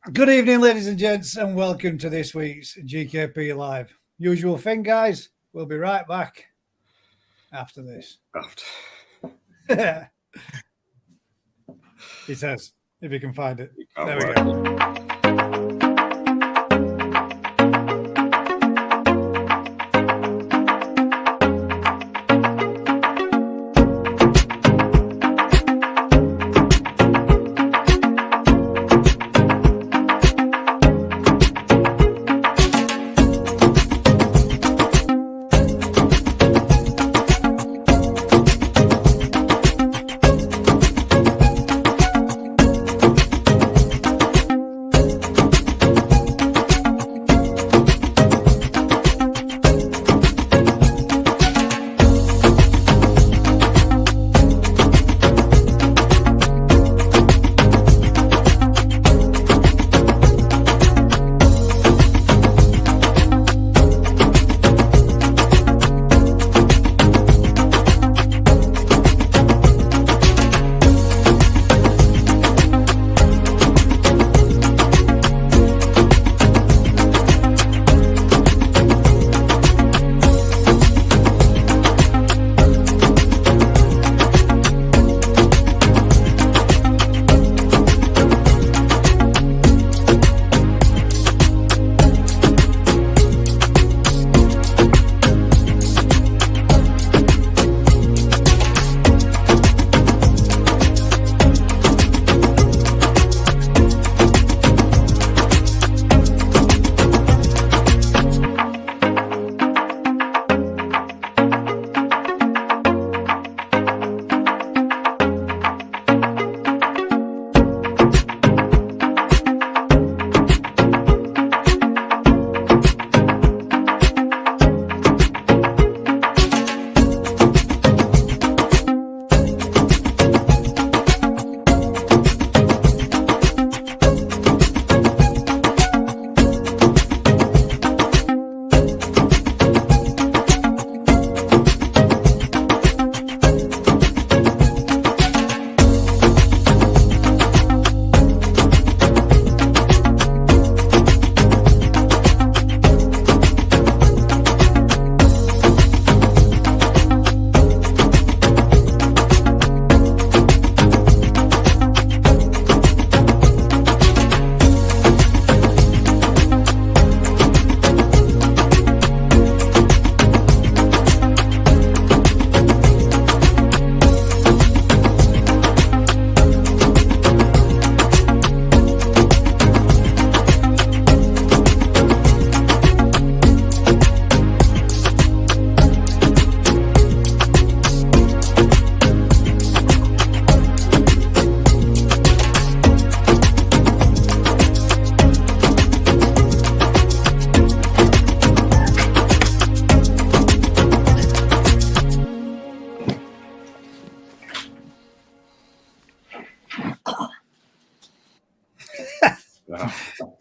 Good evening, ladies and gents, and welcome to this week's GKP Live. Usual thing, guys. We'll be right back after this. He says, if you can find it. There we go.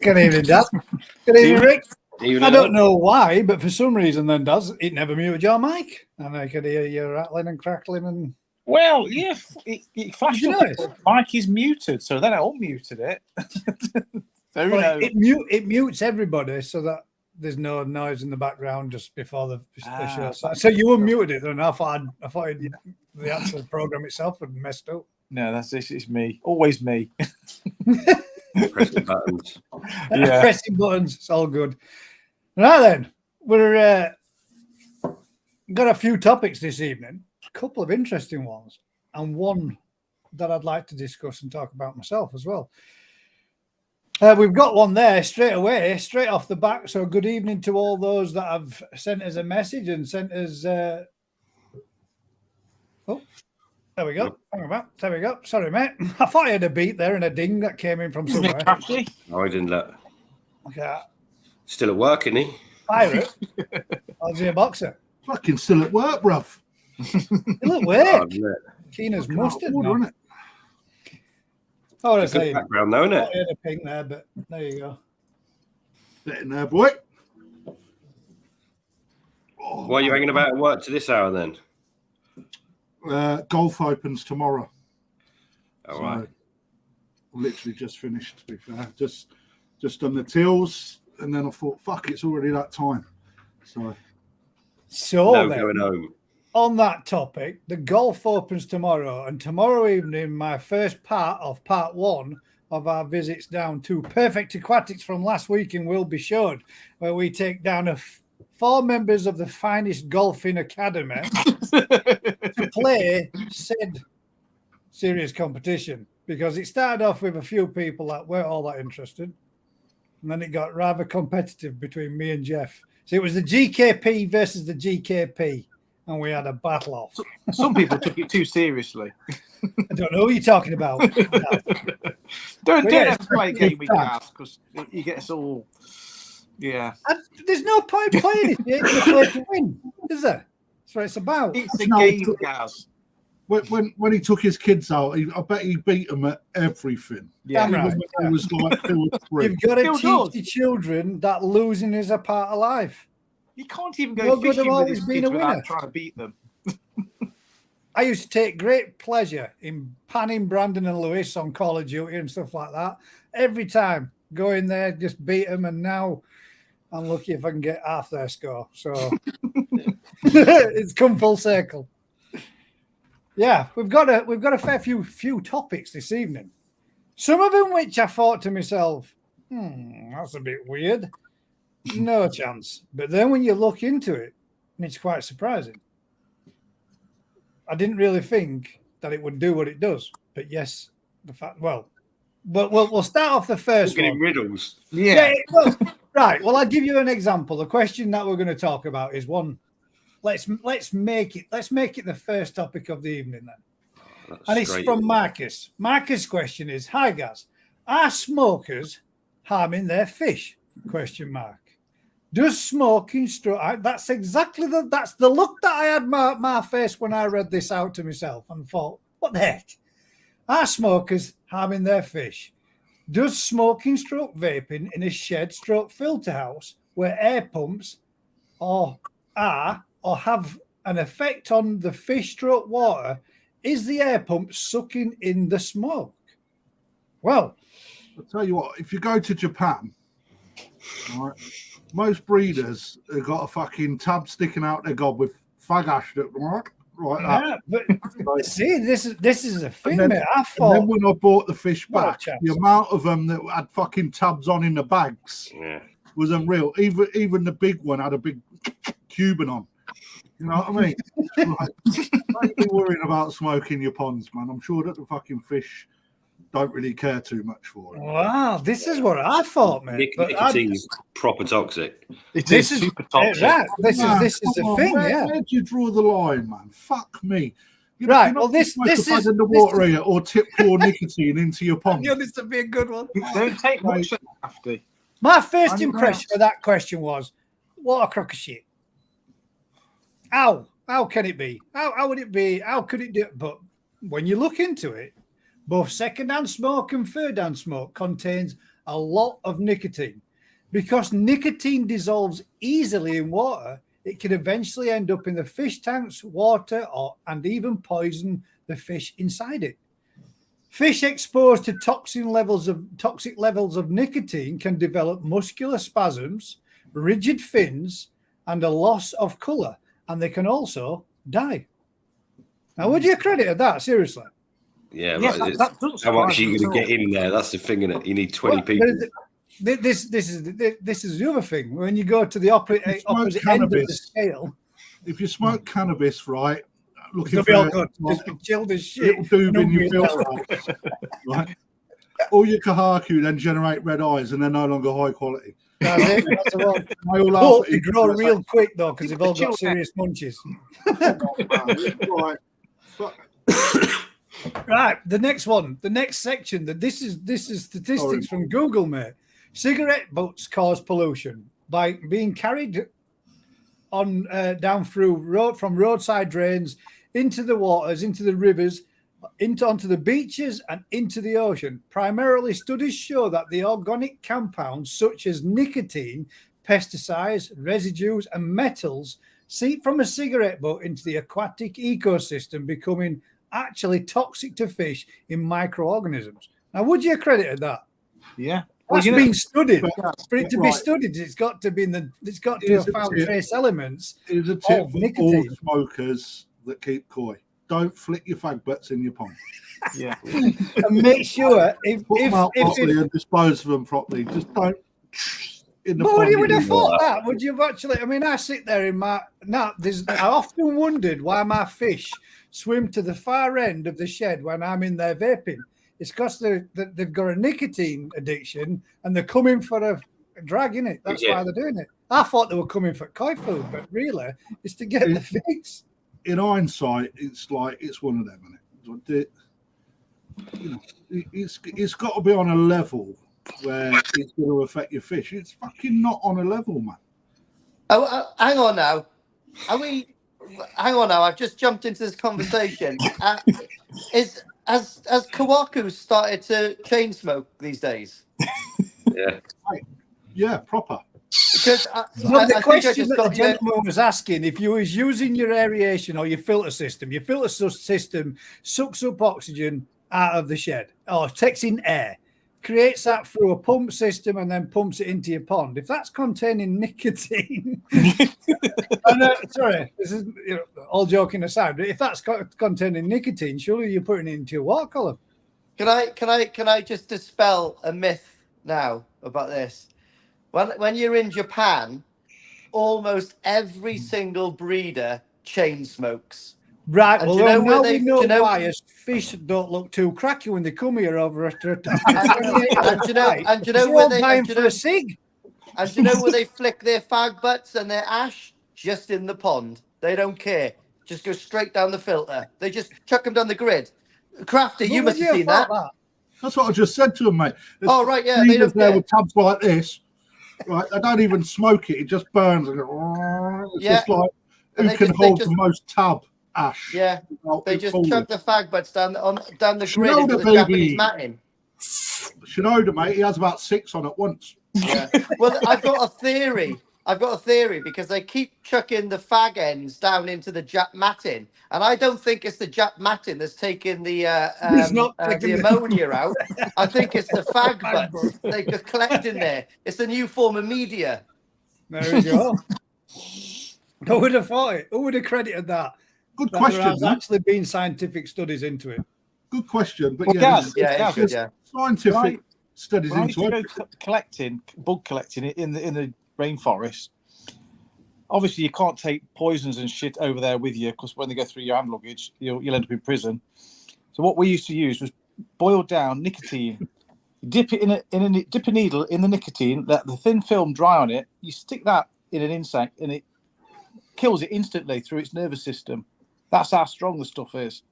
Good evening, Dad. Good evening, Rick. I don't know why, but for some reason then, Daz, it never muted your mic. And I could hear you rattling and crackling. And well, yeah, it flashed up. Mic is muted, so then I unmuted it. It mutes everybody so that there's no noise in the background just before the show. So you unmuted it, and I thought the actual program itself had messed up. No, it's me. Always me. Pressing buttons. Yeah. Pressing buttons. It's all good. Right then, we're got a few topics this evening. A couple of interesting ones, and one that I'd like to discuss and talk about myself as well. We've got one there straight away, straight off the back. So good evening to all those that have sent us a message and sent us. Oh, there we go. Hang on, there we go. Sorry, mate. I thought I had a beat there and a ding that came in from somewhere. No, I didn't let. Okay. Still at work, isn't he? Pirate. Or is he a boxer? Fucking still at work, bruv. Still at work. Tina's mustard. Isn't it? Oh, that's a good background, though, isn't it? I had a pink there, but there you go. Get in there, boy. Oh, why are you hanging about at work to this hour then? Golf opens tomorrow. All right. Literally just finished, to be fair. Just just done the tills, and then I thought, fuck, it's already that time. So No then, going home. on that topic, the golf opens tomorrow, and tomorrow evening, my first part of part 1 of our visits down to Perfect Aquatics from last weekend will be shown, where we take down 4 members of the finest golfing academy to play said serious competition, because it started off with a few people that weren't all that interested, and then it got rather competitive between me and Jeff. So it was the GKP versus the GKP, and we had a battle off. Some people took it too seriously. I don't know who you're talking about. Don't yeah, have to play a game with Gaz, because you get us all. Yeah. There's no point playing it. You ain't going to play to win, is there? That's what it's about. It's a game, Gaz. when he took his kids out, I bet he beat them at everything. Yeah, Damn right. Even when it was like 2 or 3. You've got to Still teach the children that losing is a part of life. You can't even go You're good fishing at with always his being kids a winner. without trying to beat them. I used to take great pleasure in panning Brandon and Lewis on Call of Duty and stuff like that. Every time, go in there, just beat them, and now I'm lucky if I can get half their score. So it's come full circle. Yeah, we've got a fair few topics this evening. Some of them which I thought to myself, that's a bit weird. No chance. But then when you look into it, it's quite surprising. I didn't really think that it would do what it does, but yes, the fact. Well, but we'll start off the first Looking one. in riddles. Yeah. Right. Well, I'll give you an example. The question that we're going to talk about is one. Let's make it the first topic of the evening then, and it's from Marcus. Marcus' question is: Hi guys, are smokers harming their fish? ? Does smoking that's exactly that's the look that I had my face when I read this out to myself and thought, what the heck? Are smokers harming their fish? Does smoking stroke vaping in a shed stroke filter house where air pumps or have an effect on the fish stroke water? Is the air pump sucking in the smoke? Well, I'll tell you what, if you go to Japan, right, most breeders have got a fucking tab sticking out their gob with fag ash that like that. Yeah, but see, this is a thing, then, mate. I And thought then when I bought the fish Well, back, chaps. the amount of them that had fucking tabs on in the bags Yeah. was unreal. Even the big one had a big Cuban on. You know what I mean? Don't be worrying about smoking your ponds, man. I'm sure that the fucking fish don't really care too much for it. wow, this is what I thought, mate. But Nicotine's proper toxic. this is super toxic. right. This Man, is the come on, thing, yeah. Where do you draw the line, man? Fuck me. Right, You're not well, this supposed to is- plug in the this water is- here or tip pour nicotine into your pond. Yeah, this would be a good one. Don't take much after. My first I'm impression of that question was, what a crock of shit. How can it be? How would it be? How could it do it? But when you look into it, both second-hand smoke and third-hand smoke contains a lot of nicotine. Because nicotine dissolves easily in water, it can eventually end up in the fish tanks, water, and even poison the fish inside it. Fish exposed to toxic levels of nicotine can develop muscular spasms, rigid fins, and a loss of colour, and they can also die. Now, would you credit that? Seriously? Yeah, Yes, but that doesn't how much surprise are you me going to at get in there? That's the thing, innit? You need 20 Well, people. This is the other thing. When you go to the opposite end of the cannabis. scale, If you smoke cannabis, right, it's looking gonna be all for good. Just be chilled as shit. little doob in Nobody your will filter house, right? All your kahaku then generate red eyes and they're no longer high quality. That's it. That's the one. They all Oh, laugh at they each grow other. real quick though, because they've all Chill got serious munchies. Right. Fuck. Right, the next one, the next section. This is statistics Sorry. from Google, mate. Cigarette butts cause pollution by being carried on down from roadside drains into the waters, into the rivers, onto the beaches, and into the ocean. Primarily, studies show that the organic compounds such as nicotine, pesticides, residues, and metals seep from a cigarette butt into the aquatic ecosystem, becoming actually toxic to fish in microorganisms. Now, would you credit that? Yeah. That's been studied. But- For it to be studied, it's got to be it's got to Here's have a found tip. trace elements. Here's a tip of for all nicotine. smokers that keep koi: don't flick your fag butts in your pond. Yeah. And make sure Put them out properly and dispose of them properly. Just don't in the But pond. you would have you thought know. that, would you have actually? I mean, I sit there in my I often wondered why my fish swim to the far end of the shed when I'm in there vaping. It's because they've got a nicotine addiction and they're coming for a drag in it. That's why they're doing it. I thought they were coming for koi food, but really, it's to get the fix. In hindsight, it's like it's one of them, isn't it? You know, it's got to be on a level where it's going to affect your fish. It's fucking not on a level, man. Oh, hang on now. Hang on now. I've just jumped into this conversation. Has Kawaku started to chain smoke these days? Yeah. Yeah, proper. Because The question that the gentleman was asking, if you was using your aeration or your filter system sucks up oxygen out of the shed or takes in air, creates that through a pump system and then pumps it into your pond. If that's containing nicotine, sorry, this is all joking aside, but if that's containing nicotine, surely you're putting it into your water column. Can I just dispel a myth now about this? When you're in Japan, almost every single breeder chain smokes. Right, And well, do you know now where we they- know do you know- why fish don't look too cracky when they come here over after a And do you know where they buying and do you for know, a cig. and do you know where they flick their fag butts and their ash? Just in the pond. They don't care. Just go straight down the filter. They just chuck them down the grid. Crafty, you must have seen that. That's what I just said to them, mate. There's Oh right, yeah, they breeders don't there care. with tubs like this. Right, they don't even smoke it; it just burns. And it's Yeah. just like And who they can just- hold they the most tub ash. Yeah, without they it just falling. chuck the fag butts down the grid Shinoda, into the baby. Japanese matting. Shinoda, mate, he has about 6 on at once. Yeah. Well, I've got a theory because they keep chucking the fag ends down into the Jap matting, and I don't think it's the Jap matting that's taking the the ammonia out. I think it's the fag butts they just collect in there. It's a new form of media. There we go. Who would have thought it? Who would have credited that? Good That question. There has man. actually been scientific studies into it. Good question. But Well, yeah, Gaz, Yeah, Gaz, it's good. Yeah. scientific Right. studies When I used into to it. go bug collecting in the rainforest, obviously you can't take poisons and shit over there with you because when they go through your hand luggage, you'll end up in prison. So what we used to use was boiled down nicotine. Dip it dip a needle in the nicotine, let the thin film dry on it. You stick that in an insect, and it kills it instantly through its nervous system. That's how strong the stuff is.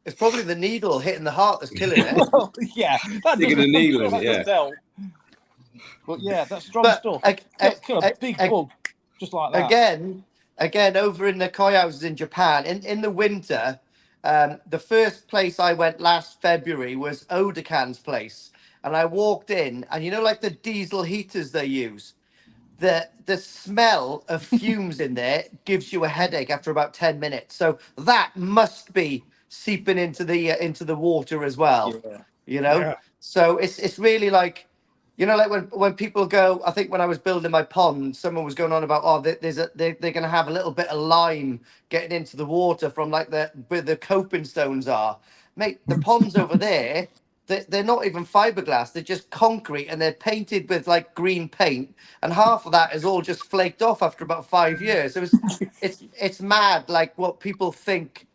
It's probably the needle hitting the heart that's killing it. Well, yeah, that Sticking doesn't- a needle in that it, yeah. does help. But yeah, that's strong But stuff. Kill a big ag- bug just like that. Again, over in the koi houses in Japan, in the winter, the first place I went last February was Odakan's place, and I walked in, and like the diesel heaters they use, the smell of fumes in there gives you a headache after about 10 minutes. So that must be seeping into the water as well. Yeah. Yeah. So it's really like. Like when people go, I think when I was building my pond, someone was going on about, they're going to have a little bit of lime getting into the water from like where the coping stones are. Mate, the ponds over there, they're not even fiberglass. They're just concrete and they're painted with like green paint. And half of that is all just flaked off after about 5 years. So it's mad, like what people think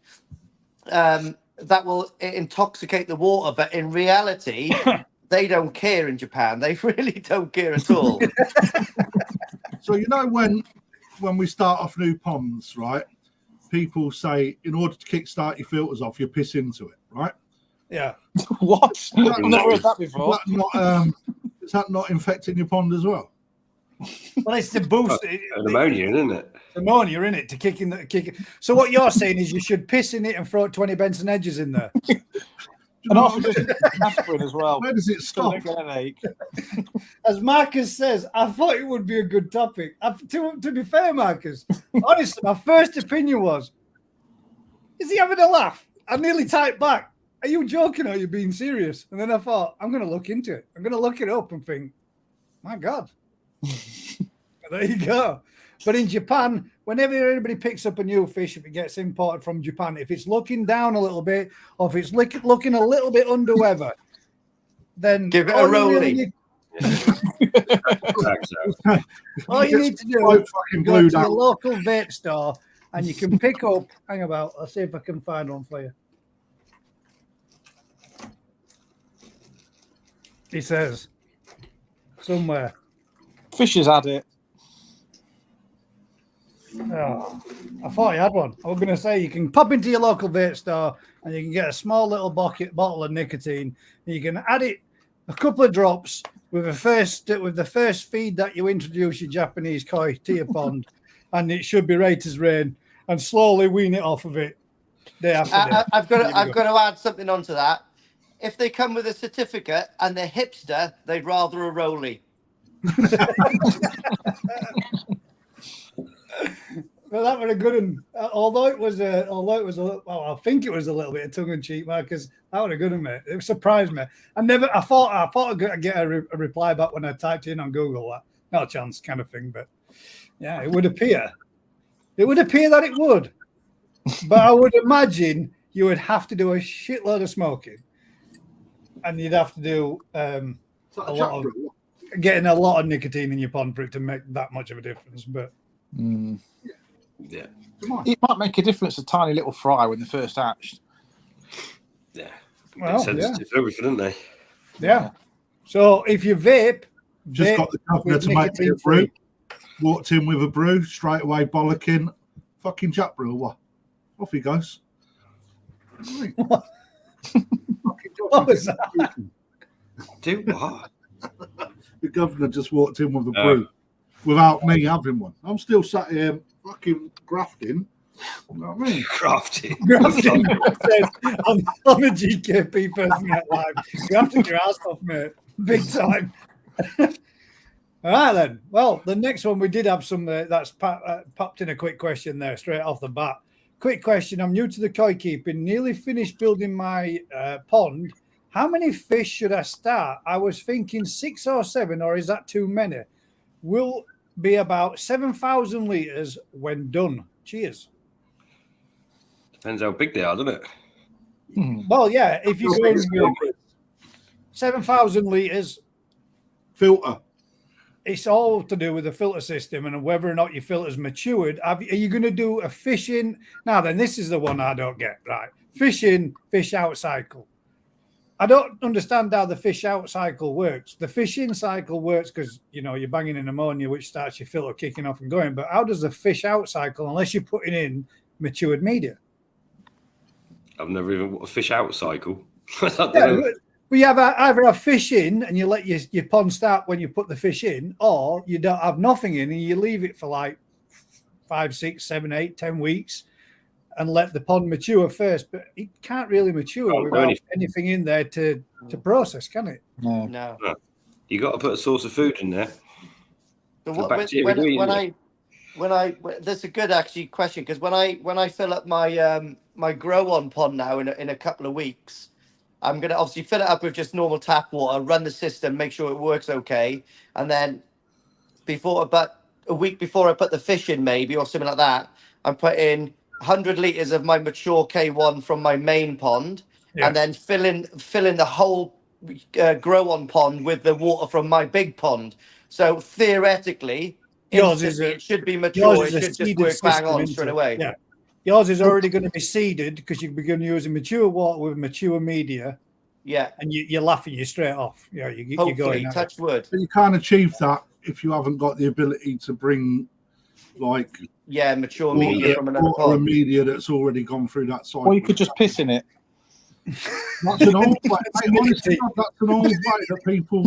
that will intoxicate the water. But in reality... They don't care in Japan. They really don't care at all. So when we start off new ponds, right? People say in order to kickstart your filters off, you piss into it, right? Yeah. What? I've never heard that before. Is that not infecting your pond as well? Well, it's the boost. An ammonia, isn't it? Ammonia in it to kick it. So what you're saying is you should piss in it and throw 20 Benson edges in there. And also just aspirin as well. Where does it So stop? don't get an headache. As Marcus says, I thought it would be a good topic. To be fair, Marcus, honestly, my first opinion was, is he having a laugh? I nearly typed back, are you joking or are you being serious? And then I thought, I'm going to look into it. I'm going to look it up and think, my God. There you go. But in Japan, whenever anybody picks up a new fish, if it gets imported from Japan, if it's looking down a little bit or if it's looking a little bit under weather, then give it a rolling. All you need to do is go to your local vape store and you can pick up, hang about, I'll see if I can find one for you. He says, somewhere. Fishers had it. Oh, I thought you had one. I was going to say you can pop into your local vape store and you can get a small little bottle of nicotine. And you can add it a couple of drops with the first feed that you introduce your Japanese koi to your pond, and it should be right as rain. And slowly wean it off of it day after day. I've got to add something onto that. If they come with a certificate and they're hipster, they'd rather a rollie. Well, that was a good one. Although it was well, I think it was a little bit of tongue in cheek, because that was a good one, mate. It surprised me. I thought I'd get a reply back when I typed in on Google that. Not a chance, kind of thing. But yeah, it would appear. It would appear that it would. But I would imagine you would have to do a shitload of smoking, and you'd have to do getting a lot of nicotine in your pond for it to make that much of a difference. But yeah, it might make a difference. A tiny little fry when they first hatched. Yeah, well, sensitive to everything, aren't they? Yeah. So if you vape, just got the governor to make me a brew. Walked in with a brew straight away, bollocking. Fucking Jack brewer. Off he goes. What was that? Do what? The governor just walked in with a brew without me having one. I'm still sat here fucking grafting. You know what I mean? Grafting. on the GKP person get live. You have to get your ass off, mate. Big time. All right, then. Well, the next one we did have some that's popped in a quick question there straight off the bat. Quick question. I'm new to the koi keeping, nearly finished building my pond. How many fish should I start? I was thinking 6 or 7, or is that too many? Will be about 7,000 litres when done. Cheers. Depends how big they are, doesn't it? Well, yeah, if you go 7,000 litres. Filter. It's all to do with the filter system and whether or not your filter's matured. Are you going to do a fish in? Now, then, this is the one I don't get, right? Fish in, fish out cycle. I don't understand how the fish out cycle works. The fish in cycle works because, you're banging in ammonia, which starts your filter kicking off and going. But how does the fish out cycle, unless you're putting in matured media? I've never even a fish out cycle. We have either a fish in and you let your pond start when you put the fish in, or you don't have nothing in and you leave it for like 5, 6, 7, 8, 10 weeks and let the pond mature first. But it can't really mature without anything in there to process, can it? No. You got to put a source of food in there. So that's a good actually question, because when I fill up my grow on pond now in a couple of weeks, I'm going to obviously fill it up with just normal tap water, run the system, make sure it works okay. And then about a week before I put the fish in, maybe, or something like that, I'm putting 100 litres of my mature K1 from my main pond, and then filling the whole grow on pond with the water from my big pond. So theoretically, it should be mature. It should just work bang on straight away. Yeah. Yours is already going to be seeded because you're going to use mature water with mature media. Yeah. And you're laughing you straight off. You're going. Touch wood. But you can't achieve that if you haven't got the ability to bring mature media from another pond. Or media that's already gone through that cycle. Or you could just piss in it. That's an old way. Honestly, that's an old way that people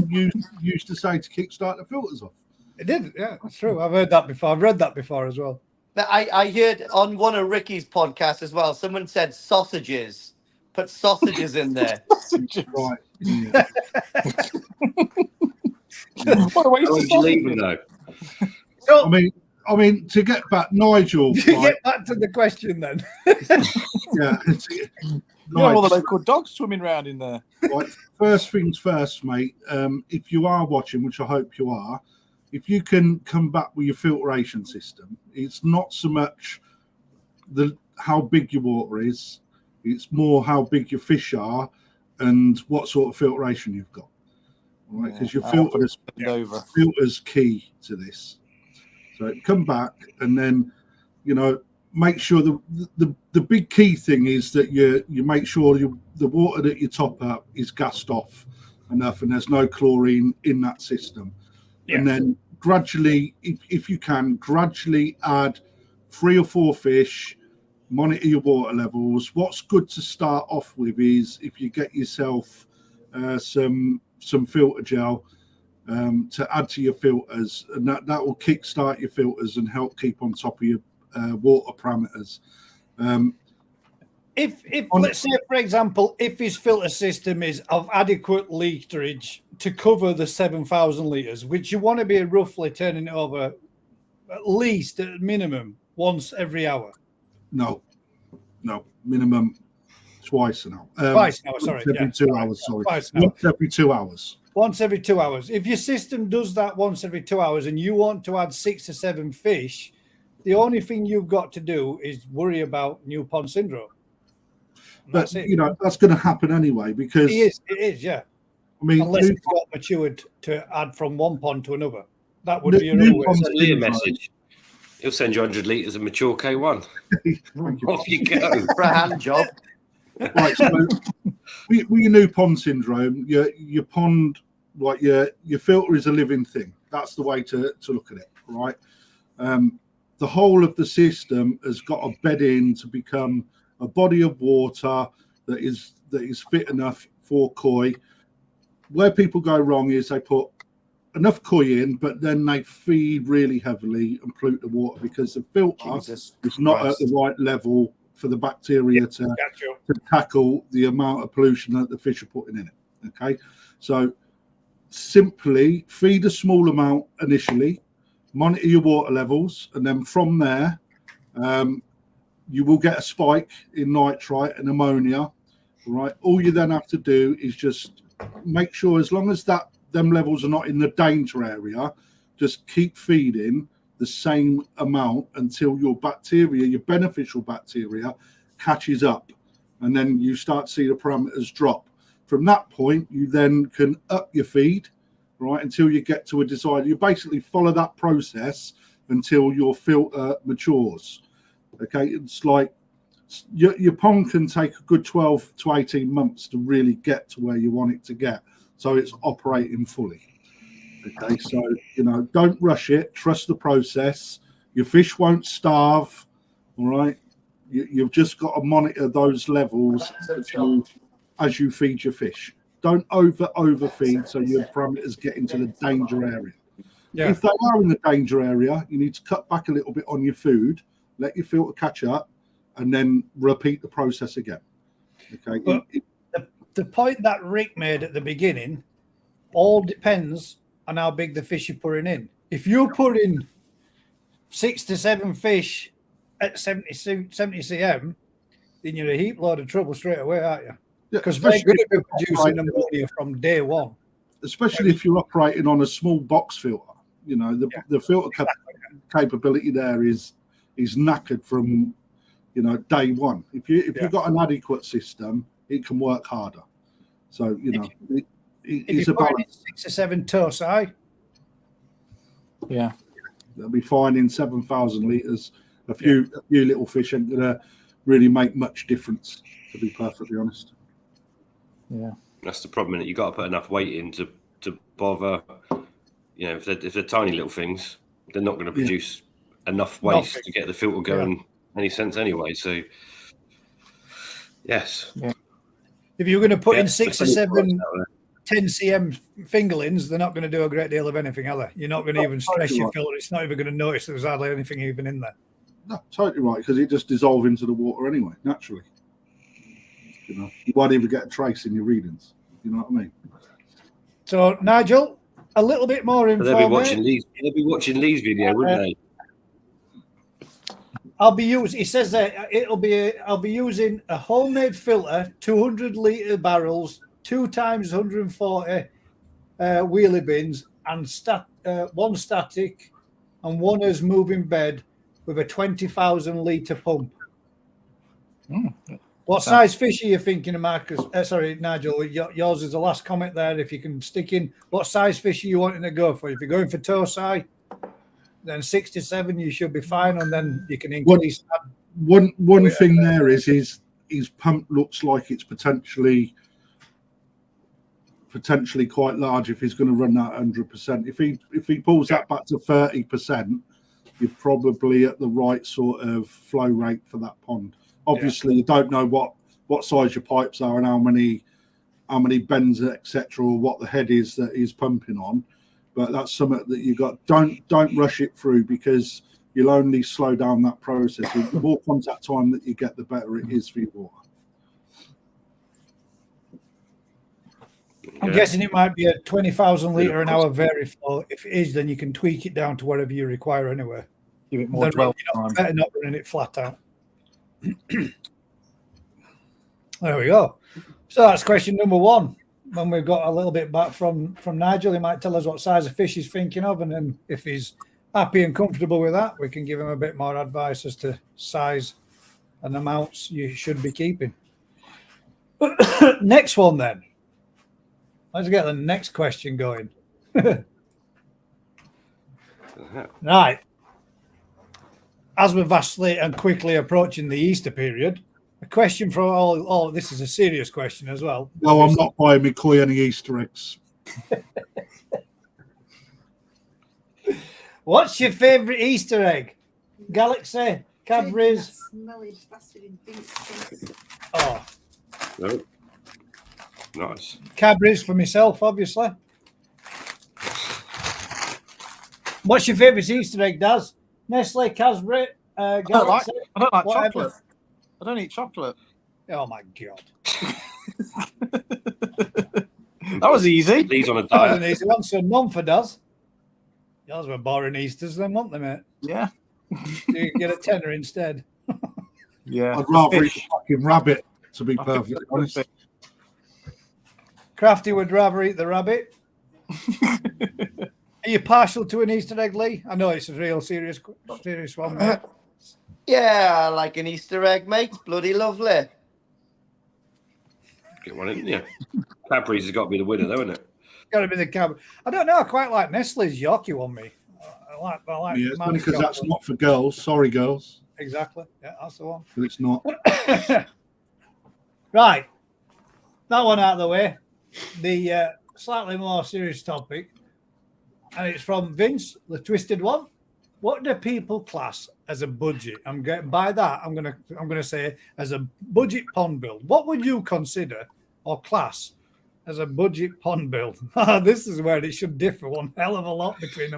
used to say to kickstart the filters off. It did, yeah, that's true. I've heard that before. I've read that before as well. I heard on one of Ricky's podcasts as well, someone said sausages. Put sausages in there. Sausages. Right. Yeah. What a waste of sausages. Though. So, I mean, to get back, Nigel. Get back to the question then. Yeah. You know, all the Right, local dogs swimming around in there. right. First things first, mate. If you are watching, which I hope you are, if you can come back with your filtration system, it's not so much how big your water is, it's more how big your fish are and what sort of filtration you've got. Right, because your filter's key to this. So come back and then, you know, make sure the big key thing is that you make sure the water that you top up is gassed off enough and there's no chlorine in that system. Yeah. And then gradually, if you can, gradually add 3 or 4 fish, monitor your water levels. What's good to start off with is if you get yourself some filter gel to add to your filters, and that will kickstart your filters and help keep on top of your water parameters. If let's say, for example, if his filter system is of adequate literage to cover the 7,000 litres, which you want to be roughly turning it over at least at minimum once every hour. No, minimum twice an hour. Twice an hour, sorry. Every 2 hours, sorry. Once every 2 hours. Once every 2 hours. If your system does that once every 2 hours and you want to add 6 to 7 fish, the only thing you've got to do is worry about new pond syndrome. But you know that's going to happen anyway because it is, yeah. I mean, unless it's got matured to add from one pond to another, that would be your own way. A message. He'll send you 100 litres of mature K1. Off you go for a hand job. Right, so with your new pond syndrome, your pond, like your filter is a living thing. That's the way to look at it, right? The whole of the system has got to bed in to become a body of water that is fit enough for koi. Where people go wrong is they put enough koi in, but then they feed really heavily and pollute the water because the filter is not at the right level for the bacteria to tackle the amount of pollution that the fish are putting in it. Okay, so simply feed a small amount initially, monitor your water levels, and then from there you will get a spike in nitrite and ammonia. Right, all you then have to do is just make sure, as long as them levels are not in the danger area, just keep feeding the same amount until your bacteria, your beneficial bacteria, catches up, and then you start to see the parameters drop. From that point, you then can up your feed, right, until you get to a desired. You basically follow that process until your filter matures. Okay, it's like your pond can take a good 12 to 18 months to really get to where you want it to get, so it's operating fully. Okay, so you know, don't rush it. Trust the process. Your fish won't starve. All right, you've just got to monitor those levels as you feed your fish. Don't overfeed so your parameters get into the danger area. Yeah. If they are in the danger area, you need to cut back a little bit on your food, let your filter catch up, and then repeat the process again. Okay. But the point that Rick made at the beginning all depends on how big the fish you're putting in. If you're putting 6 to 7 fish at 70 cm, then you're a heap load of trouble straight away, aren't you? Because they're going to be producing ammonia from day one. Especially if you're operating on a small box filter. You know, the filter capability there is knackered from, you know, day one. If you've got an adequate system, it can work harder. So, you know, it's about 6 or 7 tosi. Yeah, they'll be fine in 7,000 litres. A few little fish ain't gonna really make much difference, to be perfectly honest. Yeah, that's the problem. You got to put enough weight in to bother. You know, if they're tiny little things, they're not going to produce enough waste to get the filter going any sense anyway. So, yes. Yeah. If you're going to put in 6 or 7 10 cm fingerlings, they're not going to do a great deal of anything, are they? You're not going to even stress your filter. It's not even going to notice there's hardly anything even in there. No, totally right, because it just dissolves into the water anyway, naturally. You know, you won't even get a trace in your readings. You know what I mean? So, Nigel, a little bit more info. They'll be watching Lee's video, wouldn't they? I'll be using. It says that I'll be using a homemade filter, 200-litre barrels, 2 times 140 wheelie bins, and one static and one as moving bed with a 20,000-litre pump. What size fish are you thinking of, Marcus? Sorry, Nigel. Yours is the last comment there. If you can stick in, what size fish are you wanting to go for? If you're going for tosai, then 67 you should be fine, and then you can increase. One thing there is his pump looks like it's potentially quite large if he's going to run that 100%. If he pulls that back to 30%, you're probably at the right sort of flow rate for that pond. Obviously, you don't know what size your pipes are and how many bends, etc., or what the head is that he's pumping on. But that's something that you got. Don't rush it through, because you'll only slow down that process. The more contact time that you get, the better it is for your water. I'm guessing it might be a 20,000 litre an hour Veriflow. If it is, then you can tweak it down to whatever you require anyway. Give it more dwell time. Better not running it flat out. There we go. So that's question number 1. When we've got a little bit back from Nigel, he might tell us what size of fish he's thinking of, and then if he's happy and comfortable with that, we can give him a bit more advice as to size and amounts you should be keeping. Next one then. Let's get the next question going. Right. As we're vastly and quickly approaching the Easter period, a question for all. This is a serious question as well. No, I'm not buying me Koi any Easter eggs. What's your favourite Easter egg? Galaxy, Cadbury's. Smelly bastard in pink. Oh, No. Nice. Cadbury's for myself, obviously. What's your favourite Easter egg, Daz? Nestle, Cadbury, Galaxy. I don't like whatever. chocolate. I don't eat chocolate. Oh my god. That was easy. These on a That was an diet. easy one. So none for Daz. Yours were boring Easters then, weren't they, mate? Yeah. You can get a tenner instead. Yeah. I'd rather eat a fucking rabbit, to be perfectly honest. Crafty would rather eat the rabbit. Are you partial to an Easter egg, Lee? I know it's a real serious one, mate. Yeah, I like an Easter egg, mate. Bloody lovely. Get one in, yeah. Cadbury's has got to be the winner, though, isn't it? Got to be the cab. I don't know. I quite like Nestle's Yorkie on me. I like. Yeah, it's only Man's because that's chocolate. not for girls. Sorry, girls, Exactly. Yeah, that's the one. but it's not. Right. That one out of the way. The slightly more serious topic, and it's from Vince, the Twisted One. What do people class as a budget? I'm getting by that. I'm gonna say as a budget pond build. What would you consider or class as a budget pond build? This is where it should differ one hell of a lot between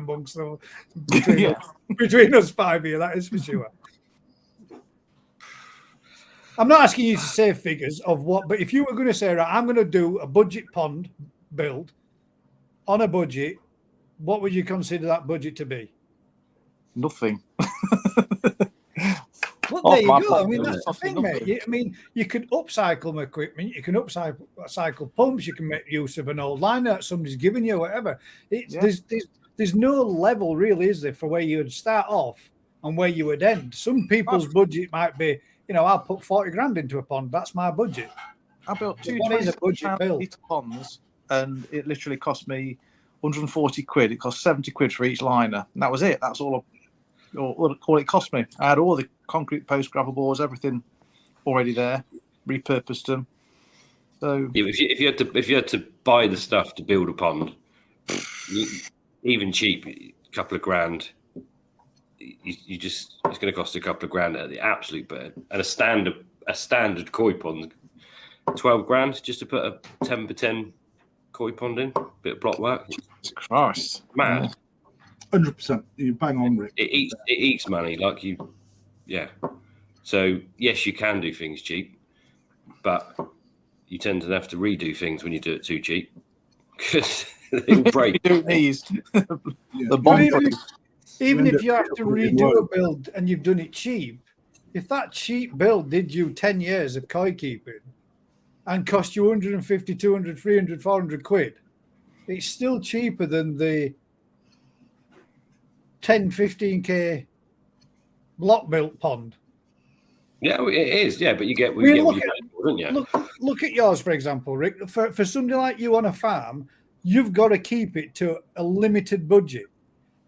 between us five here. That is for sure. I'm not asking you to say figures of what, but if you were going to say, right, I'm going to do a budget pond build on a budget, what would you consider that budget to be? Nothing. Well, Off there you my go. I plate, mean, really. that's the thing, Nothing. mate. I mean, you could upcycle equipment, you can upcycle pumps, you can make use of an old liner that somebody's given you, whatever. Yeah. There's no level, really, is there, for where you would start off and where you would end. Some people's budget might be, I'll put 40 grand into a pond. That's my budget. I built two What is a budget build? 20 ponds, and it literally cost me 140 quid. It cost 70 quid for each liner, and that was it. That's all it cost me. I had all the concrete posts, gravel boards, everything already there, repurposed them. So Yeah, if you had to buy the stuff to build a pond, even cheap, a couple of grand, you just it's going to cost a couple of grand at the absolute burn. And a standard koi pond, 12 grand just to put a 10x10 koi pond in, bit of block work. Christ, Man, 100%. You bang on, Rick. it eats money like you, yeah. So yes, you can do things cheap, but you tend to have to redo things when you do it too cheap because they will break. You do these. Yeah. The bomb. Even if you have to End up redo a build and you've done it cheap, if that cheap build did you 10 years of koi keeping and cost you 150, 200, 300, 400 quid, it's still cheaper than the 10, 15K block built pond. Yeah, it is. Yeah, but you get, I mean, what you pay for, don't you? Look at yours, for example, Rick. For somebody like you on a farm, you've got to keep it to a limited budget.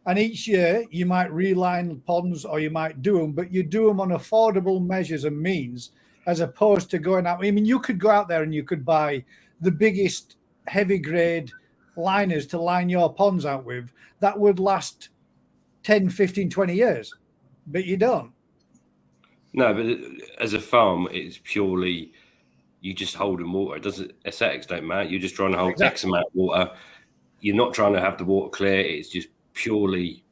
And each year you might reline ponds or you might do them, but you do them on affordable measures and means as opposed to going out. I mean, you could go out there and you could buy the biggest heavy grade liners to line your ponds out with that would last 10, 15, 20 years, but you don't. No, but as a farm, it's purely you just holding water. It doesn't, aesthetics don't matter. You're just trying to hold X amount of water. You're not trying to have the water clear. It's just purely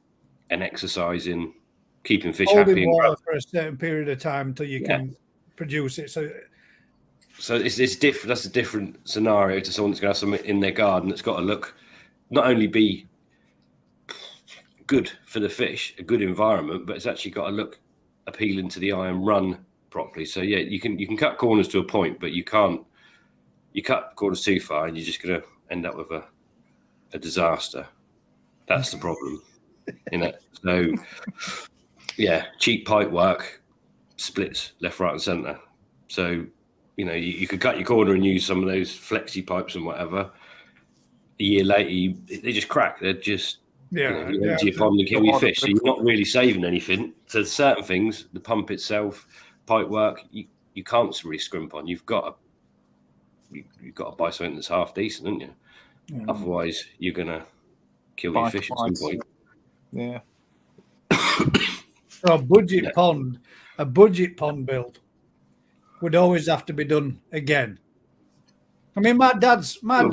an exercise in keeping fish holding happy water for a certain period of time until you can produce it. So it's different. That's a different scenario to someone that's going to have something in their garden that's got to look, not only be good for the fish, a good environment, but it's actually got to look appealing to the eye and run properly. So yeah, you can cut corners to a point, but you can't. You cut corners too far, and you're just going to end up with a disaster. That's the problem, So yeah, cheap pipe work splits left, right, and centre. So you could cut your corner and use some of those flexi pipes and whatever. A year later, they just crack. They're just you empty your pond and kill your fish. So you're not really saving anything. So certain things, the pump itself, pipe work, you can't really scrimp on. You've got to buy something that's half decent, haven't you? Yeah. Otherwise, you're gonna kill your fish at some point. Yeah. So a budget pond build would always have to be done again. I mean, my dad's pond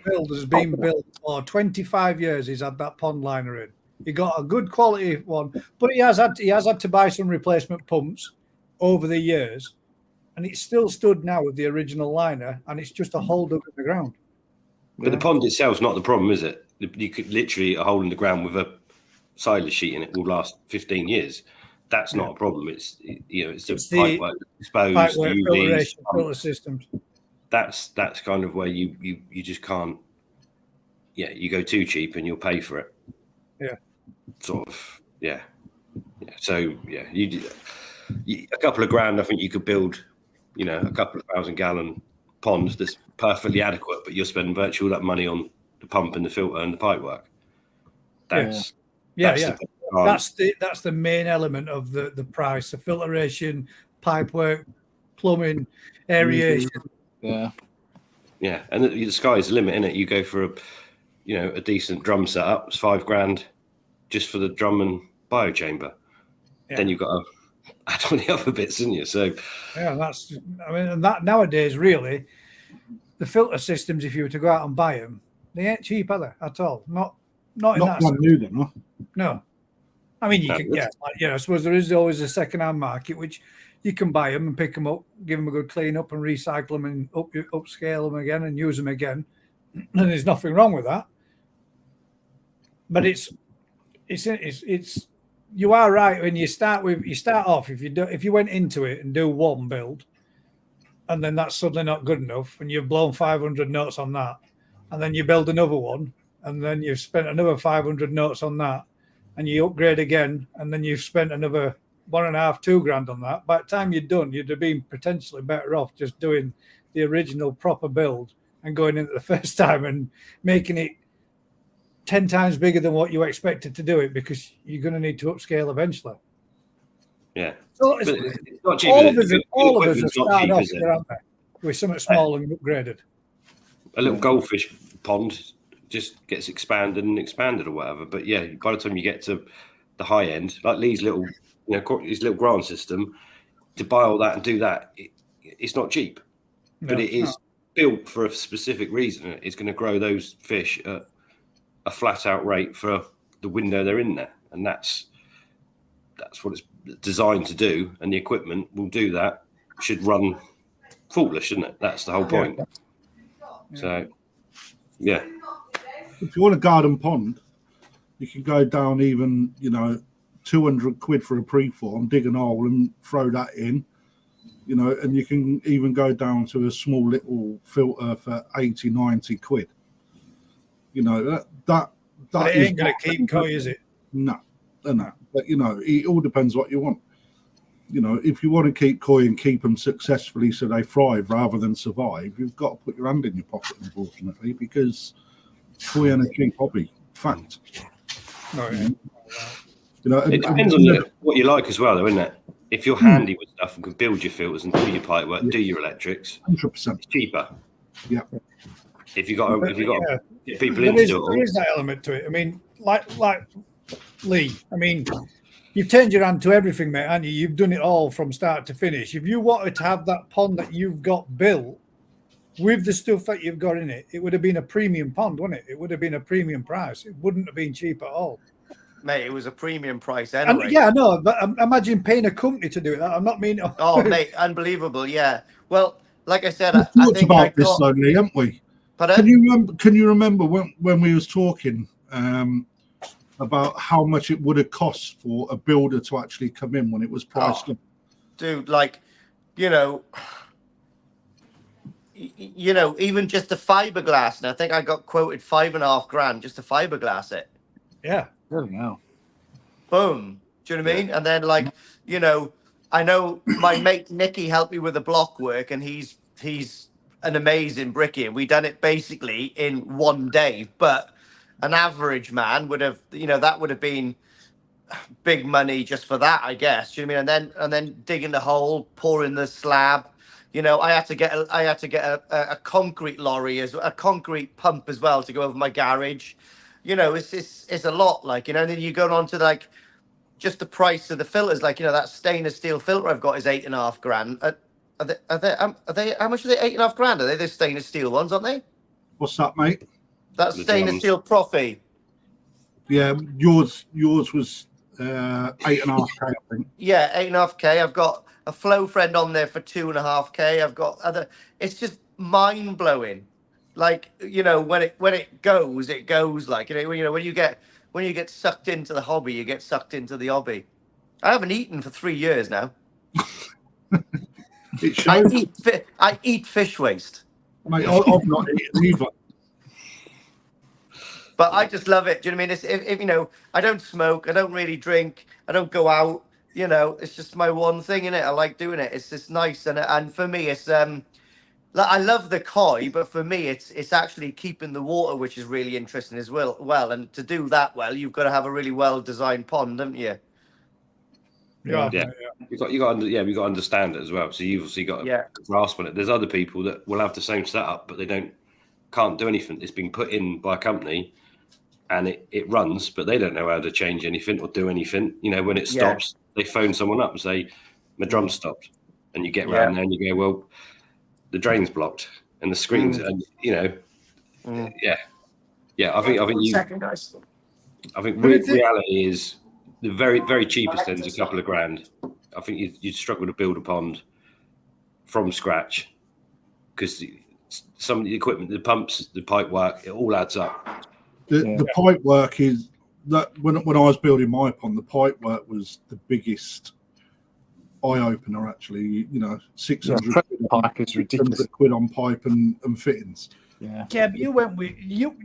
build has been built for 25 years. He's had that pond liner in. He got a good quality one, but he has had to buy some replacement pumps over the years, and it's still stood now with the original liner, and it's just a hole dug in the ground. But the pond itself's not the problem, is it? You could literally a hole in the ground with a silage sheet in it will last 15 years. That's not a problem. It's the pipe work, exposed, filtration, filter systems. That's kind of where you just can't. Yeah, you go too cheap and you'll pay for it. Yeah. Sort of. Yeah. So yeah, a couple of grand. I think you could build, a couple of 1,000-gallon pond that's perfectly adequate, but you're spending virtually all that money on the pump and the filter and the pipe work. That's the main element of the price: the filtration, pipe work, plumbing, aeration. Yeah, and the sky's the limit, isn't it? You go for a decent drum setup, it's $5,000 just for the drum and biochamber. Yeah. Then you've got to add on the other bits, isn't you? So and that nowadays really, the filter systems, if you were to go out and buy them, they ain't cheap, are they? At all. Not in that sense. New then, huh? No. I mean, I suppose there is always a second-hand market, which you can buy them and pick them up, give them a good clean up and recycle them and upscale them again and use them again. And there's nothing wrong with that. But it's you are right when you start off, if you went into it and do one build and then that's suddenly not good enough and you've blown 500 notes on that, and then you build another one and then you've spent another 500 notes on that, and you upgrade again, and then you've spent another $1,500-2,000 on that. By the time you're done, you'd have been potentially better off just doing the original proper build and going into the first time and making it 10 times bigger than what you expected to do it, because you're going to need to upscale eventually. Yeah. So it's not cheap, all of us have started off here, aren't they? With something small and upgraded. A little goldfish pond just gets expanded or whatever. But yeah, by the time you get to the high end, like Lee's little, his little grant system, to buy all that and do that, it's not cheap. But it is built for a specific reason. It's going to grow those fish at a flat out rate for the window they're in there. And that's what it's designed to do. And the equipment will do that. Should run faultless, shouldn't it? That's the whole point. Yeah. So, yeah. If you want a garden pond, you can go down even, 200 quid for a preform, dig an hole and throw that in, you know, and you can even go down to a small little filter for 80, 90 quid. You know, that But it is ain't going to keep koi, is it? No. But, you know, it all depends what you want. You know, if you want to keep koi and keep them successfully so they thrive rather than survive, you've got to put your hand in your pocket, unfortunately, because koi ain't a cheap hobby. Fact. No, yeah. You know, It depends on what you like as well, though, isn't it? If you're handy with stuff and can build your filters and do your pipe work, do your electrics, 100%. it's cheaper. Yeah. If you got to get people There into is, it all. there is that element to it. I mean, like Lee, I mean, you've turned your hand to everything, mate, haven't you? You've done it all from start to finish. If you wanted to have that pond that you've got built with the stuff that you've got in it, it would have been a premium pond, wouldn't it? It would have been a premium price. It wouldn't have been cheap at all. Mate, it was a premium price And anyway. yeah, no, but imagine paying a company to do it. I'm not meaning. Oh, mate, unbelievable. Yeah. Well, like I said, We've I talked think about this, though, Lee, haven't we? Pardon? Can you remember when we was talking about how much it would have cost for a builder to actually come in when it was priced up? Dude, like, you know, even just the fiberglass, and I think I got quoted $5,500 just to fiberglass it. Yeah. Really now. Boom. Do you know what I mean? And then, like, you know, I know my mate Nicky helped me with the block work, and he's an amazing brickie, and we done it basically in one day. But an average man would have, you know, that would have been big money just for that, I guess. Do you know what I mean? And then digging the hole, pouring the slab. You know, I had to get a concrete lorry a concrete pump as well to go over my garage. You know, it's a lot, like, you know. And then you go on to like just the price of the filters, like, you know, that stainless steel filter I've got is $8,500. Are they how much are they? $8,500? Are they the stainless steel ones, aren't they? What's that, mate? That's The stainless drums. steel Profi. Yeah, yours was 8.5K, I think. Yeah, 8.5K. I've got a Flow Friend on there for 2.5K. I've got other. It's just mind blowing. Like, you know, when it goes, it goes. Like, you know, when you get sucked into the hobby, you get sucked into the hobby. I haven't eaten for 3 years now. It shows, I eat fish waste. mate. I've not eaten either. But I just love it. Do you know what I mean? It's, if you know, I don't smoke. I don't really drink. I don't go out. You know, it's just my one thing, innit? I like doing it. It's just nice, and for me, it's like, I love the koi, but for me, it's actually keeping the water, which is really interesting as well. And to do that well, you've got to have a really well designed pond, haven't you? Yeah. We've got to understand it as well. So you've obviously got a grasp on it. There's other people that will have the same setup, but they can't do anything. It's been put in by a company, and it runs, but they don't know how to change anything or do anything. You know, when it stops, they phone someone up and say, "My drum stopped," and you get round there and you go, "Well, the drain's blocked and the screens," and you know, I think you. Second, guys. I think reality is the very, very cheapest end's a couple of grand. I think you'd struggle to build a pond from scratch because some of the equipment, the pumps, the pipe work, it all adds up. The pipe work is that when I was building my pond, the pipe work was the biggest eye opener. Actually, you know, 600 pipe is ridiculous. quid on pipe and fittings. Yeah. Yeah, but you went with you.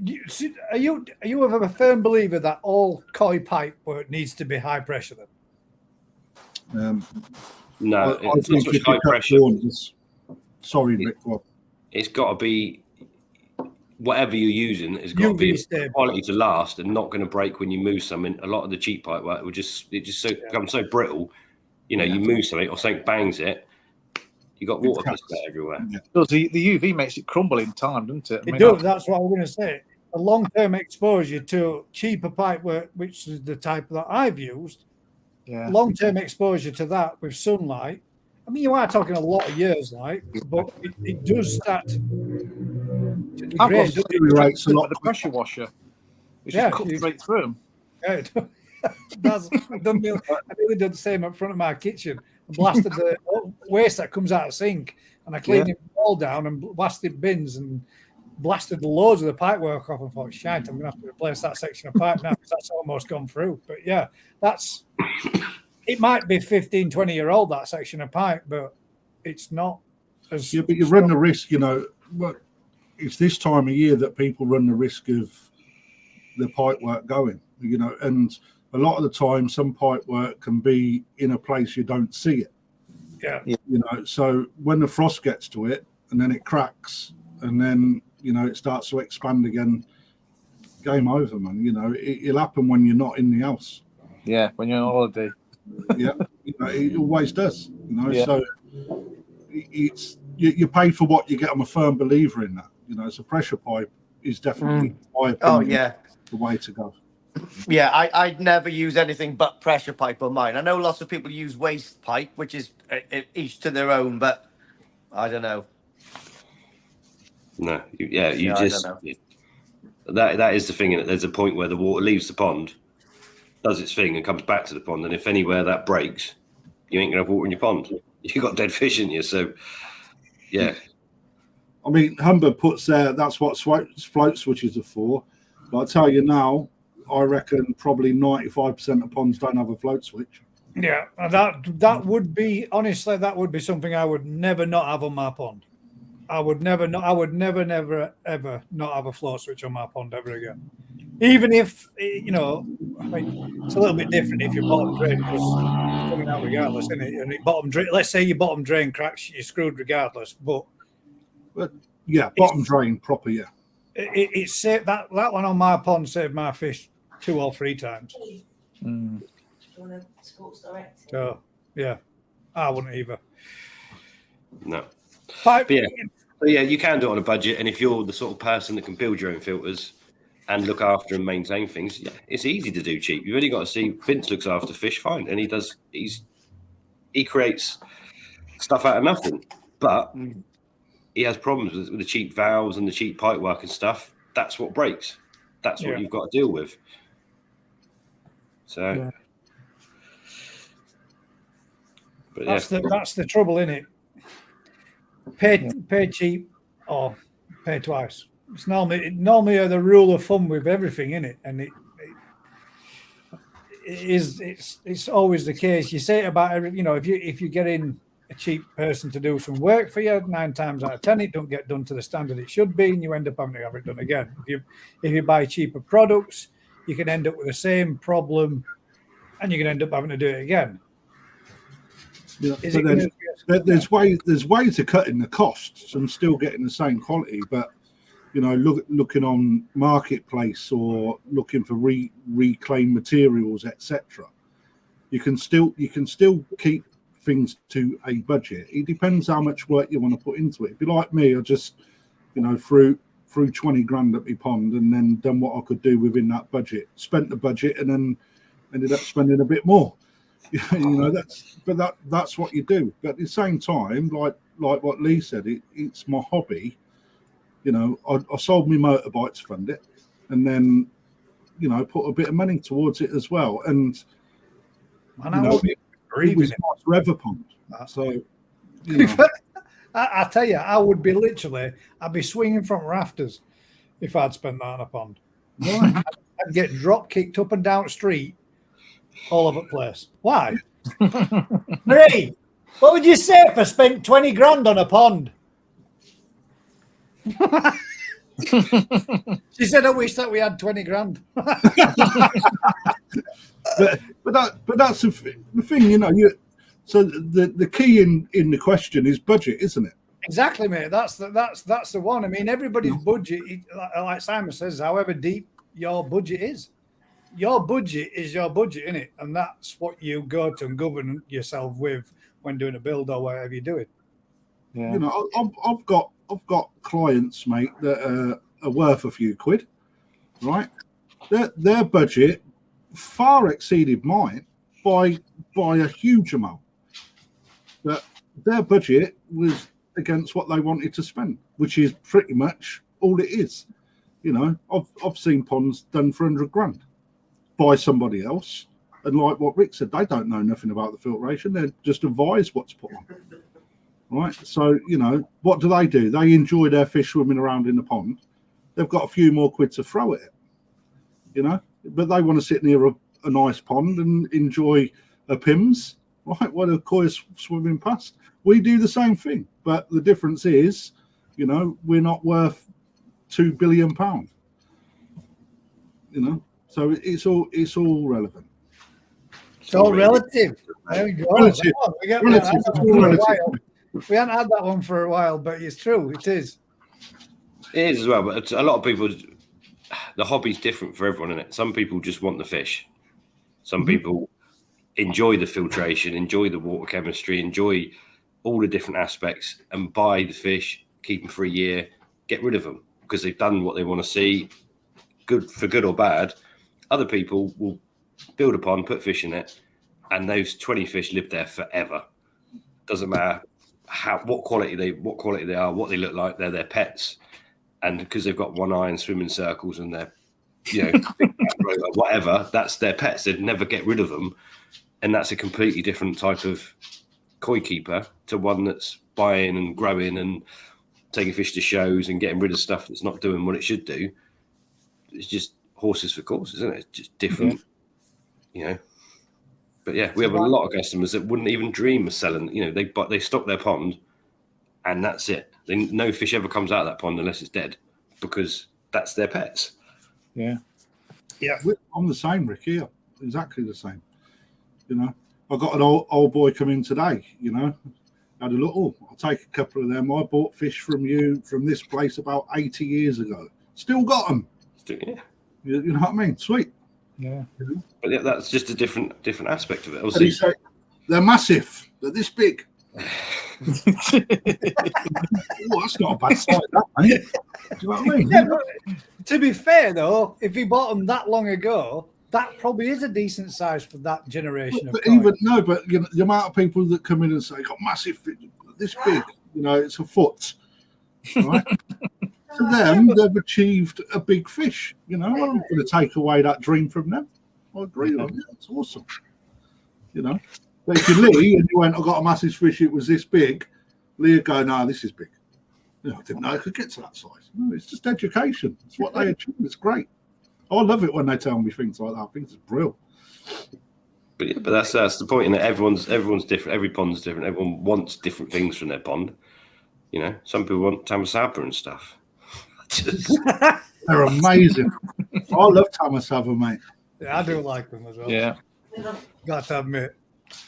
Are you a firm believer that all koi pipe work needs to be high pressure then? No, I it's not think such if you high cut pressure. corners- Sorry, Rick. What? It's got to be whatever you're using. It's got to be stable. quality to last and not going to break when you move something. A lot of the cheap pipe work will just becomes so brittle. You know, you move something or something bangs it. You got water crystal everywhere. Yeah. So the UV makes it crumble in time, doesn't it? It does. That's what I was going to say. A long-term exposure to cheaper pipe work, which is the type that I've used. Yeah. Long-term exposure to that with sunlight. I mean, you are talking a lot of years, like, but it does start to I've degrade. got Rates a lot. the pressure washer. It's Yeah, just cut straight through them. Yeah, I nearly did the same up front of my kitchen. I blasted the waste that comes out of the sink, and I cleaned it all down and blasted bins and blasted loads of the pipe work off. And thought, shite, I'm going to have to replace that section of pipe now because that's almost gone through. But yeah, that's it might be 15, 20-year-old, that section of pipe, but it's not as... Yeah, but you run the risk, well, it's this time of year that people run the risk of the pipe work going, and a lot of the time some pipe work can be in a place you don't see it. Yeah. So when the frost gets to it and then it cracks and then, it starts to expand again, game over, man. It'll happen when you're not in the house. Yeah, when you're on holiday. Yeah, it always does. Yeah. So it's you pay for what you get. I'm a firm believer in that. So pressure pipe is definitely, my opinion, the way to go. Yeah, I'd never use anything but pressure pipe on mine. I know lots of people use waste pipe, which is each to their own, but I don't know. No, you just that is the thing. There's a point where the water leaves the pond, does its thing, and comes back to the pond. And if anywhere that breaks, you ain't gonna have water in your pond. You got dead fish in you. So, yeah. I mean, Humber puts there. That's what float switches are for. But I tell you now, I reckon probably 95% of ponds don't have a float switch. Yeah, that would be, honestly, that would be something I would never not have on my pond. I would never, ever not have a float switch on my pond ever again. Even if, I mean, it's a little bit different if your bottom drain was coming out regardless, isn't it? And let's say your bottom drain cracks, you're screwed regardless. But yeah, bottom drain proper, yeah. It saved that one on my pond saved my fish 2 or 3 times. Do you want a Sports Direct? So yeah, I wouldn't either. No. But yeah, you can do it on a budget, and if you're the sort of person that can build your own filters and look after and maintain things, yeah, it's easy to do cheap. You've only got to see Vince looks after fish, fine, and he creates stuff out of nothing, but he has problems with the cheap valves and the cheap pipe work and stuff. That's what breaks. That's what you've got to deal with. So, but that's the trouble, isn't it? Pay cheap or pay twice. It's normally the rule of thumb with everything, isn't it? And it's always the case. You say it about every, if you get in a cheap person to do some work for you, 9 times out of 10 it don't get done to the standard it should be, and you end up having to have it done again. If you buy cheaper products, you can end up with the same problem, and you can end up having to do it again. Yeah, there's ways of cutting the costs and still getting the same quality, but looking on marketplace or looking for reclaimed materials, etc. You can still keep things to a budget. It depends how much work you want to put into it. If you're like me, I just threw 20 grand at my pond and then done what I could do within that budget, spent the budget, and then ended up spending a bit more. That's what you do. But at the same time, like what Lee said, it's my hobby. I sold my motorbike to fund it, and then put a bit of money towards it as well. And it was my forever pond. So I tell you, I'd be swinging from rafters if I'd spent that on a pond. I'd get drop kicked up and down the street all over the place. Why? Marie, what would you say if I spent 20 grand on a pond? She said, I wish that we had 20 grand. but that's the thing, so the key in the question is budget, isn't it? Exactly, mate. That's the one. I mean, everybody's budget, like Simon says, however deep your budget is. Your budget is your budget, isn't it? And that's what you go to and govern yourself with when doing a build or whatever you're doing. Yeah. I've got clients, mate, that are worth a few quid, right? Their budget far exceeded mine by a huge amount. But their budget was against what they wanted to spend, which is pretty much all it is. I've seen ponds done for 100 grand by somebody else, and like what Rick said, they don't know nothing about the filtration. They're just advised what's put on. Right, so what do? They enjoy their fish swimming around in the pond. They've got a few more quid to throw at it, but they want to sit near a nice pond and enjoy a Pims, right? While a koi's swimming past, we do the same thing. But the difference is, you know, we're not worth £2 billion. You know, so it's all relevant. It's all relative. There we go. Relative. We haven't had that one for a while, but it's true. It is. It is as well, but a lot of people, the hobby's different for everyone, isn't it? Some people just want the fish. Some people enjoy the filtration, enjoy the water chemistry, enjoy all the different aspects, and buy the fish, keep them for a year, get rid of them because they've done what they want to see, good or bad. Other people will build a pond, put fish in it, and those 20 fish live there forever. Doesn't matter what quality they are, what they look like. They're their pets, and because they've got one eye and swim in circles and they're, you know, whatever, that's their pets. They'd never get rid of them, and that's a completely different type of koi keeper to one that's buying and growing and taking fish to shows and getting rid of stuff that's not doing what it should do. It's just horses for courses, isn't it? It's just different, you know. But yeah, we have a lot of customers that wouldn't even dream of selling. You know, they stock their pond, and that's it. No fish ever comes out of that pond unless it's dead, because that's their pets. Yeah. I'm the same, Rick. Here, exactly the same. You know, I got an old boy come in today. You know, had a look. Oh, I'll take a couple of them. I bought fish from this place about 80 years ago. Still got them. Yeah. You know what I mean? Sweet. Yeah. But yeah, that's just a different aspect of it. Obviously, say, they're massive. They're this big. Oh, that's not a bad sight, that, mate. Do you know what I mean? Yeah, to be fair, though, if he bought them that long ago, that probably is a decent size for that generation. But you know, the amount of people that come in and say, got massive fish, this big, you know, it's a foot. Right? To them, they've achieved a big fish. You know, I'm not going to take away that dream from them. I agree on it. It's awesome. You know, but if you Lee and you went, I got a massive fish, it was this big, Lee would go, no, this is big. You know, I didn't know I could get to that size. No, it's just education. It's what they achieve. It's great. I love it when they tell me things like that. I think it's brilliant. But yeah, but that's the point. In that everyone's different. Every pond's different. Everyone wants different things from their pond. You know, some people want tamasaba and stuff. They're amazing. I love tamasaba, mate. Yeah, I do like them as well. Yeah. Got to admit,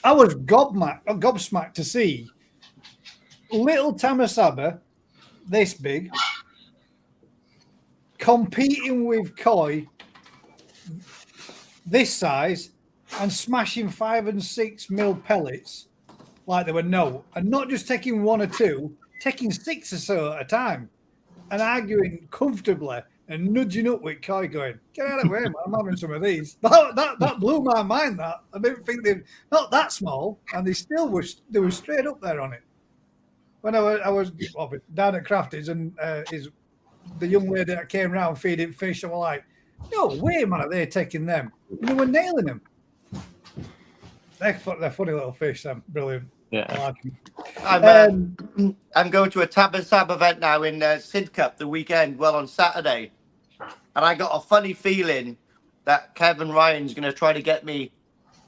I was gobsmacked to see little tamasaba this big competing with koi this size and smashing 5 and 6 mil pellets like they were no, and not just taking 1 or 2, taking 6 or so at a time, and arguing comfortably and nudging up with koi, going, "Get out of the way, man! I'm having some of these." That blew my mind. That I didn't think they're not that small, and they were straight up there on it. When I was down at Crafties, and the young lady that came round feeding fish, I was like, "No way, man! Are they taking them?" And they were nailing them. They're funny little fish. They're brilliant. Yeah. I'm going to a Tabasab event now in Sidcup the weekend, on Saturday. And I got a funny feeling that Kevin Ryan's going to try to get me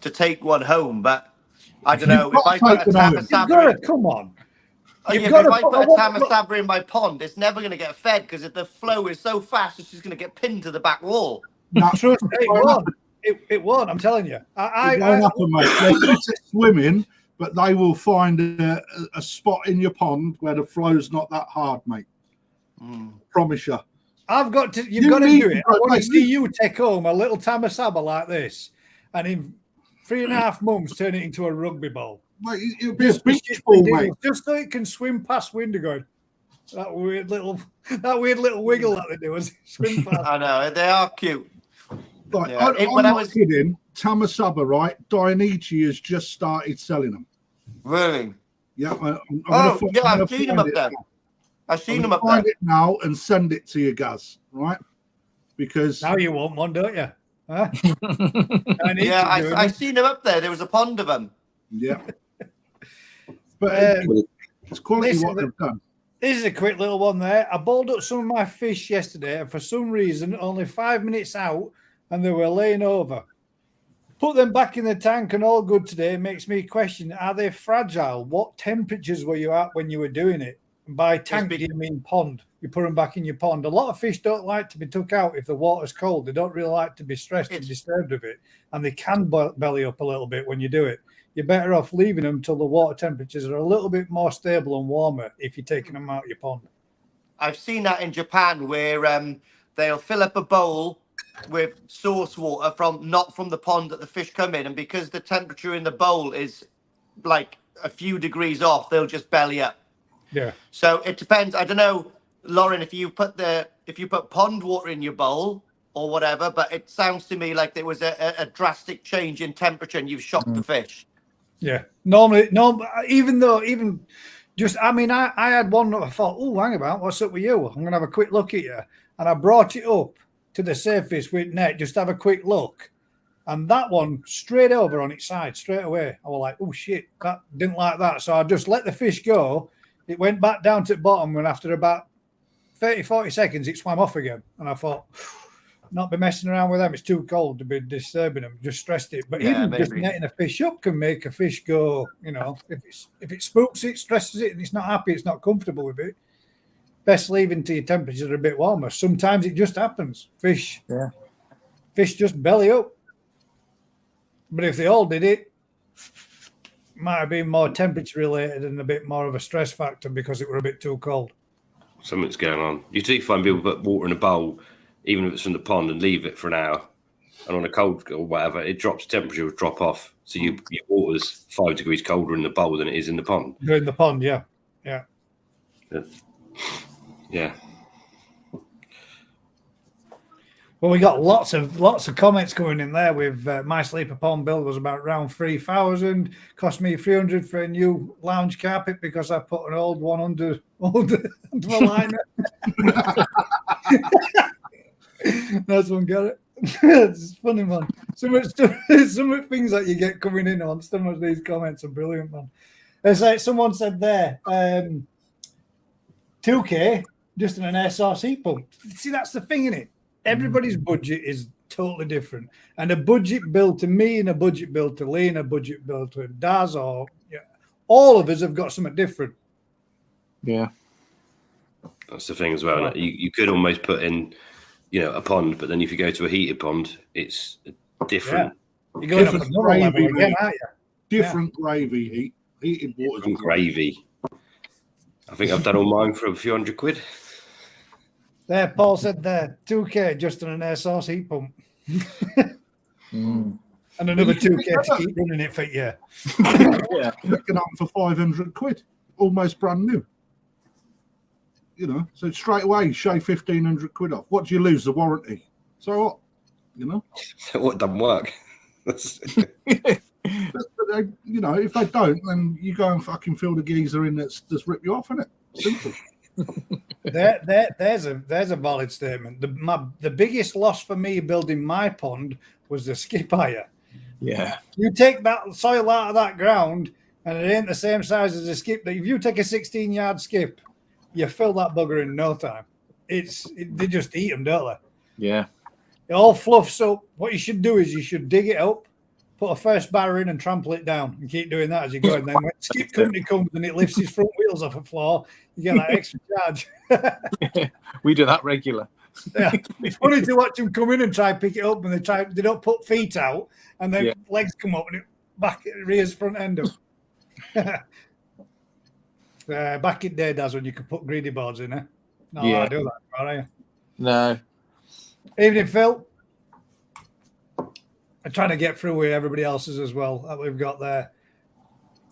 to take one home. But I don't know. If I put a Tabasab come on. If I put a Tabasaba in my pond, it's never going to get fed because if the flow is so fast, it's just going to get pinned to the back wall. Trust me, it won't. It won't. I'm telling you. It won't happen, mate. They're good at swimming, but they will find a spot in your pond where the flow's not that hard, mate. Promise you. You've got to do it. I want to see you take home a little tamasaba like this, and in 3.5 months turn it into a rugby ball. Mate, it'll be a beach ball, mate. Just so it can swim past window going. That weird little wiggle that they do as swim past. I know, they are cute. Like, yeah. I'm not kidding. Tamasaba, right? Dainichi has just started selling them. Really? Yeah. I've seen them up there. I've seen them up there. Find it now and send it to you, Gaz. Right? Because now you want one, don't you? Huh? I've seen them up there. There was a pond of them. Yeah. But it's quality what they've done. This is a quick little one there. I balled up some of my fish yesterday, and for some reason, only 5 minutes out, and they were laying over. Put them back in the tank and all good today. Makes me question, are they fragile? What temperatures were you at when you were doing it? And by tank, do you mean pond? You put them back in your pond. A lot of fish don't like to be took out if the water's cold. They don't really like to be stressed and disturbed with it. And they can belly up a little bit when you do it. You're better off leaving them till the water temperatures are a little bit more stable and warmer if you're taking them out of your pond. I've seen that in Japan where they'll fill up a bowl with source water not from the pond that the fish come in, and because the temperature in the bowl is like a few degrees off, they'll just belly up. Yeah. So it depends. I don't know, Lauren, if you put pond water in your bowl or whatever, but it sounds to me like there was a drastic change in temperature and you've shocked the fish. Yeah. Normally, I had one that I thought, oh, hang about, what's up with you? I'm gonna have a quick look at you. And I brought it up to the surface with net, just have a quick look. And that one straight over on its side, straight away. I was like, oh shit, that didn't like that. So I just let the fish go. It went back down to the bottom, and after about 30, 40 seconds, it swam off again. And I thought, not be messing around with them. It's too cold to be disturbing them. Just stressed it. But even just netting a fish up can make a fish go, if it spooks it, stresses it, and it's not happy, it's not comfortable with it. Best leaving till your temperatures are a bit warmer. Sometimes it just happens. Fish just belly up. But if they all did it, might have been more temperature related and a bit more of a stress factor because it were a bit too cold. Something's going on. You do find people put water in a bowl, even if it's from the pond, and leave it for an hour. And on a cold or whatever, it drops, temperature will drop off. So your water's 5 degrees colder in the bowl than it is in the pond. In the pond, yeah. Well, we got lots of comments coming in there with my sleeper pond build was about around 3,000. Cost me 300 for a new lounge carpet because I put an old one under my liner. That's one, got it. It's funny, man. Some of the things that you get coming in on some of these comments are brilliant, man. It's like someone said there, 2K just in an air source heat pump. See, that's the thing, innit? Everybody's budget is totally different. And a budget build to me and a budget build to Lee and a budget build to Daz, or all of us have got something different. Yeah. That's the thing as well. Like you could almost put in, a pond, but then if you go to a heated pond, it's different. Yeah. You're going up another level again, aren't you? Different gravy, heated water. Different gravy. I think I've done all mine for a few £100. There, Paul said there, 2K just on an air source heat pump. And another 2K to keep running it for you. Yeah. Looking up for £500, almost brand new. So straight away, shave £1,500 off. What do you lose? The warranty. So what? So what doesn't work? But they, if they don't, then you go and fucking fill the geezer in that's just rip you off, innit? Simple. There's a valid statement. The biggest loss for me building my pond was the skip hire. Yeah. You take that soil out of that ground and it ain't the same size as a skip. If you take a 16-yard skip, you fill that bugger in no time. They just eat them, don't they? Yeah. It all fluffs up. What you should do is you should dig it up, put a first barrow in and trample it down and keep doing that as you go. And then when skip company comes and it lifts his front wheels off the floor, you get that extra charge. We do that regular. Yeah. It's funny to watch them come in and try to pick it up and they don't put feet out and then legs come up and it rears front end up. Back in the day, Daz, when you could put greedy boards in there. No, I do that, are you? No. Evening, Phil. I'm trying to get through with everybody else's as well that we've got there.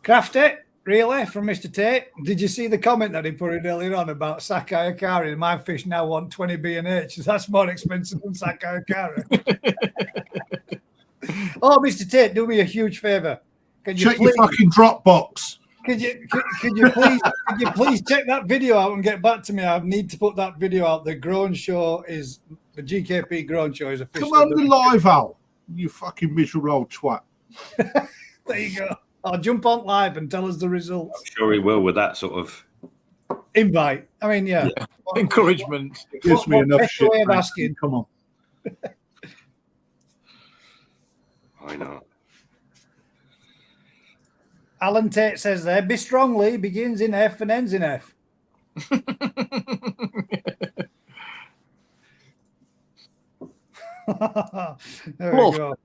Crafty, really, from Mr. Tate. Did you see the comment that he put in earlier on about Sakai Akari? My fish now want 20 B&H. That's more expensive than Sakai Akari. Oh, Mr. Tate, do me a huge favour. Check your fucking Dropbox. Could you please check that video out and get back to me? I need to put that video out. The GKP Grown Show is official. Come on the live, Al. You fucking miserable old twat. There you go. I'll jump on live and tell us the results. I'm sure he will with that sort of invite. I mean, yeah. Encouragement. It gives me enough shit. Way of asking. Come on. Why not? Alan Tate says there, be strongly begins in F and ends in F. There we go.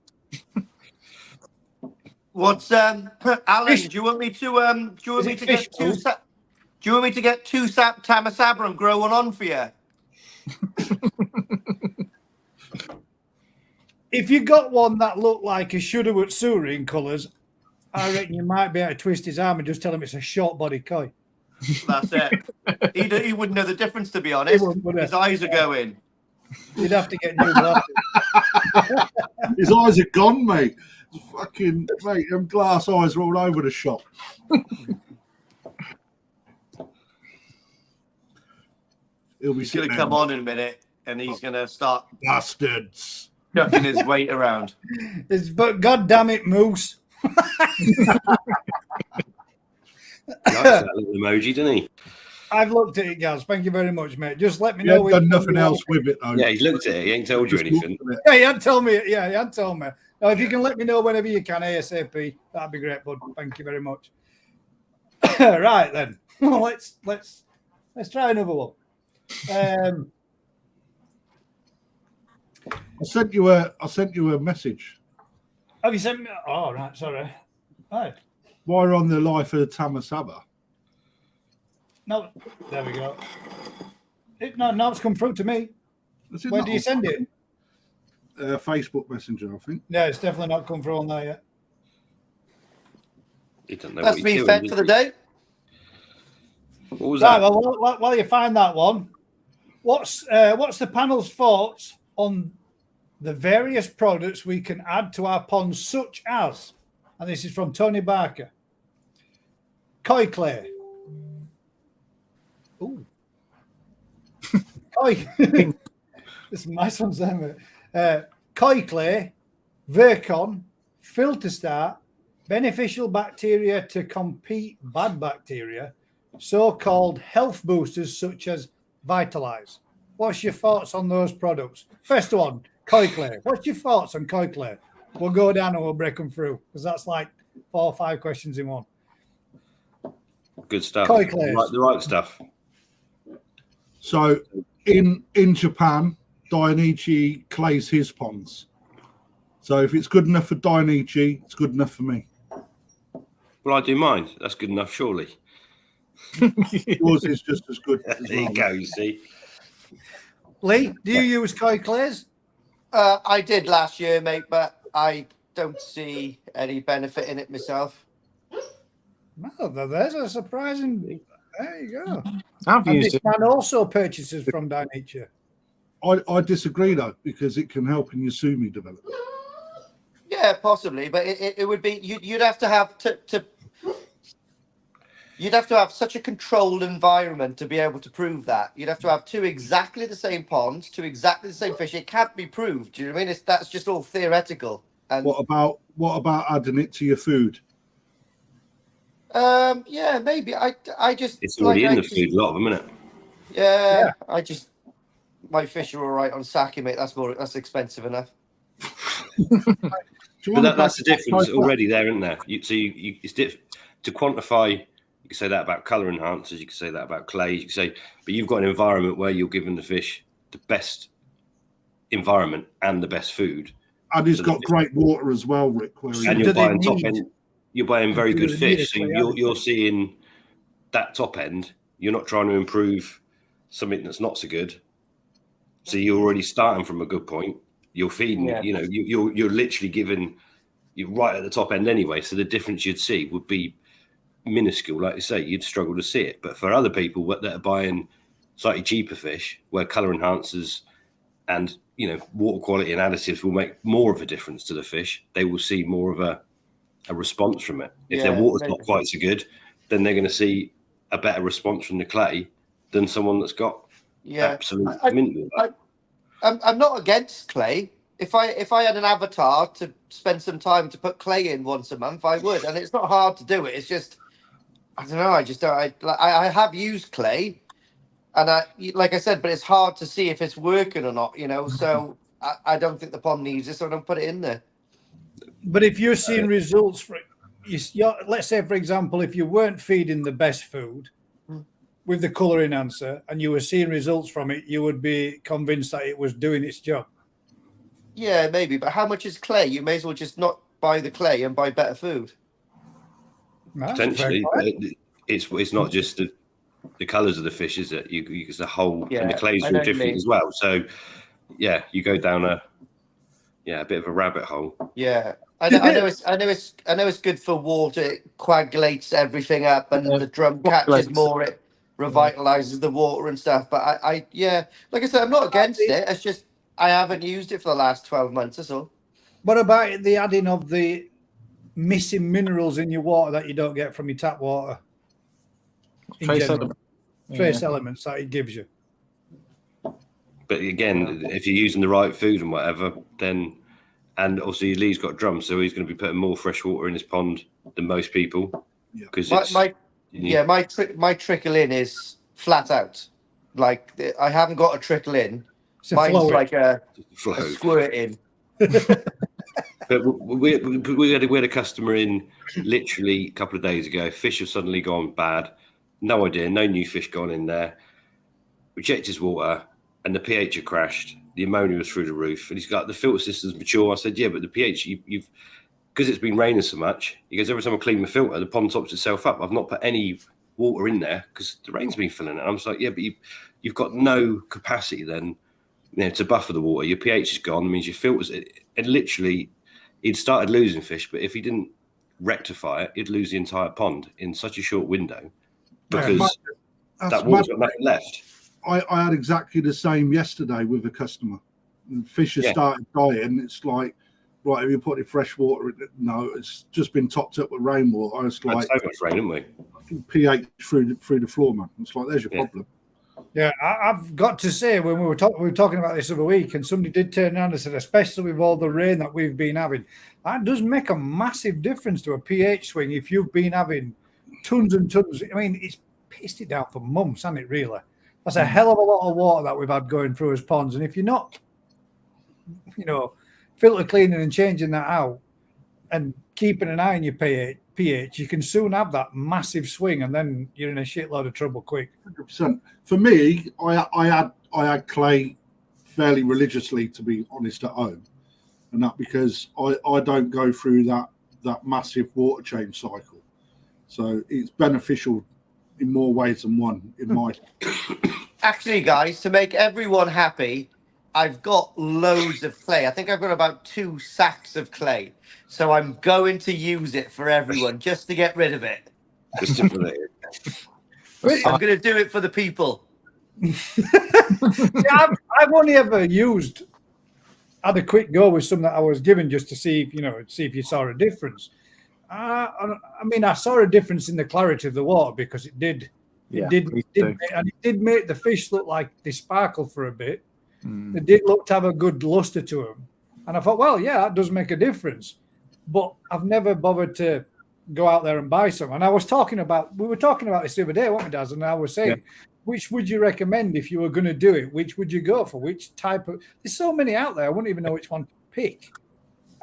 What's Alan? Fish- Do you want me to do you want Is me it to fish get two? food? Do you want me to get two tamasabrum growing on for you? If you got one that looked like a Shudawatsuri in colours, I reckon you might be able to twist his arm and just tell him it's a short body koi. That's it. He wouldn't know the difference, to be honest. wouldn't, would he? His eyes are going. You'd have to get new glasses. His eyes are gone, mate. Fucking mate, them glass eyes are all over the shop. He'll be He's going sitting to there, come on in a minute, and he's going to start bastards. chucking his weight around. But God damn it, Moose. He likes that little emoji, doesn't he? I've looked at it, Gaz. Thank you very much, mate. Just let me He know. ain't which done one nothing you else want. with it, though. Yeah, he's looked at it. He ain't told you Just anything. looked at it. Yeah, he had told me. Yeah, he had told me. Now, if you can let me know whenever you can, ASAP, that'd be great, bud. Thank you very much. Right then, let's try another one. I sent you a message. Have you sent me? Oh, right. Sorry. Right. Why on the life of Tamasaba? No, there we go. No, it's come through to me. Is it Where not do you on send it? Facebook Messenger, I think. No, it's definitely not come through on there yet. He doesn't know That's what me he's fed doing. for the day. What was Right, that? well, while you find that one, what's the panel's thoughts on the various products we can add to our ponds, such as, and this is from Tony Barker, koi clay. Ooh. Koi. This is my son's name. Koi clay, Virkon, filter start, beneficial bacteria to compete bad bacteria, so-called health boosters such as Vitalize. What's your thoughts on those products? First one, koi clay. What's your thoughts on koi clay? We'll go down and we'll break them through because that's like 4 or 5 questions in one. Good stuff. Koi clays. The right stuff. So in Japan, Dainichi clays his ponds. So if it's good enough for Dainichi, it's good enough for me. Well, I do mine. That's good enough, surely. Yours is just as good. As There you well. go, you see. Lee, do you use koi clays? I did last year, mate, but I don't see any benefit in it myself. No, there's a surprising. There you go. I've And used this it. man also purchases from Dainichi. I disagree though, because it can help in Yasumi development. Yeah, possibly, but it would be you'd have to have you'd have to have such a controlled environment to be able to prove that. You'd have to have 2 exactly the same ponds, 2 exactly the same fish. It can't be proved. Do you know what I mean? That's just all theoretical. And What about adding it to your food? yeah, maybe I just It's already like, in I the just- food, a lot of them, isn't it? Yeah, I just my fish are all right on sake, mate. That's expensive enough. Do you But want that's the to difference already there, isn't there? It's to quantify. You can say that about colour enhancers. You can say that about clay. You can say, but you've got an environment where you're giving the fish the best environment and the best food, And he's So got the- great water as well, Rick. Where and do you're they buying top need- end. You're buying very do good they need fish, a so clay you're additive? seeing that top end. You're not trying to improve something that's not so good. So you're already starting from a good point. You're feeding. Yeah. You're literally giving. You're right at the top end anyway. So the difference you'd see would be minuscule, like you say. You'd struggle to see it. But for other people that are buying slightly cheaper fish, where colour enhancers and water quality and additives will make more of a difference to the fish, they will see more of a response from it. If their Yeah, water's not maybe. quite so good, then they're going to see a better response from the clay than someone that's got Yeah, absolute I- mint with that. I'm not against clay. If I had an avatar to spend some time to put clay in once a month, I would. And it's not hard to do it. It's just I don't know. I just don't. I have used clay, and like I said, but it's hard to see if it's working or not. So I don't think the pond needs it, so I don't put it in there. But if you're seeing results for let's say, for example, if you weren't feeding the best food with the colour enhancer and you were seeing results from it, you would be convinced that it was doing its job. Yeah, maybe. But how much is clay? You may as well just not buy the clay and buy better food. Potentially, but it's not just the colours of the fish, is it? It's the whole, and the clay's all different as well. So, yeah, you go down a bit of a rabbit hole. Yeah, I know it's good for water. It coagulates everything up, and the drum catches more. It revitalizes the water and stuff. But I like I said, I'm not against it. It's just I haven't used it for the last 12 months. That's all. What about the adding of the missing minerals in your water that you don't get from your tap water? Trace elements that it gives you. But again, if you're using the right food and whatever, then, and also Lee's got drums, so he's going to be putting more fresh water in his pond than most people. Because my trickle in is flat out. Like I haven't got a trickle in. Mine's like a squirt in. But we had a customer in literally a couple of days ago. Fish have suddenly gone bad. No idea. No new fish gone in there. We checked his water and the pH had crashed. The ammonia was through the roof. And he's got the filter system's mature. I said, yeah, but the pH, you've because it's been raining so much. He goes, every time I clean my filter, the pond tops itself up. I've not put any water in there because the rain's been filling it. I'm just like, yeah, but you've got no capacity then, to buffer the water. Your pH is gone. It means your filters. And literally, he'd started losing fish, but if he didn't rectify it, he'd lose the entire pond in such a short window because that water's got nothing left. I had exactly the same yesterday with a customer. And fish has started dying. It's like, right, have you put in fresh water? No, it's just been topped up with rainwater. It's like so much rain, haven't we? pH through the floor, man. It's like, there's your problem. Yeah, I've got to say, when we were talking about this other week, and somebody did turn around and said, especially with all the rain that we've been having, that does make a massive difference to a pH swing if you've been having tons and tons. I mean, it's pissed it down for months, hasn't it, really? That's a hell of a lot of water that we've had going through as ponds. And if you're not, filter cleaning and changing that out and keeping an eye on your pH, you can soon have that massive swing, and then you're in a shitload of trouble quick. 100%. For me, I had clay fairly religiously, to be honest, at home, and that because I don't go through that massive water change cycle, so it's beneficial in more ways than one. In my actually, guys, to make everyone happy, I've got loads of clay. I think I've got about 2 sacks of clay. So I'm going to use it for everyone just to get rid of it. I'm going to do it for the people. I've only ever had a quick go with some that I was given just to see if you saw a difference. I mean, I saw a difference in the clarity of the water because it did make the fish look like they sparkled for a bit. They did look to have a good luster to them, and I thought, well, yeah, that does make a difference. But I've never bothered to go out there and buy some. And we were talking about this the other day, weren't we, Daz? And I was saying, which would you recommend if you were going to do it? Which would you go for? Which type of? There's so many out there. I wouldn't even know which one to pick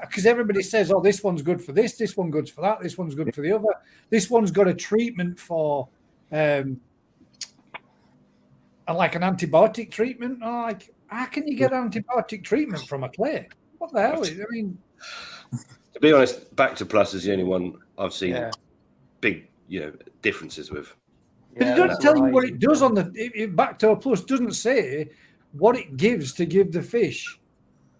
because everybody says, oh, this one's good for this one's good for that, this one's good for the other, this one's got a treatment for like an antibiotic treatment. Oh, like, how can you get antibiotic treatment from a clay? What the hell? I mean, to be honest, Bacter Plus is the only one I've seen big, differences with. But it doesn't tell you what it does on the Bacter Plus. Doesn't say what it gives to give the fish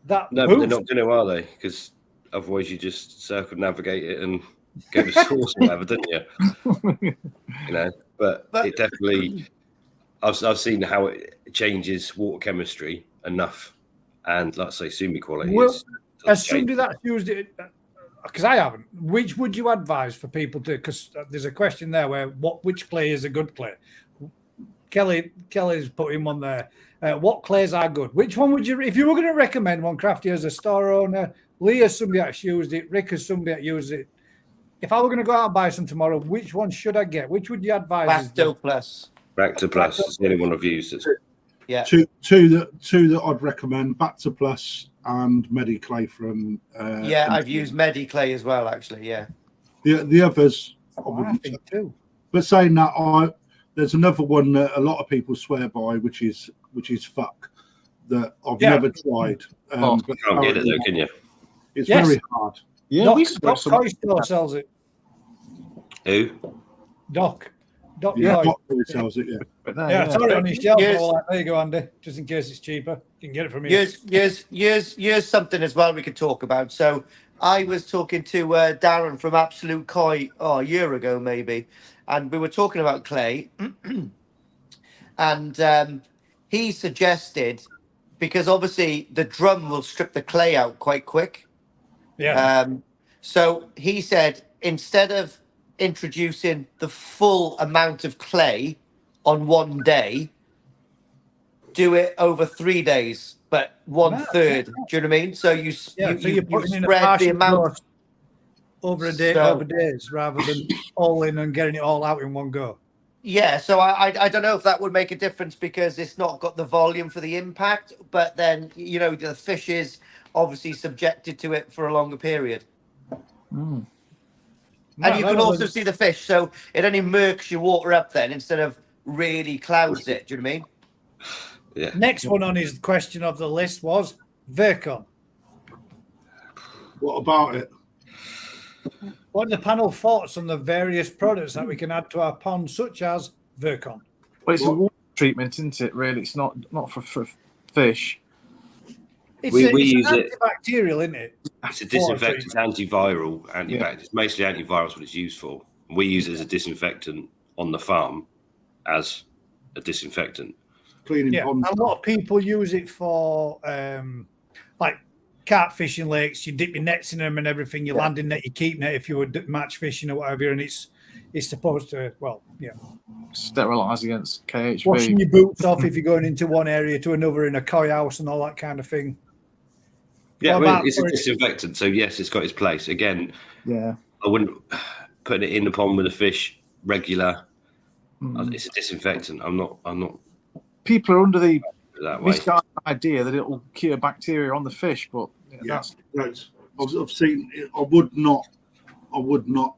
that. No, but they're not going to, are they? Because otherwise, you just circumnavigate it and go to source or whatever, don't you? But it definitely. I've seen how it changes water chemistry enough, and let's say sumi quality. Well, as somebody that's used it, because I haven't. Which would you advise for people to? Because there's a question there where which clay is a good clay? Kelly's put him on there. What clays are good? Which one would you, if you were going to recommend one, Crafty, as a store owner, Lee as somebody that's used it, Rick as somebody that used it. If I were going to go out and buy some tomorrow, which one should I get? Which would you advise? Bacter Plus. Bacter Plus is the only one I've used. Yeah. Two that I'd recommend: Banter Plus and Mediclay from. Yeah, I've used Mediclay as well, actually. Yeah. The others, I I wouldn't. think too. But saying that, there's another one that a lot of people swear by, which is fuck, that I've never tried. But Can't get it though, can you? it's Yes. very hard. Yeah, Doc, we used to Doc some. Toy Store sells it. Who? Doc Yeah, Toy. Doc really sells it. Yeah. But no, Yeah, I saw it on his shelf. Yes. All like, there you go, Andy. Just in case it's cheaper, you can get it from me. Here's something as well we could talk about. So I was talking to Darren from Absolute Koi a year ago maybe, and we were talking about clay, and he suggested, because obviously the drum will strip the clay out quite quick. Yeah. So he said, instead of introducing the full amount of clay on one day, do it over 3 days, but one Right, third. yeah. Do you know what I mean? So you So you you're putting in a spread the partial amount. dose over a day, So- over days, rather than all in and getting it all out in one go. Yeah, so I don't know if that would make a difference because it's not got the volume for the impact, but then the fish is obviously subjected to it for a longer period. Mm. And you can also see the fish, so it only murks your water up then instead of really clouds it. Do you know what I mean? Yeah. Next one on his question of the list was Virkon. What about it? What are the panel thoughts on the various products that we can add to our pond, such as Virkon? Well, it's a water treatment, isn't it? Really, it's not for fish. It's, We it's use an it. antibacterial, isn't it? It's a disinfectant, it's antiviral, antibacterial. It's mostly antiviral is what it's used for. We use it as a disinfectant on the farm as a disinfectant. Cleaning Yeah, ponds. a lot of people use it for like carp fishing lakes. You dip your nets in them and everything. Your landing net, your keep net, if you were match fishing or whatever, and it's supposed to, Sterilise against KHV. washing your boots off if you're going into one area to another in a koi house and all that kind of thing. Yeah, What about it's a for- disinfectant, so yes, it's got its place. Again, Yeah. I wouldn't put it in the pond with a fish regular. Mm. It's a disinfectant. I'm not People are under the that way. misguided idea that it will cure bacteria on the fish, but that's I've seen. I would not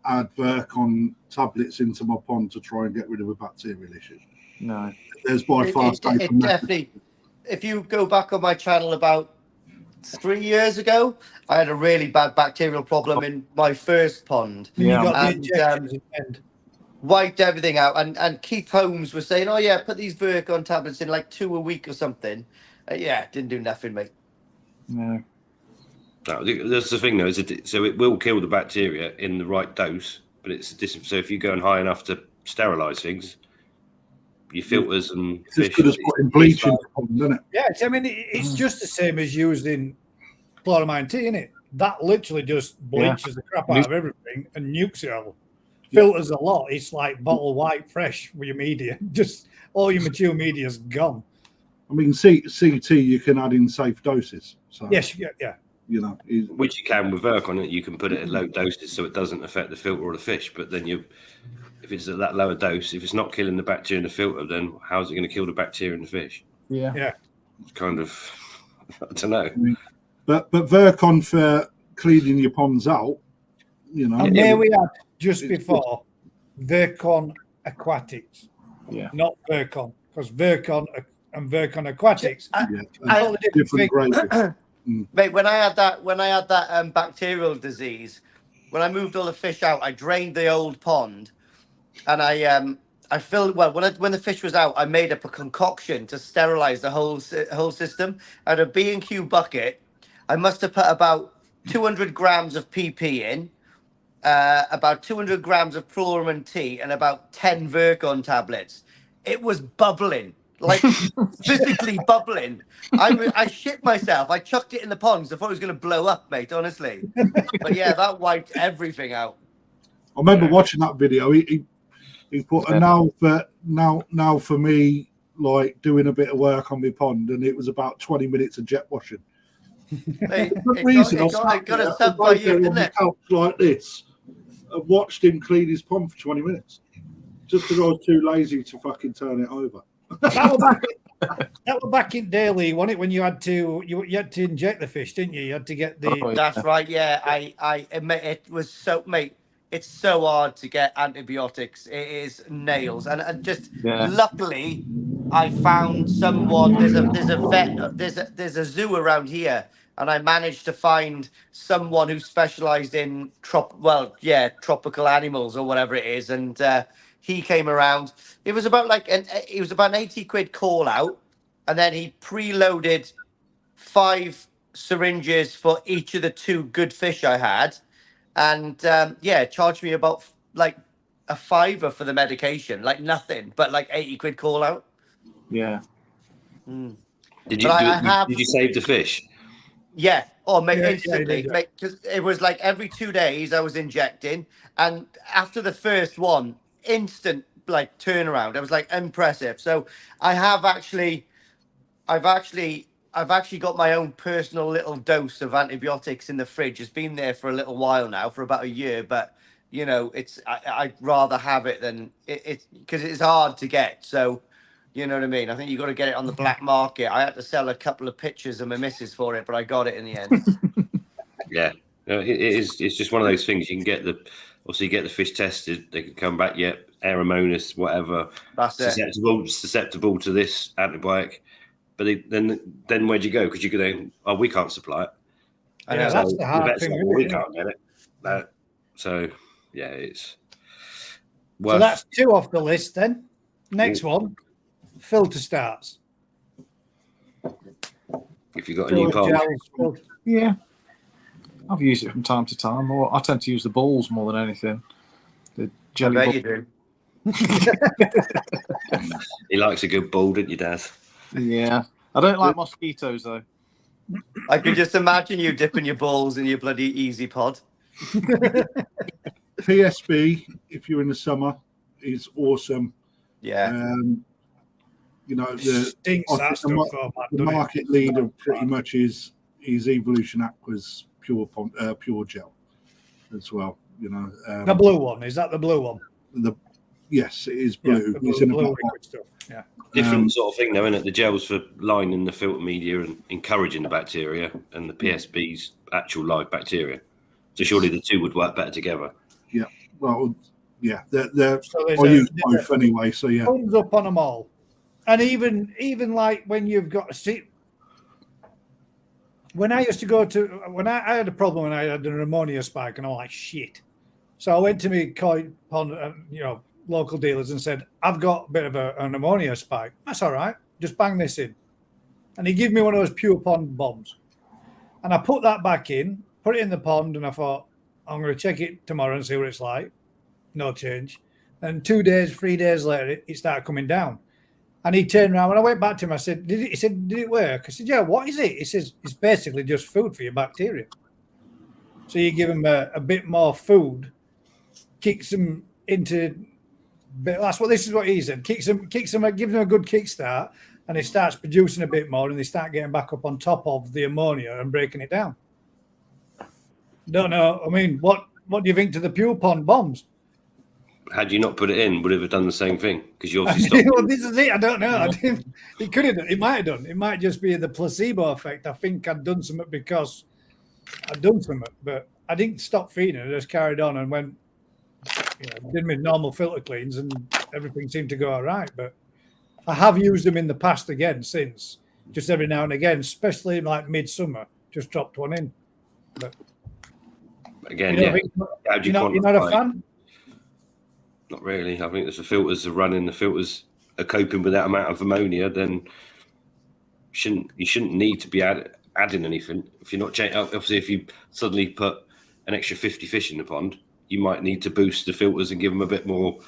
add Virkon tablets into my pond to try and get rid of a bacterial issue. no. There's by far It safer methods. definitely. If you go back on my channel about 3 years ago, I had a really bad bacterial problem in my first pond. Yeah. You got the And, injections at the end. Wiped everything out, and Keith Holmes was saying, "Oh yeah, put these Virkon tablets in like 2 a week or something." Didn't do nothing, mate. No. No, that's the thing, though. So it will kill the bacteria in the right dose, but it's a so if you go high enough to sterilise things, your filters and It's as fish. good as putting bleach in the pond, isn't it? Yeah, I mean, it's just the same as using chloramine tea, isn't it? That literally just bleaches the crap out of everything and nukes it all. Filters a lot. It's like bottle white fresh with your media. Just all your mature media is gone. I mean, CT you can add in safe doses. So Yes, yeah. Which you can with Virkon, you can put it at low doses so it doesn't affect the filter or the fish. But then if it's at that lower dose, if it's not killing the bacteria in the filter, then how's it going to kill the bacteria in the fish? Yeah. It's kind of, I don't know. But Virkon for cleaning your ponds out, And there we are just before Virkon Aquatics. Yeah. Not Virkon, because Virkon and Virkon Aquatics. Totally different grades. Mate, when I had that bacterial disease, when I moved all the fish out, I drained the old pond, and I filled when the fish was out, I made up a concoction to sterilize the whole system. I had a B&Q bucket. I must have put about 200 grams of PP in, about 200 grams of chloramine tea, and about 10 Virkon tablets. It was bubbling, like physically bubbling. I shit myself. I chucked it in the ponds. I thought it was going to blow up, mate, honestly. But yeah, that wiped everything out. I remember watching that video. He put a now for me, like doing a bit of work on my pond, and it was about 20 minutes of jet washing. Mate, I got a sub by you, didn't it? Couch like this, and watched him clean his pond for 20 minutes, just because I was too lazy to fucking turn it over. That was back in daily, wasn't it? When you had to inject the fish, didn't you? You had to get the. Oh, That's right. Yeah, I admit it was so, mate. It's so hard to get antibiotics. It is nails, and just yeah. luckily, I found someone. There's a vet. There's a zoo around here, and I managed to find someone who specialised in tropical animals or whatever it is, and he came around. It was about it was about an 80 quid call out, and then he preloaded 5 syringes for each of the 2 good fish I had, and charged me about like a fiver for the medication, like nothing, but like 80 quid call out. Yeah. Did you But do I it? have, Did you save the fish? yeah, oh mate, Yeah, instantly, yeah. mate, because it was like every 2 days I was injecting, and after the first one, instant like turnaround. I was like impressive. So I have actually. I've actually got my own personal little dose of antibiotics in the fridge. It's been there for a little while now, for about a year, but you know, I'd rather have it than it's because it's hard to get. So, you know what I mean? I think you got to get it on the black market. I had to sell a couple of pictures of my missus for it, but I got it in the end. Yeah, no, it is. It's just one of those things. You can get obviously get the fish tested. They can come back, aeromonas, whatever, That's it. susceptible to this antibiotic. But then where'd you go? Because you could then, we can't supply it. I Yeah, know. that's So the hard vets thing. say, isn't we it? can't get it. So yeah, it's So worth. that's 2 off the list. Then next one, filter starts. If you've got a new Filter pond, gels, filter- Yeah. I've used it from time to time, or I tend to use the balls more than anything. The I jelly bet ball. you do. he likes a good ball, didn't you, Daz? Yeah. I don't like mosquitoes though. I could just imagine you dipping your balls in your bloody Easy Pod. PSB, if you're in the summer, is awesome. Yeah. You know, the stinks I that think stuff. Oh, man, the doesn't it? market leader pretty much is Evolution Aqua's pure gel as well. You know, The blue one, is that the blue one? Yes, it is Yeah, blue. the It's in a blue bottle. liquid stuff. Yeah. Different sort of thing, though, isn't it? The gels for lining the filter media and encouraging the bacteria, and the PSB's actual live bacteria. So surely the 2 would work better together. Yeah, well, yeah, they're So there's I use both anyway. So yeah, thumbs up on them all. And even like when you've got when I used to go to when I had a problem when I had an ammonia spike, and I'm like shit. So I went to my koi pond, local dealers, and said, I've got a bit of an ammonia spike. That's all right. Just bang this in. And he gave me one of those pure pond bombs. And I put that back in, put it in the pond, and I thought, I'm going to check it tomorrow and see what it's like. No change. And 2 days, 3 days later, it started coming down. And he turned around. When I went back to him, I said, Did it work? I said, yeah, what is it? He says, it's basically just food for your bacteria. So you give them a bit more food, kicks them into. That's what this is what he said. Kicks them, gives them a good kickstart, and it starts producing a bit more, and they start getting back up on top of the ammonia and breaking it down. Don't know. I mean, what do you think to the pure pond bombs? Had you not put it in, would it have done the same thing? Because you obviously stopped. Well, this is it. I don't know. It could have done. It might have done. It might just be the placebo effect. I think I'd done something because I'd done something, but I didn't stop feeding. I just carried on and went. Did my normal filter cleans, and everything seemed to go all right. But I have used them in the past again since, just every now and again, especially like midsummer. Just dropped one in. But Again, how do you you're not a quantify it? fan? Not really. I think if the filters are running, the filters are coping with that amount of ammonia, then you shouldn't need to be adding anything. If you're not changing, obviously, if you suddenly put an extra 50 fish in the pond, you might need to boost the filters and give them a bit more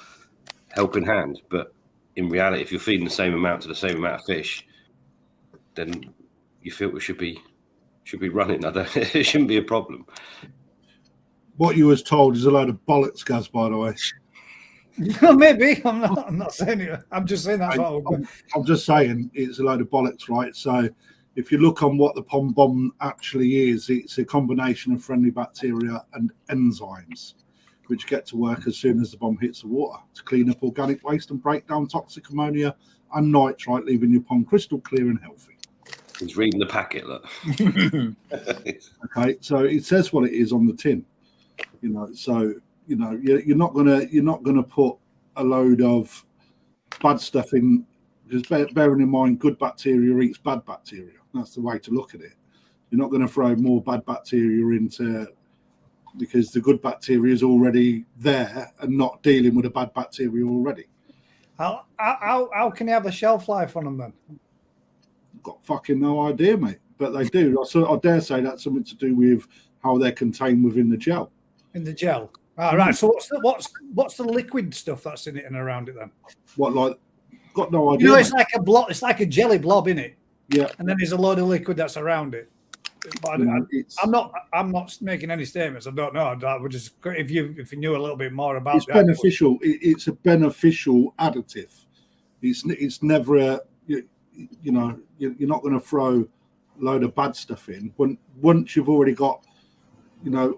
helping hand. But in reality, if you're feeding the same amount to the same amount of fish, then your filter should be running. It shouldn't be a problem. what you was told is a load of bollocks, Gaz. By the way, Maybe I'm not saying it. I'm just saying that's what I'm just saying it's a load of bollocks, right? So if you look on what the pond bomb actually is, it's a combination of friendly bacteria and enzymes. which get to work as soon as the bomb hits the water to clean up organic waste and break down toxic ammonia and nitrite, leaving your pond crystal clear and healthy. He's reading the packet, look. Okay, so it says what it is on the tin. So you're not gonna put a load of bad stuff in. Just bearing in mind, good bacteria eats bad bacteria. That's the way to look at it. You're not going to throw more bad bacteria into, because the good bacteria is already there and not dealing with a bad bacteria already. How can you have a shelf life on them then? Got fucking no idea, mate. But they do. I dare say that's something to do with how they're contained within the gel. In the gel. All right. So what's the liquid stuff that's in it and around it then? What, like? Got no idea. It's like a blob. It's like a jelly blob in it. Yeah. And then there's a load of liquid that's around it. But I'm not making any statements. I don't know. I would just if you knew a little bit more about it's beneficial. It's a beneficial additive. It's never a you're not going to throw a load of bad stuff in once you've already got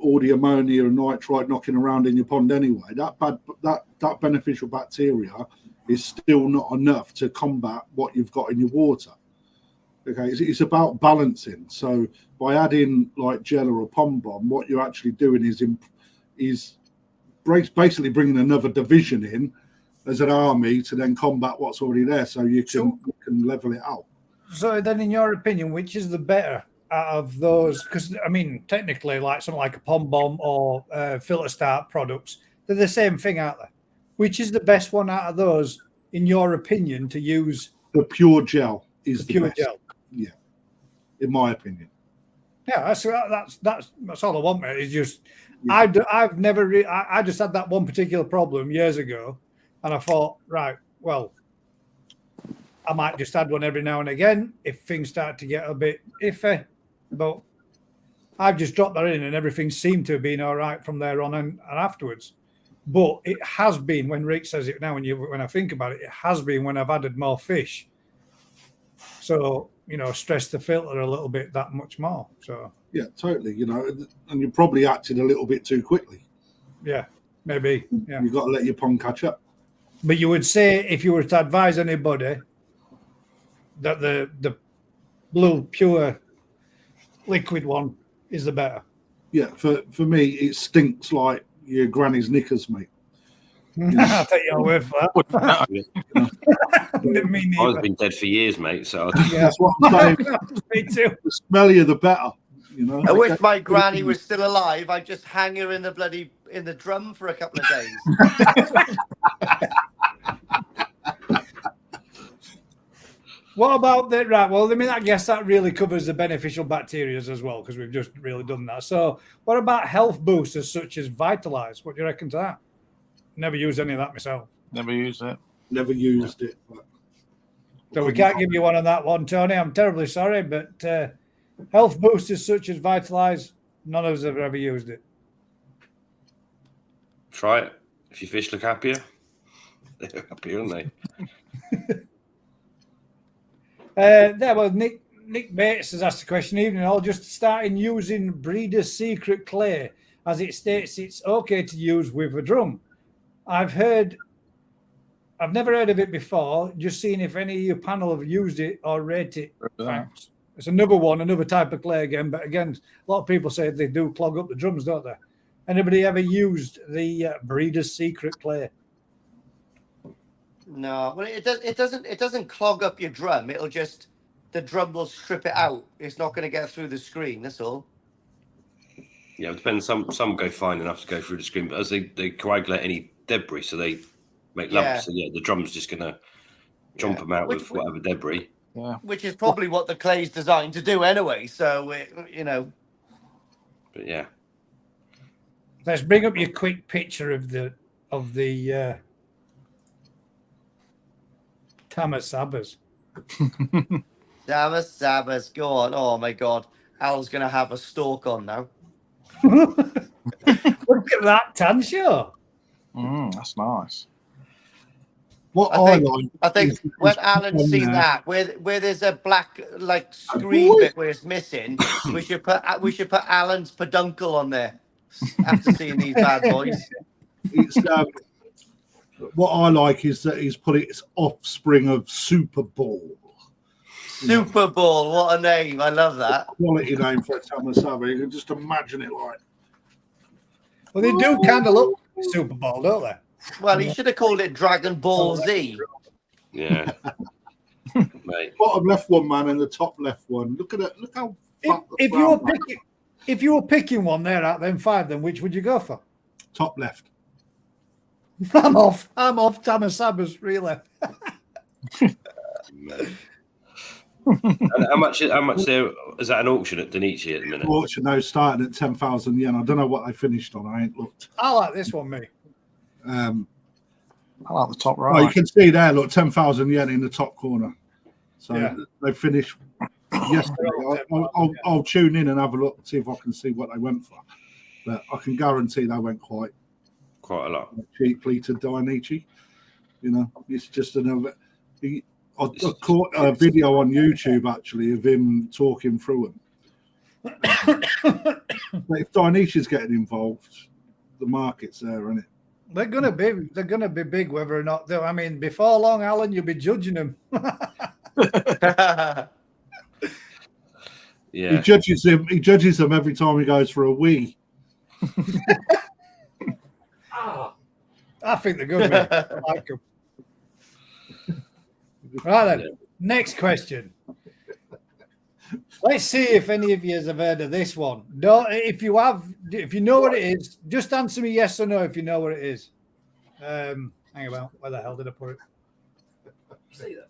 all the ammonia and nitrite knocking around in your pond anyway. That beneficial bacteria is still not enough to combat what you've got in your water. Okay, it's about balancing. So by adding like gel or a pond bomb, what you're actually doing is basically bringing another division in as an army to then combat what's already there, so you can level it out. So then, in your opinion, which is the better out of those? Because I mean, technically, like something like a pond bomb or filter start products, they're the same thing, aren't they? Which is the best one out of those, in your opinion, to use? The pure gel is the pure best. gel. Yeah, in my opinion. Yeah, that's all I want, mate. It's just I've never I just had that one particular problem years ago, and I thought, right, well, I might just add one every now and again if things start to get a bit iffy. But I've just dropped that in, and everything seemed to have been all right from there on and afterwards. But it has been, when Rick says it now, when I think about it, it has been when I've added more fish. So, stress the filter a little bit that much more. So yeah, totally. And you probably acted a little bit too quickly. Yeah, maybe. Yeah, You've got to let your pond catch up. But you would say, if you were to advise anybody, that the blue pure liquid one is the better. Yeah, for me, it stinks like your granny's knickers, mate. I'll take your word for that. I've been dead for years, mate. So yeah, that's what I'm saying. Me too. The smellier, the better. I wish my granny was still alive. I'd just hang her in the drum for a couple of days. What about that? Right. Well, I mean, I guess that really covers the beneficial bacteria as well, because we've just really done that. So, what about health boosters such as Vitalize? What do you reckon to that? Never used any of that myself. Never used it. Never used it. So we can't give you one on that one, Tony. I'm terribly sorry, but health boosters such as Vitalize, none of us have ever used it. try it. If your fish look happier, they're happier, aren't they? Well, Nick Bates has asked the question. Evening, I'll just starting using Breeder's Secret Clay, as it states it's okay to use with a drum. I've never heard of it before. Just seeing if any of your panel have used it or rate it. Thanks. It's another type of clay again. But again, a lot of people say they do clog up the drums, don't they? Anybody ever used the Breeder's Secret Clay? No, well, it doesn't clog up your drum. It'll just, the drum will strip it out. It's not going to get through the screen. That's all. Yeah, it depends. Some go fine enough to go through the screen, but as they coagulate any debris, so they make lumps. Yeah. So yeah, the drum's just gonna jump them out with whatever debris. Yeah. Which is probably what the clay's designed to do anyway. So But yeah, Let's bring up your quick picture of the Tamasabas. Sabas, go on. Oh my God, Al's gonna have a stalk on now. Look at that tan show. That's nice. What I think when Alan's seen that, where there's a black like screen bit where it's missing, we should put Alan's peduncle on there after seeing these bad boys. It's what I like is that he's put its offspring of Super Ball. Super Bowl, what a name! I love that. Quality name for a Tamasaba. You can just imagine it like. Well, they do kind of look Super Bowl, don't they? Well, he should have called it Dragon Ball Z. Yeah. Mate. Bottom left one, man, and the top left one. Look at it. Look how. If you were picking one there out them 5, then which would you go for? Top left. I'm off Tamasabas, really. And how much there is that an auction at Denichi at the minute? Auction now starting at 10,000 yen. I don't know what they finished on. I ain't looked. I like this one, me. I like the top right. Well, you can see there, look, 10,000 yen in the top corner. So Yeah. they finished yesterday. I'll tune in and have a look and see if I can see what they went for. But I can guarantee they went quite Quite a lot. cheaply to Dainichi. You know, it's just another. I caught a video on YouTube actually of him talking through them. But if Dainichi's getting involved, the market's there, isn't it? They're gonna be big, whether or not. I mean, before long, Alan, you'll be judging them. Yeah. He judges them. He judges them every time he goes for a wee. I think they're good, mate. I like them. Right then, next question. Let's see if any of you have heard of this one. No, if you know what it is, just answer me yes or no if you know what it is. Hang about, where the hell did I put it? See that?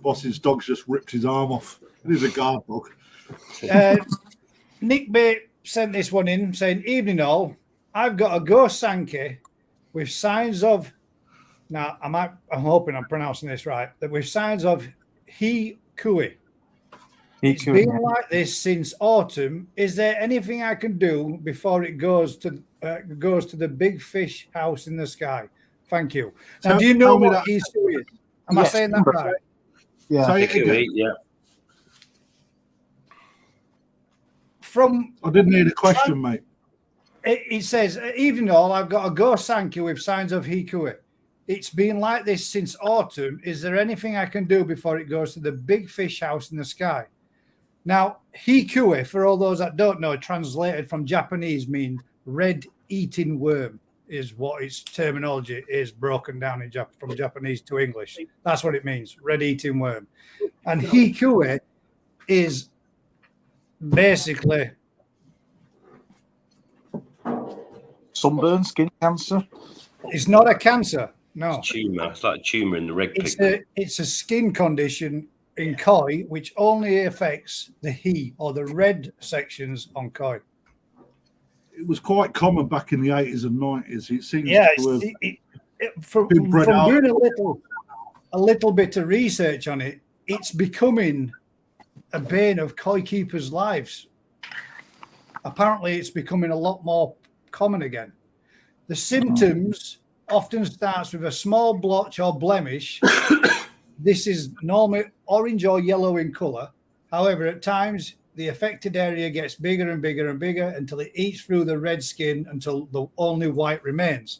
Boss's dog's just ripped his arm off. It is a guard dog. Nick Bay sent this one in saying, "Evening all, I've got a ghost Sankey with signs of." Now, I'm hoping I'm pronouncing this right. That with signs of He-Kui. It's been like this since autumn. Is there anything I can do before it goes to the big fish house in the sky? Thank you. Now, do you know what He-Kui is? Am I saying that right? Yeah. So Yeah. I didn't hear the question, mate. It says, "Evening all, I've got a ghost Sankey with signs of He-Kui. It's been like this since autumn. Is there anything I can do before it goes to the big fish house in the sky?" Now, He-Kui, for all those that don't know, translated from Japanese means red eating worm, is what its terminology is broken down from Japanese to English. That's what it means, red eating worm. And He-Kui is basically Sunburn, skin cancer. it's not a cancer. No, It's a tumor. It's like a tumor in the red it's pigment. a skin condition in koi which only affects the he or the red sections on koi. It was quite common back in the 80s and 90s. It seems Yeah, to have from been bred out. doing a little bit of research on it, it's becoming a bane of koi keepers' lives. Apparently, it's becoming a lot more common again. The symptoms often starts with a small blotch or blemish. This is normally orange or yellow in color. However, at times the affected area gets bigger and bigger and bigger until it eats through the red skin until the only white remains.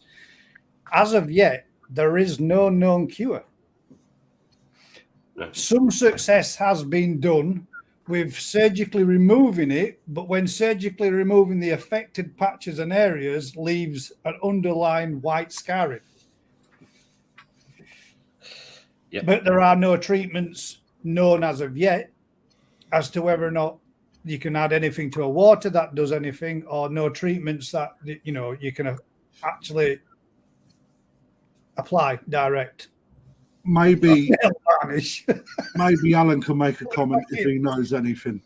As of yet, there is no known cure. No. Some success has been done with surgically removing it, but when surgically removing the affected patches and areas leaves an underlying white scarring. Yep. But there are no treatments known as of yet as to whether or not you can add anything to a water that does anything, or no treatments that you can actually apply direct. maybe Varnish. maybe Alan can make a comment if he knows anything.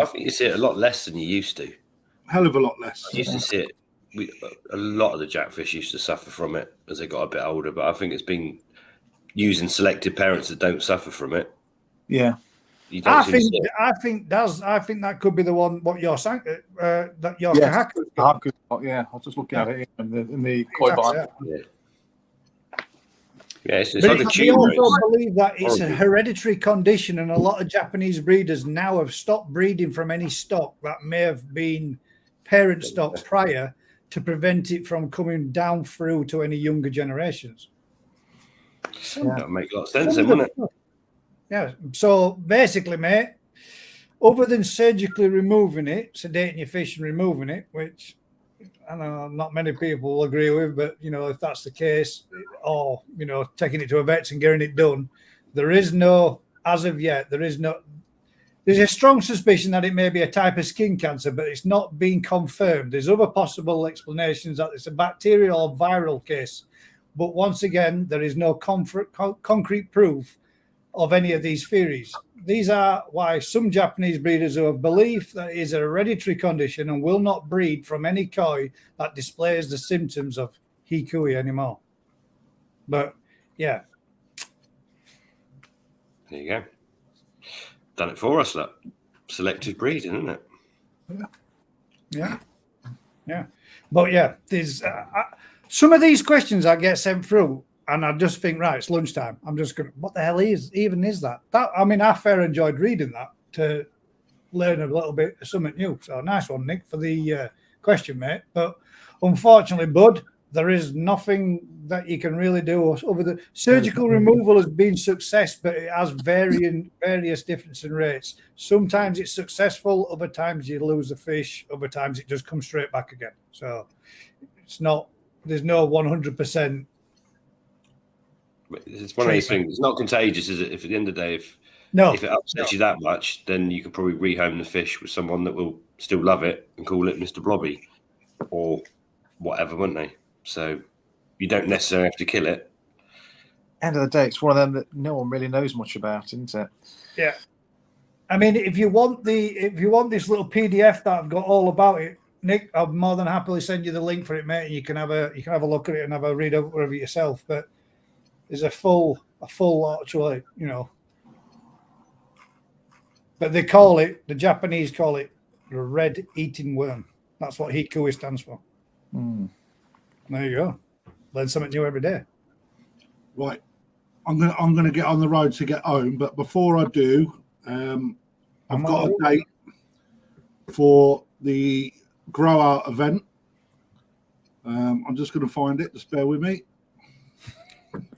I think you see it a lot less than you used to. Hell of a lot less. I used to see it. A lot of the jackfish used to suffer from it as they got a bit older, but I think it's been using selected parents that don't suffer from it. Yeah. You don't I seem to think see it. I think that could be the one. What you're saying, that your Yeah. Kahaku. Yeah, I was just looking at it in the koi bar. Yeah, it's But like a we tumor. also believe that it's a horrible. hereditary condition, and a lot of Japanese breeders now have stopped breeding from any stock that may have been parent stock prior to prevent it from coming down through to any younger generations. That would make a lot of sense then, wouldn't it? Yeah. So basically, mate, other than surgically removing it, sedating your fish and removing it, which I know not many people will agree with, but if that's the case, or taking it to a vet and getting it done, there is no, as of yet, there's a strong suspicion that it may be a type of skin cancer, but it's not being confirmed. There's other possible explanations that it's a bacterial or viral case, but once again, there is no concrete proof of any of these theories. These are why some Japanese breeders who have believed that it is a hereditary condition and will not breed from any koi that displays the symptoms of hikui anymore. But yeah. There you go. Done it for us, look. Selective breeding, isn't it? Yeah. But yeah, there's some of these questions I get sent through, and I just think, right, it's lunchtime. I'm just going, what the hell is that? I fair enjoyed reading that to learn a little bit of something new. So nice one, Nick, for the question, mate. But unfortunately, bud, there is nothing that you can really do over the surgical removal has been success, but it has various difference in rates. Sometimes it's successful, other times you lose the fish, other times it just comes straight back again. So there's no 100%. It's one of these things. It's not contagious, is it? If at the end of the day, if it upsets you that much, then you can probably rehome the fish with someone that will still love it and call it Mr. Blobby or whatever, wouldn't they? So you don't necessarily have to kill it. End of the day, it's one of them that no one really knows much about, isn't it? Yeah. I mean, if you want this little PDF that I've got all about it, Nick, I'll more than happily send you the link for it, mate, and you can have a look at it and have a read over it yourself. But there's a full actually, but they call it, the Japanese call it the red eating worm. That's what hikui stands for. There you go. Learn something new every day. Right. I'm gonna get on the road to get home, but before I do, I've got a date for the Grow Out event. I'm just going to find it. Just bear with me. So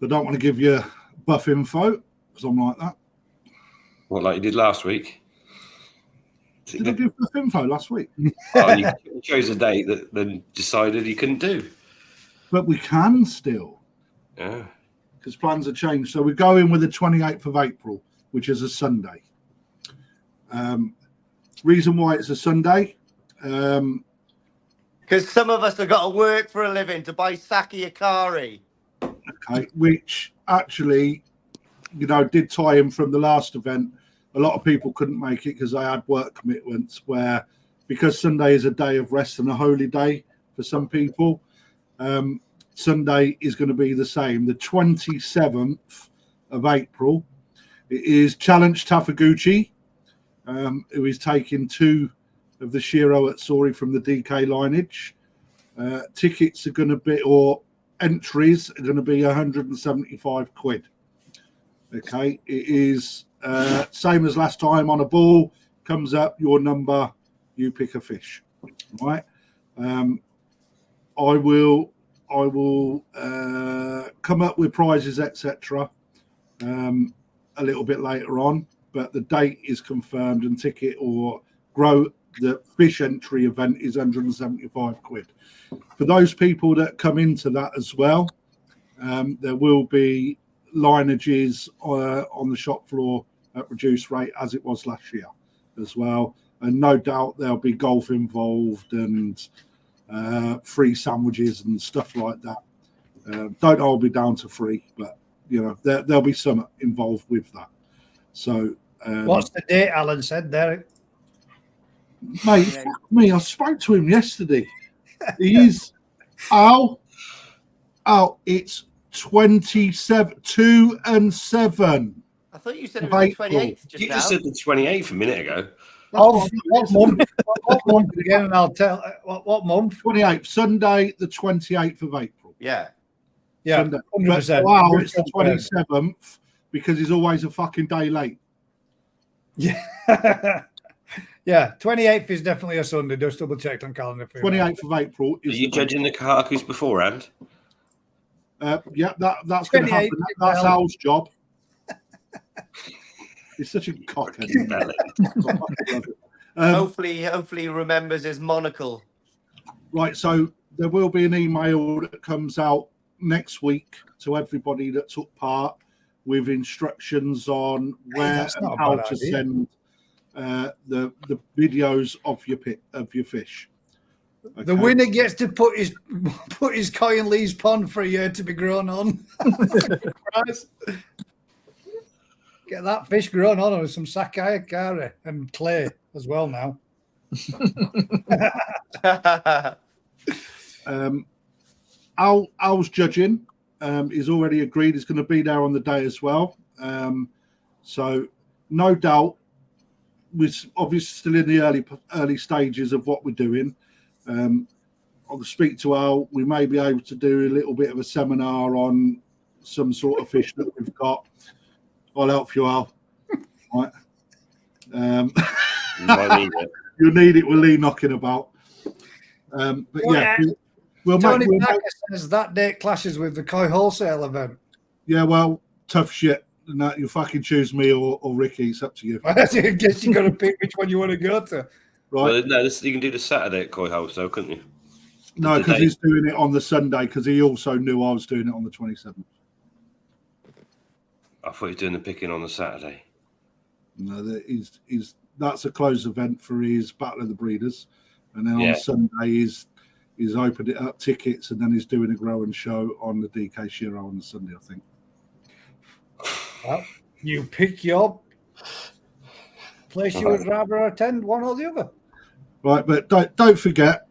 I don't want to give you buff info because I'm like that. What, like you did last week? Did I give buff info last week? Oh, you chose a date that then decided you couldn't do. But we can still. Yeah. Because plans are changed. So we're going with the 28th of April, which is a Sunday. Reason why it's a Sunday. Because some of us have got to work for a living to buy sake akari. Okay, which actually, did tie in from the last event. A lot of people couldn't make it because they had work commitments because Sunday is a day of rest and a holy day for some people. Sunday is going to be the same. The 27th of April, it is Challenge Tafaguchi, who is taking 2 of the Shiro Atsuri from the DK lineage. Tickets are going to be, or entries are going to be 175 quid. Okay, it is same as last time. On a ball comes up your number, you pick a fish. Right. I will come up with prizes, etc. A little bit later on, but the date is confirmed, and ticket or the fish entry event is 175 quid. For those people that come into that as well, there will be lineages on the shop floor at reduced rate as it was last year as well, and no doubt there'll be golf involved and free sandwiches and stuff like that. Don't all be down to free, but there'll be some involved with that. So what's the date Alan said there? Mate, fuck me, I spoke to him yesterday. He's it's 2 and 7. I thought you said it was the 28th just You now. just said the 28th a minute ago. What month? What month again? And I'll tell what month. 28th, Sunday, the 28th of April. Yeah. Yeah, Sunday. 100%. Wow, it's the 27th because he's always a fucking day late. Yeah. Yeah, 28th is definitely a Sunday. Just double checked on calendar for you. 28th of April Are is you judging the kahakus beforehand? Yeah, that's going to happen. 28th, That's well. Al's job. He's such a cockhead. Hopefully he remembers his monocle. Right, so there will be an email that comes out next week to everybody that took part with instructions on where that's and not a how bad to idea. send the videos of your fish. The Okay. winner gets to put his koi in Lee's pond for a year to be grown on. Christ. Get that fish grown on with some sakai akari and clay as well now. Al's judging is already agreed. He's going to be there on the day as well. So no doubt, we're obviously still in the early stages of what we're doing. I'll speak to Al. We may be able to do a little bit of a seminar on some sort of fish that we've got. I'll help you, Al. Right. You might need it. You'll need it with Lee knocking about. But yeah, we'll Tony make. Packer says that date clashes with the koi wholesale event. Yeah, well, tough shit. No, you fucking choose me or Ricky. It's up to you. I guess you got to pick which one you want to go to. Right? Well, no, you can do the Saturday at Koi House, though, couldn't you? No, because Today. he's doing it on the Sunday because he also knew I was doing it on the 27th. I thought he was doing the picking on the Saturday. No, that's a closed event for his Battle of the Breeders, and then Yeah. on Sunday he's opened it up tickets, and then he's doing a grow and show on the DK Shiro on the Sunday, I think. Well, you pick your place you would rather attend, one or the other. Right, but don't forget,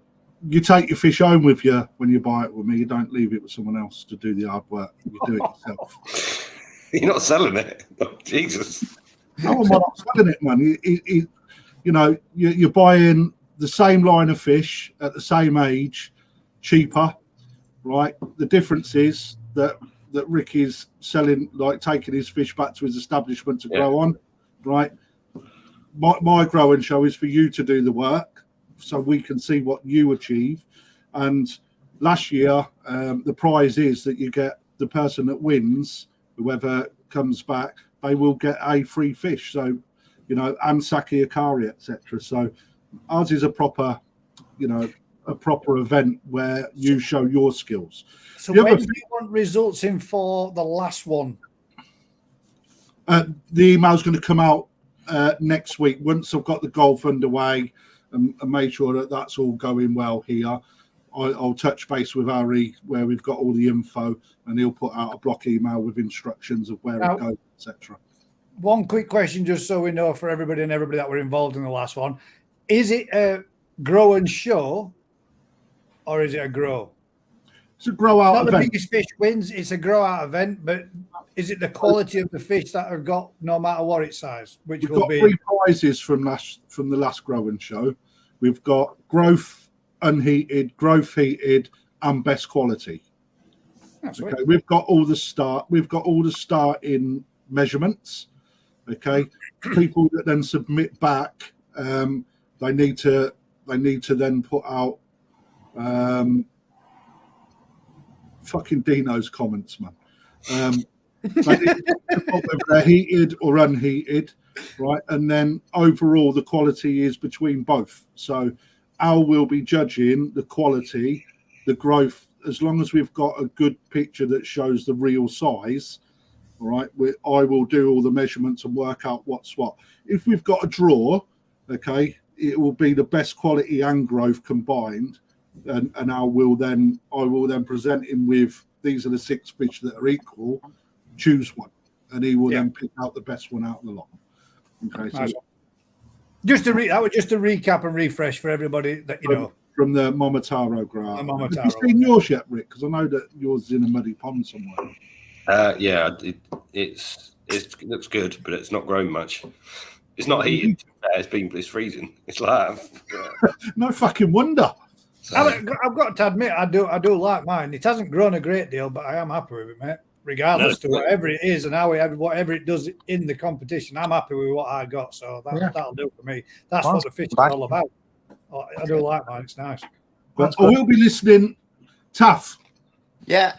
you take your fish home with you when you buy it with me. You don't leave it with someone else to do the hard work. You do it yourself. You're not selling it. Oh, Jesus. How am I not selling it, man? You're buying the same line of fish at the same age, cheaper, right? The difference is that Ricky's selling, like taking his fish back to his establishment to grow on, right? My grow and show is for you to do the work so we can see what you achieve. And last year, the prize is that you get the person that wins, whoever comes back, they will get a free fish. So, and sake akari, etc. So ours is a proper event where you show your skills. So when do you want results in for the last one? The email's going to come out next week once I've got the golf underway and made sure that that's all going well here. I'll touch base with Ari where we've got all the info, and he'll put out a block email with instructions of where it goes, etc. One quick question, just so we know for everybody and everybody that were involved in the last one. Is it a grow and show, or is it a grow? It's a grow out Not event. the biggest fish wins, it's a grow out event, but is it the quality of the fish that have got no matter what its size? Which We've will got be 3 prizes from the last grow and show. We've got growth unheated, growth heated, and best quality. Okay, we've got all the starting measurements. Okay, people that then submit back, they need to then put out fucking Dino's comments, man. They need to put whether they're heated or unheated, right? And then overall, the quality is between both. So Al will be judging the quality, the growth, as long as we've got a good picture that shows the real size. All right, I will do all the measurements and work out what's what. If we've got a draw, okay, it will be the best quality and growth combined, and I will then present him with these are the 6 fish that are equal. Choose one, and he will then pick out the best one out of the lot. Okay, so. Nice. That was just a recap and refresh for everybody that from the Momotaro grow. Have Momotaro. you seen yours yet, Rick? Because I know that yours is in a muddy pond somewhere. Yeah, it looks good, but it's not grown much. It's not heated. It's freezing. It's like No fucking wonder. I've got to admit, I do like mine. It hasn't grown a great deal, but I am happy with it, mate. regardless to No. whatever it is and whatever it does in the competition. I'm happy with what I got, so that'll do for me. That's what the fish is all about. I do like mine. It's nice. But I will be listening. Tough. Yeah.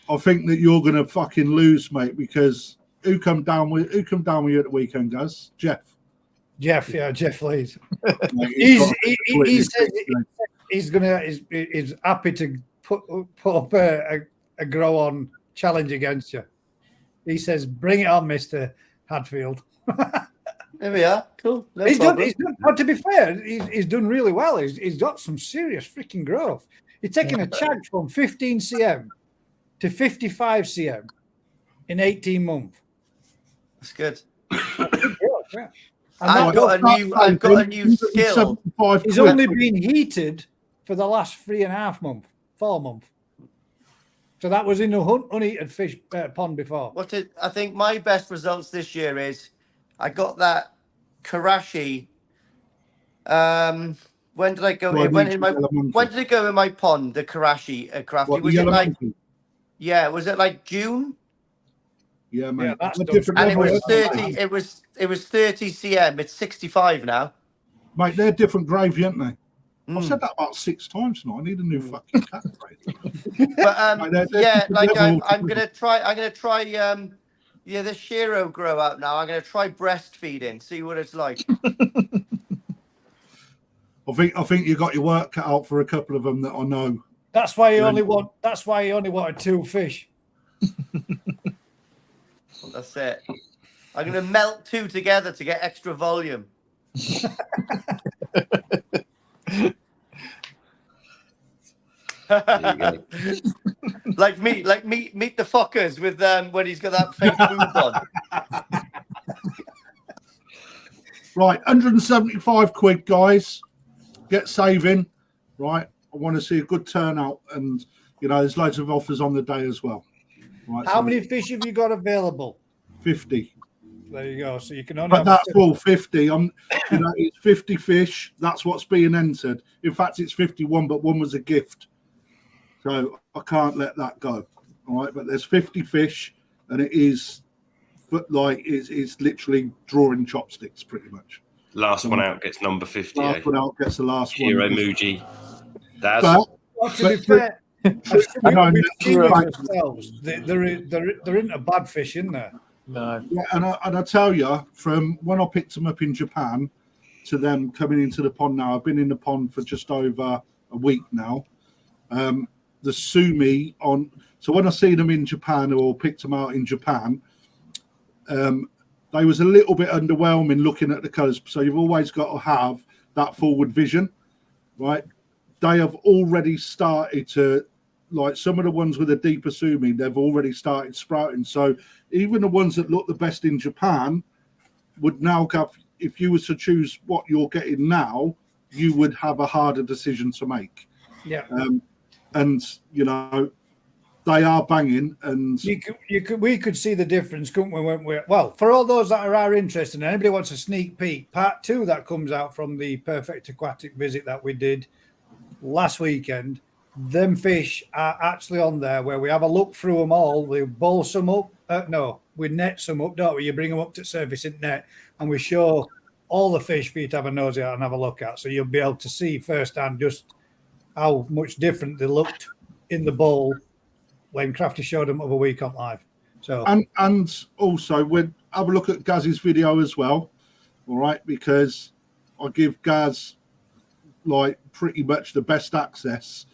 I think that you're going to fucking lose, mate, because who come down with you at the weekend, guys? Jeff. Jeff Lees. Mate, He's happy to put up a grow on challenge against you. He says, "Bring it on, Mr. Hadfield." There we are. Cool. No He's done. problem. To be fair, he's done really well. He's got some serious freaking growth. He's taken a chag from 15 cm to 55 cm in 18 months. That's good. Yeah. I've got a new skill. He's only been heated for the last 3.5 months, 4 months. So that was in a unheated fish pond before. I think my best results this year is I got that Karashi. When did I go? When did it go in my pond? The Karashi crafty. Was it like? Monkey? Yeah, was it like June? Yeah, mate. Yeah, that's different And it was levels. 30. It was 30 cm. It's 65 now. Mate, they're different gravy, aren't they? I've Mm. said that about 6 times now. I need a new fucking cat grade. But Mate, they're yeah, different like levels. I'm gonna try the Shiro grow out now. I'm gonna try breastfeeding, see what it's like. I think you got your work cut out for a couple of them that I know. That's why he only wanted 2 fish. That's it. I'm gonna melt 2 together to get extra volume. like meet the fuckers with when he's got that fake boob on. Right, 175 quid, guys. Get saving. Right, I want to see a good turnout, and there's loads of offers on the day as well. Right, How many fish have you got available? 50. There you go. So you can only But have that's all 50. It's 50 fish. That's what's being entered. In fact, it's 51, but one was a gift. So I can't let that go. All right, but there's 50 fish, and it is it's literally drawing chopsticks, pretty much. Last one out gets number 50. Last one out gets the last Hero one. Muji. That's to be fair, No, there isn't a bad fish in there. No. Yeah, and I tell you, from when I picked them up in Japan to them coming into the pond now, I've been in the pond for just over a week now. The sumi on, so when I see them in Japan or picked them out in Japan, they was a little bit underwhelming looking at the colours. So you've always got to have that forward vision, right? They have already started to, like some of the ones with a deeper sumi, they've already started sprouting. So even the ones that look the best in Japan would now have, if you was to choose what you're getting now, you would have a harder decision to make. Yeah. And they are banging, and we could see the difference, couldn't we? Well, for all those that are interested, and anybody wants a sneak peek, part 2 that comes out from the Perfect Aquatic visit that we did last weekend. Them fish are actually on there where we have a look through them all. We bowl some up. We net some up, don't we? You bring them up to surface in net, and we show all the fish for you to have a nosy at and have a look at. So you'll be able to see firsthand just how much different they looked in the bowl when Crafty showed them over a week on live. So and also we'll have a look at Gaz's video as well, all right? Because I give Gaz like pretty much the best access.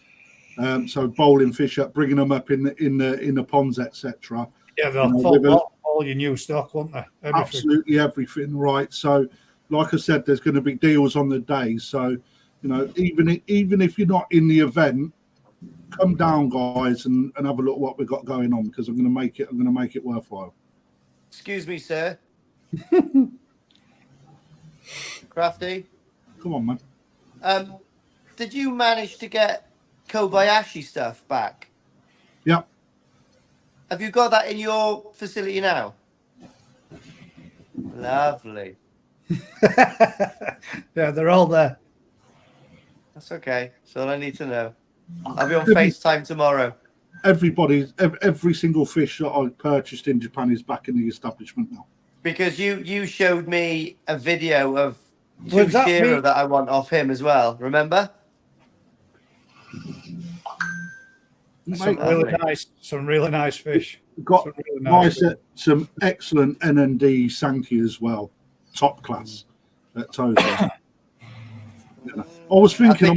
So bowling fish up, bringing them up in the ponds, etc. Yeah, they'll all your new stock, won't they? Everything. Absolutely everything, right? So, like I said, there's going to be deals on the day. So, even if you're not in the event, come down, guys, and have a look what we've got going on, because I'm going to make it worthwhile. Excuse me, sir. Crafty. Come on, man. Did you manage to get Kobayashi stuff back? Yeah. Have you got that in your facility now? Lovely. Yeah, they're all there. That's okay. That's all I need to know. I'll be on FaceTime tomorrow. every single fish that I purchased in Japan is back in the establishment now. Because you showed me a video of Was two that shearer me? that I want off him as well. Remember? Some Mate, really nice fish. got Some really nice fish. some excellent NND Sankey as well, top class at Tozer. You know, I was I thinking,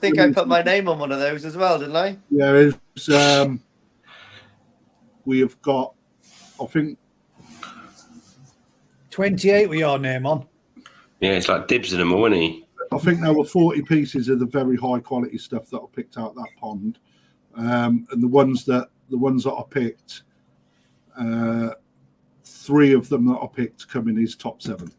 think I put my name on one of those as well, didn't I? Yeah, it's, we have got, I think, 28 with your name on. Yeah, it's like dibs in them all, isn't he? I think there were 40 pieces of the very high quality stuff that I picked out that pond, and the ones that I picked, 3 of them that I picked come in his top 7.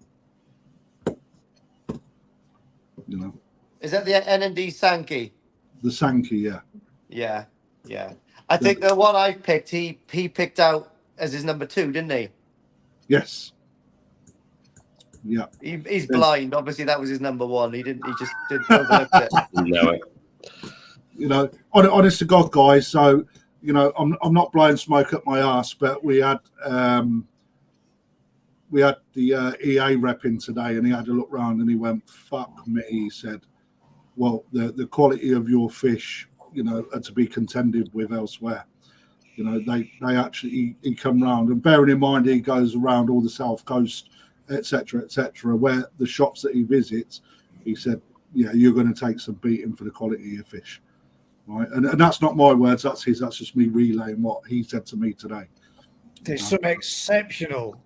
You know, Is that the NND Sankey? the Sankey, yeah. Yeah. I think the one I picked, he picked out as his number 2, didn't he? Yes. Yeah. He's blind. Obviously, that was his number 1. He just didn't overlook it. No, You know, honest to God, guys. So, you know, I'm not blowing smoke up my ass, but we had the EA rep in today, and he had a look round and he went, "Fuck me," he said. Well, the quality of your fish, you know, are to be contended with elsewhere. You know, they actually he come round, and bearing in mind he goes around all the South Coast, etc., where the shops that he visits, he said, yeah, you're going to take some beating for the quality of your fish, right? And that's not my words, that's his. That's just me relaying what he said to me today. There's some exceptional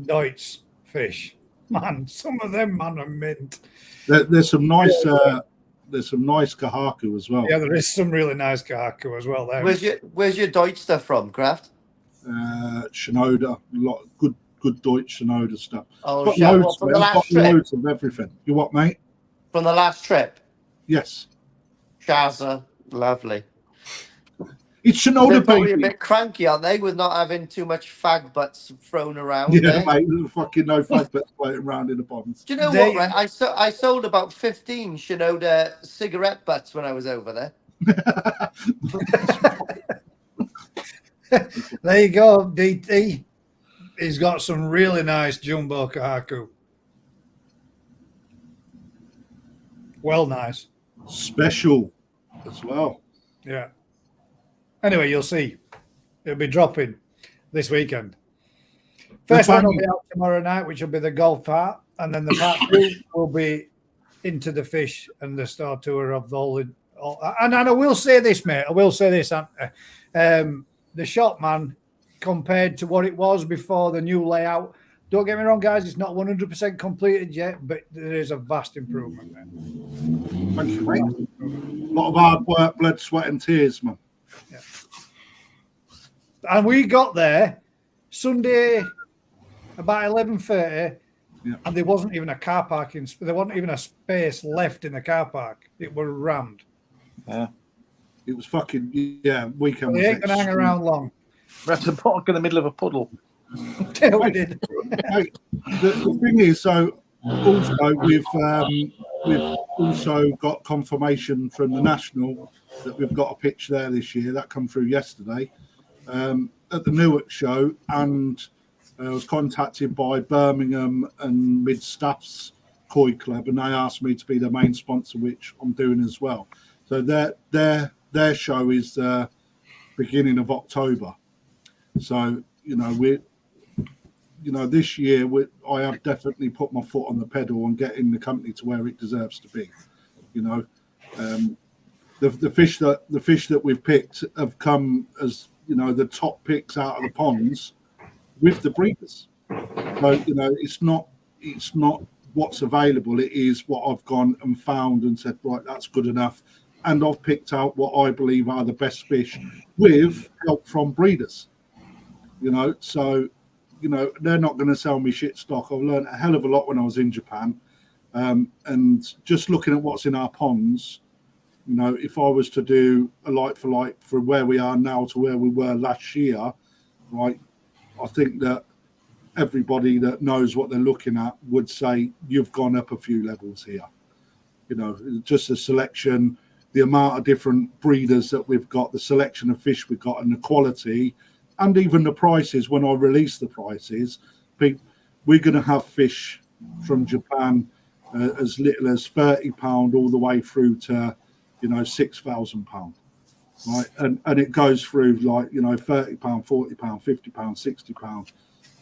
Deutsch fish, man. Some of them, man, are mint. There's some nice kahaku as well. Yeah, there is some really nice kahaku as well there. Where's your Deutsch stuff from, Kraft? Shinoda, a lot of good Deutsch Shinoda stuff. Oh, Got shit. loads, What, from man. the last Got trip? loads of everything. You what, mate? From the last trip? Yes. Shaza. Lovely. It's They're Shinoda, probably a baby. bit cranky, aren't they, with not having too much fag butts thrown around? Yeah, eh? mate. There's fucking no fag butts floating around in the ponds. Do you know what, right? I sold about 15 Shinoda cigarette butts when I was over there. There you go, DT. He's got some really nice jumbo kahaku. Well, nice. Special as well. Yeah. Anyway, you'll see. It'll be dropping this weekend. First one will be out tomorrow night, which will be the golf part, and then the part 2 will be into the fish and the store tour of the whole. And I will say this, mate. I will say this, Anthony. The shop, man, compared to what it was before the new layout. Don't get me wrong, guys. It's not 100% completed yet, but there is a vast improvement there. Thank you, mate. A lot of hard work, blood, sweat, and tears, man. Yeah. And we got there Sunday about 11:30, and there wasn't even a car parking. There wasn't even a space left in the car park. It was rammed. Yeah. It was fucking weekend. They ain't gonna hang around long. We had to park in the middle of a puddle. Yeah, we did. Mate, the thing is, so also we've also got confirmation from the National that we've got a pitch there this year. That come through yesterday at the Newark show, and I was contacted by Birmingham and Mid Staffs Koi Club, and they asked me to be the main sponsor, which I'm doing as well. So their show is beginning of October. So this year I have definitely put my foot on the pedal and getting the company to where it deserves to be. The fish that we've picked have come as the top picks out of the ponds with the breeders. So it's not what's available. It is what I've gone and found and said, right, that's good enough. And I've picked out what I believe are the best fish with help from breeders. So they're not going to sell me shit stock. I've learned a hell of a lot when I was in Japan, and just looking at what's in our ponds. If I was to do a like for like from where we are now to where we were last year, right, I think that everybody that knows what they're looking at would say you've gone up a few levels here. Just a selection, the amount of different breeders that we've got, the selection of fish we've got, and the quality, and even the prices. When I release the prices, we're going to have fish from Japan as little as £30 all the way through to, £6,000, right? And it goes through like, £30, £40, £50, £60,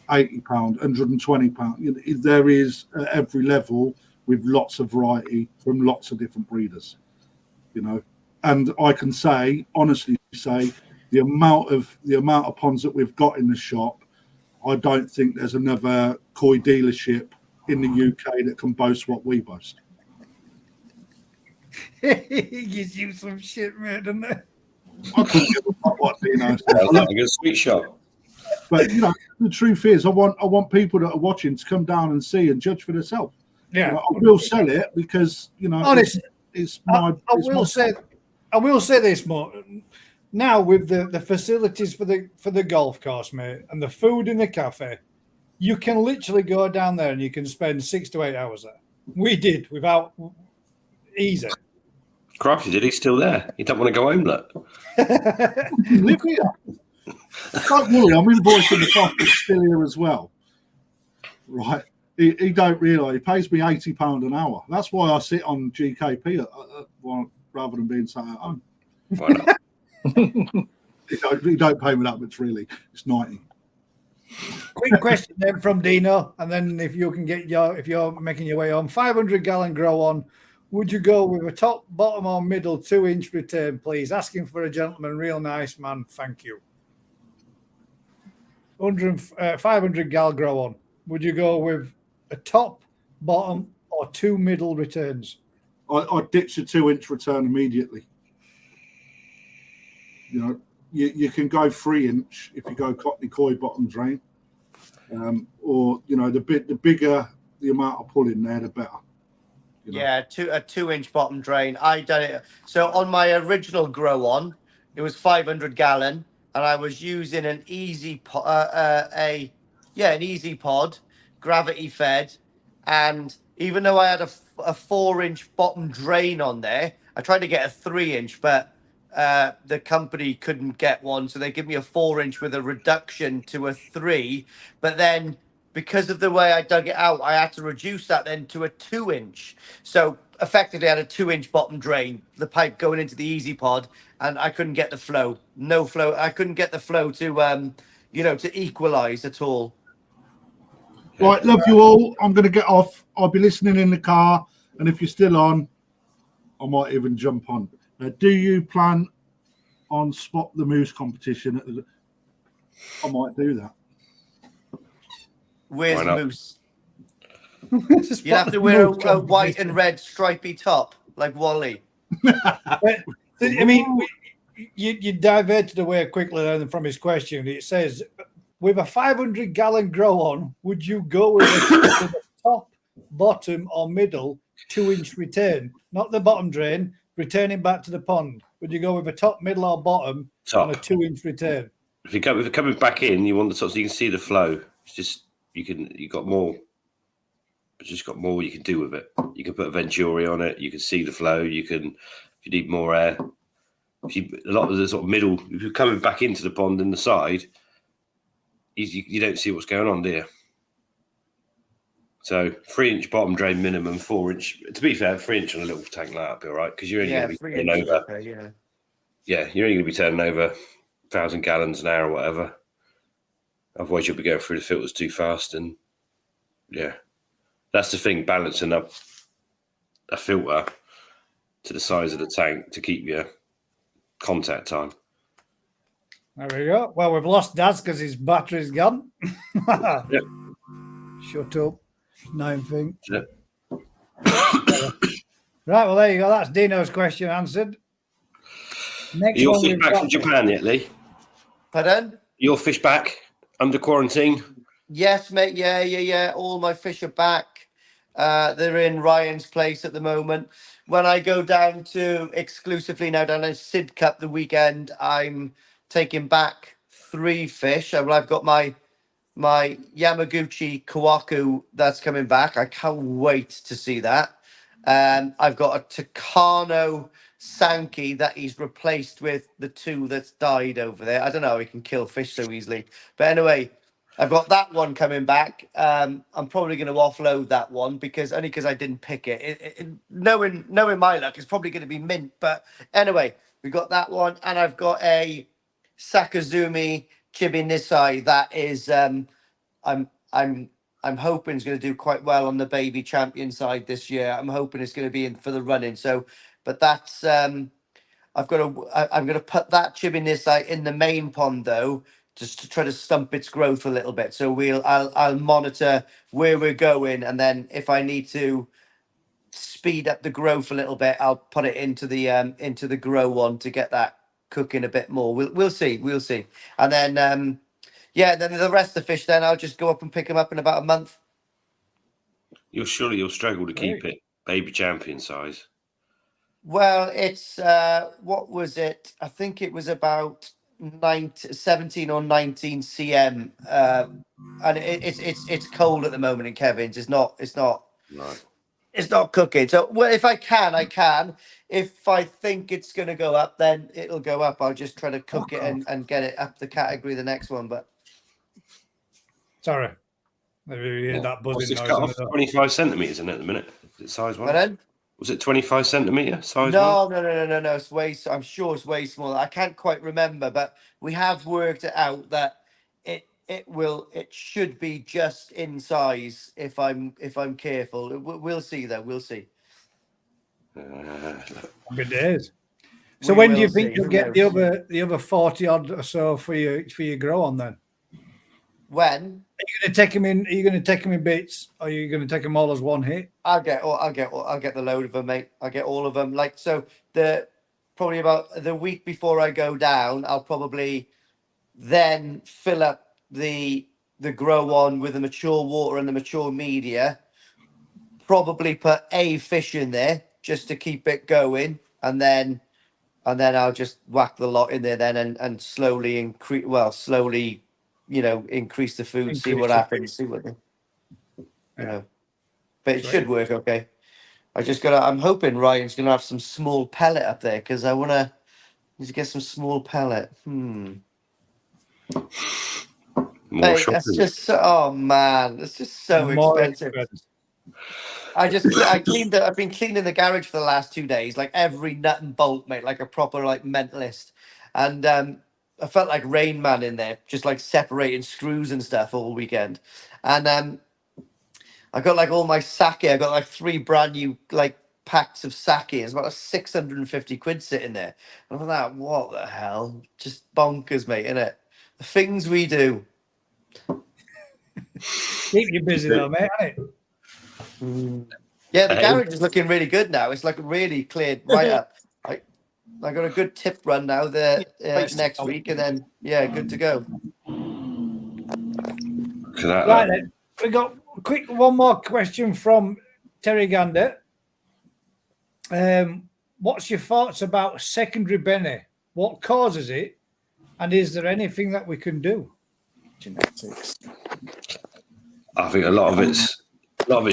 £80, £120. There is at every level with lots of variety from lots of different breeders, and I can honestly say the amount of ponds that we've got in the shop, I don't think there's another koi dealership in the UK that can boast what we boast. He gives you some shit, mate, doesn't it? I couldn't give a fuck what Dino says. Sounds like a good sweet shop. But the truth is, I want people that are watching to come down and see and judge for themselves. Yeah, I will sell it because honestly, it's my. I will say this, Mo. Now with the facilities for the golf course, mate, and the food in the cafe, you can literally go down there and you can spend 6 to 8 hours there. We did without easy. Crikey, did he still there? He don't want to go home, look. Live here. Don't worry, I'm invoicing the cost that's still here as well. Right. He don't realise he pays me £80 an hour. That's why I sit on GKP rather than being sat at home. Why not? He don't pay me that much, really. It's 90. Quick question then from Dino, and then if you can if you're making your way on 500-gallon grow on, would you go with a top, bottom, or middle 2-inch return, please? Asking for a gentleman, real nice man. Thank you. 500 gal grow on. Would you go with a top, bottom, or 2 middle returns? I'd ditch a 2-inch return immediately. You can go 3-inch if you go Cottony Koi bottom drain, or the bigger the amount of pull in there, the better. Yeah, a 2-inch bottom drain. I done it. So on my original grow on, it was 500 gallon, and I was using an easy an easy pod, gravity fed, and even though I had a 4-inch bottom drain on there, I tried to get a 3-inch, but the company couldn't get one, so they give me a 4-inch with a reduction to a 3. But then, because of the way I dug it out, I had to reduce that then to a 2-inch. So effectively, I had a 2-inch bottom drain, the pipe going into the easy pod, and I couldn't get the flow. No flow. I couldn't get the flow to to equalize at all. Right, love you all. I'm going to get off. I'll be listening in the car, and if you're still on, I might even jump on. Do you plan on Spot the Moose competition? I might do that. Where's the moose? You have to wear a white and red stripy top like Wally. I mean, you diverted away quickly then from his question. It says, with a 500-gallon grow on, would you go with a top, bottom, or middle 2-inch return? Not the bottom drain, returning back to the pond. Would you go with a top, middle, or bottom on a 2-inch return? If you're coming back in, you want the top so you can see the flow. It's just you've got more. It's just got more you can do with it. You can put a Venturi on it. You can see the flow. You can, if you need more air. A lot of the sort of middle. If you're coming back into the pond in the side, you don't see what's going on, do you? So 3-inch bottom drain minimum, 4-inch. To be fair, 3-inch on a little tank like that would be all right because you're only going to be turning over. Okay, You're only going to be turning over 1,000 gallons an hour or whatever. Otherwise, you'll be going through the filters too fast, and that's the thing. Balancing up a filter to the size of the tank to keep your contact time. There we go. Well, we've lost Daz because his battery's gone. Yep. Shut up. Nine thing. Yep. Right, well, there you go. That's Dino's question answered. Next Your one fish we've back got... from Japan yet, Lee? Pardon? Your fish back under quarantine? Yes, mate. Yeah. All my fish are back. They're in Ryan's place at the moment. When I go down to exclusively now down in Sid Cup the weekend, I'm taking back 3 fish. I've got my Yamaguchi Kawaku that's coming back. I can't wait to see that. I've got a Takano Sankey that he's replaced with the 2 that's died over there. I don't know how he can kill fish so easily. But anyway, I've got that one coming back. I'm probably going to offload that one because I didn't pick it. Knowing my luck, it's probably going to be mint. But anyway, we got that one, and I've got a Sakazumi Chibi Nisai that is I'm hoping it's going to do quite well on the baby champion side this year. I'm hoping it's going to be in for the running. So, but that's I'm going to put that Chibi Nisai in the main pond though, just to try to stump its growth a little bit. So I'll monitor where we're going, and then if I need to speed up the growth a little bit, I'll put it into the grow one to get that cooking a bit more. We'll see, and then yeah, then the rest of the fish, then I'll just go up and pick them up in about a month. You'll struggle to keep it baby champion size. Well, it's what was it? I think it was about 17 or 19 cm, and it's cold at the moment in Kevin's. It's not Right. it's not cooking. So well, if I can, I can. If I think it's going to go up, then it'll go up. I'll just try to cook it and get it up the category the next one. But sorry, maybe you hear that What's buzzing this noise. cut off? 25 centimeters in it at the minute. Is it size one? then Was it 25 centimeter size one? no. It's way. I'm sure it's way smaller. I can't quite remember, but we have worked it out that it should be just in size if I'm careful. We'll see though. We'll see. Good days. So We when do will you think see. you'll Who get knows? the other 40 odd or so for your grow on then? When? Are you going to take them in? Are you going to take them in bits? Or are you going to take them all as one hit? I'll get the load of them, mate. I'll get all of them. Like so, probably about the week before I go down, I'll probably then fill up the grow on with the mature water and the mature media. Probably put a fish in there just to keep it going, and then I'll just whack the lot in there then and slowly increase. Well, slowly, increase the food, see what happens, see what But it should work okay. I'm hoping Ryan's gonna have some small pellet up there because I need to get some small pellet. More Hey, shopping. that's just oh man, it's just so More expensive. I've been cleaning the garage for the last 2 days, like every nut and bolt, mate, like a proper like mentalist. And I felt like Rain Man in there, just like separating screws and stuff all weekend. And I got like all my sake. I got like 3 brand new like packs of sake. It's about 650 quid sitting there. And I'm like, what the hell? Just bonkers, mate, innit? The things we do. Keep you busy though, mate, ain't it? Yeah, the garage is looking really good now. It's like really cleared right up. I got a good tip run now next week, and then good to go. Right then, we got one more question from Terry Gander. What's your thoughts about secondary beni? What causes it, and is there anything that we can do? Genetics. I think a lot of it's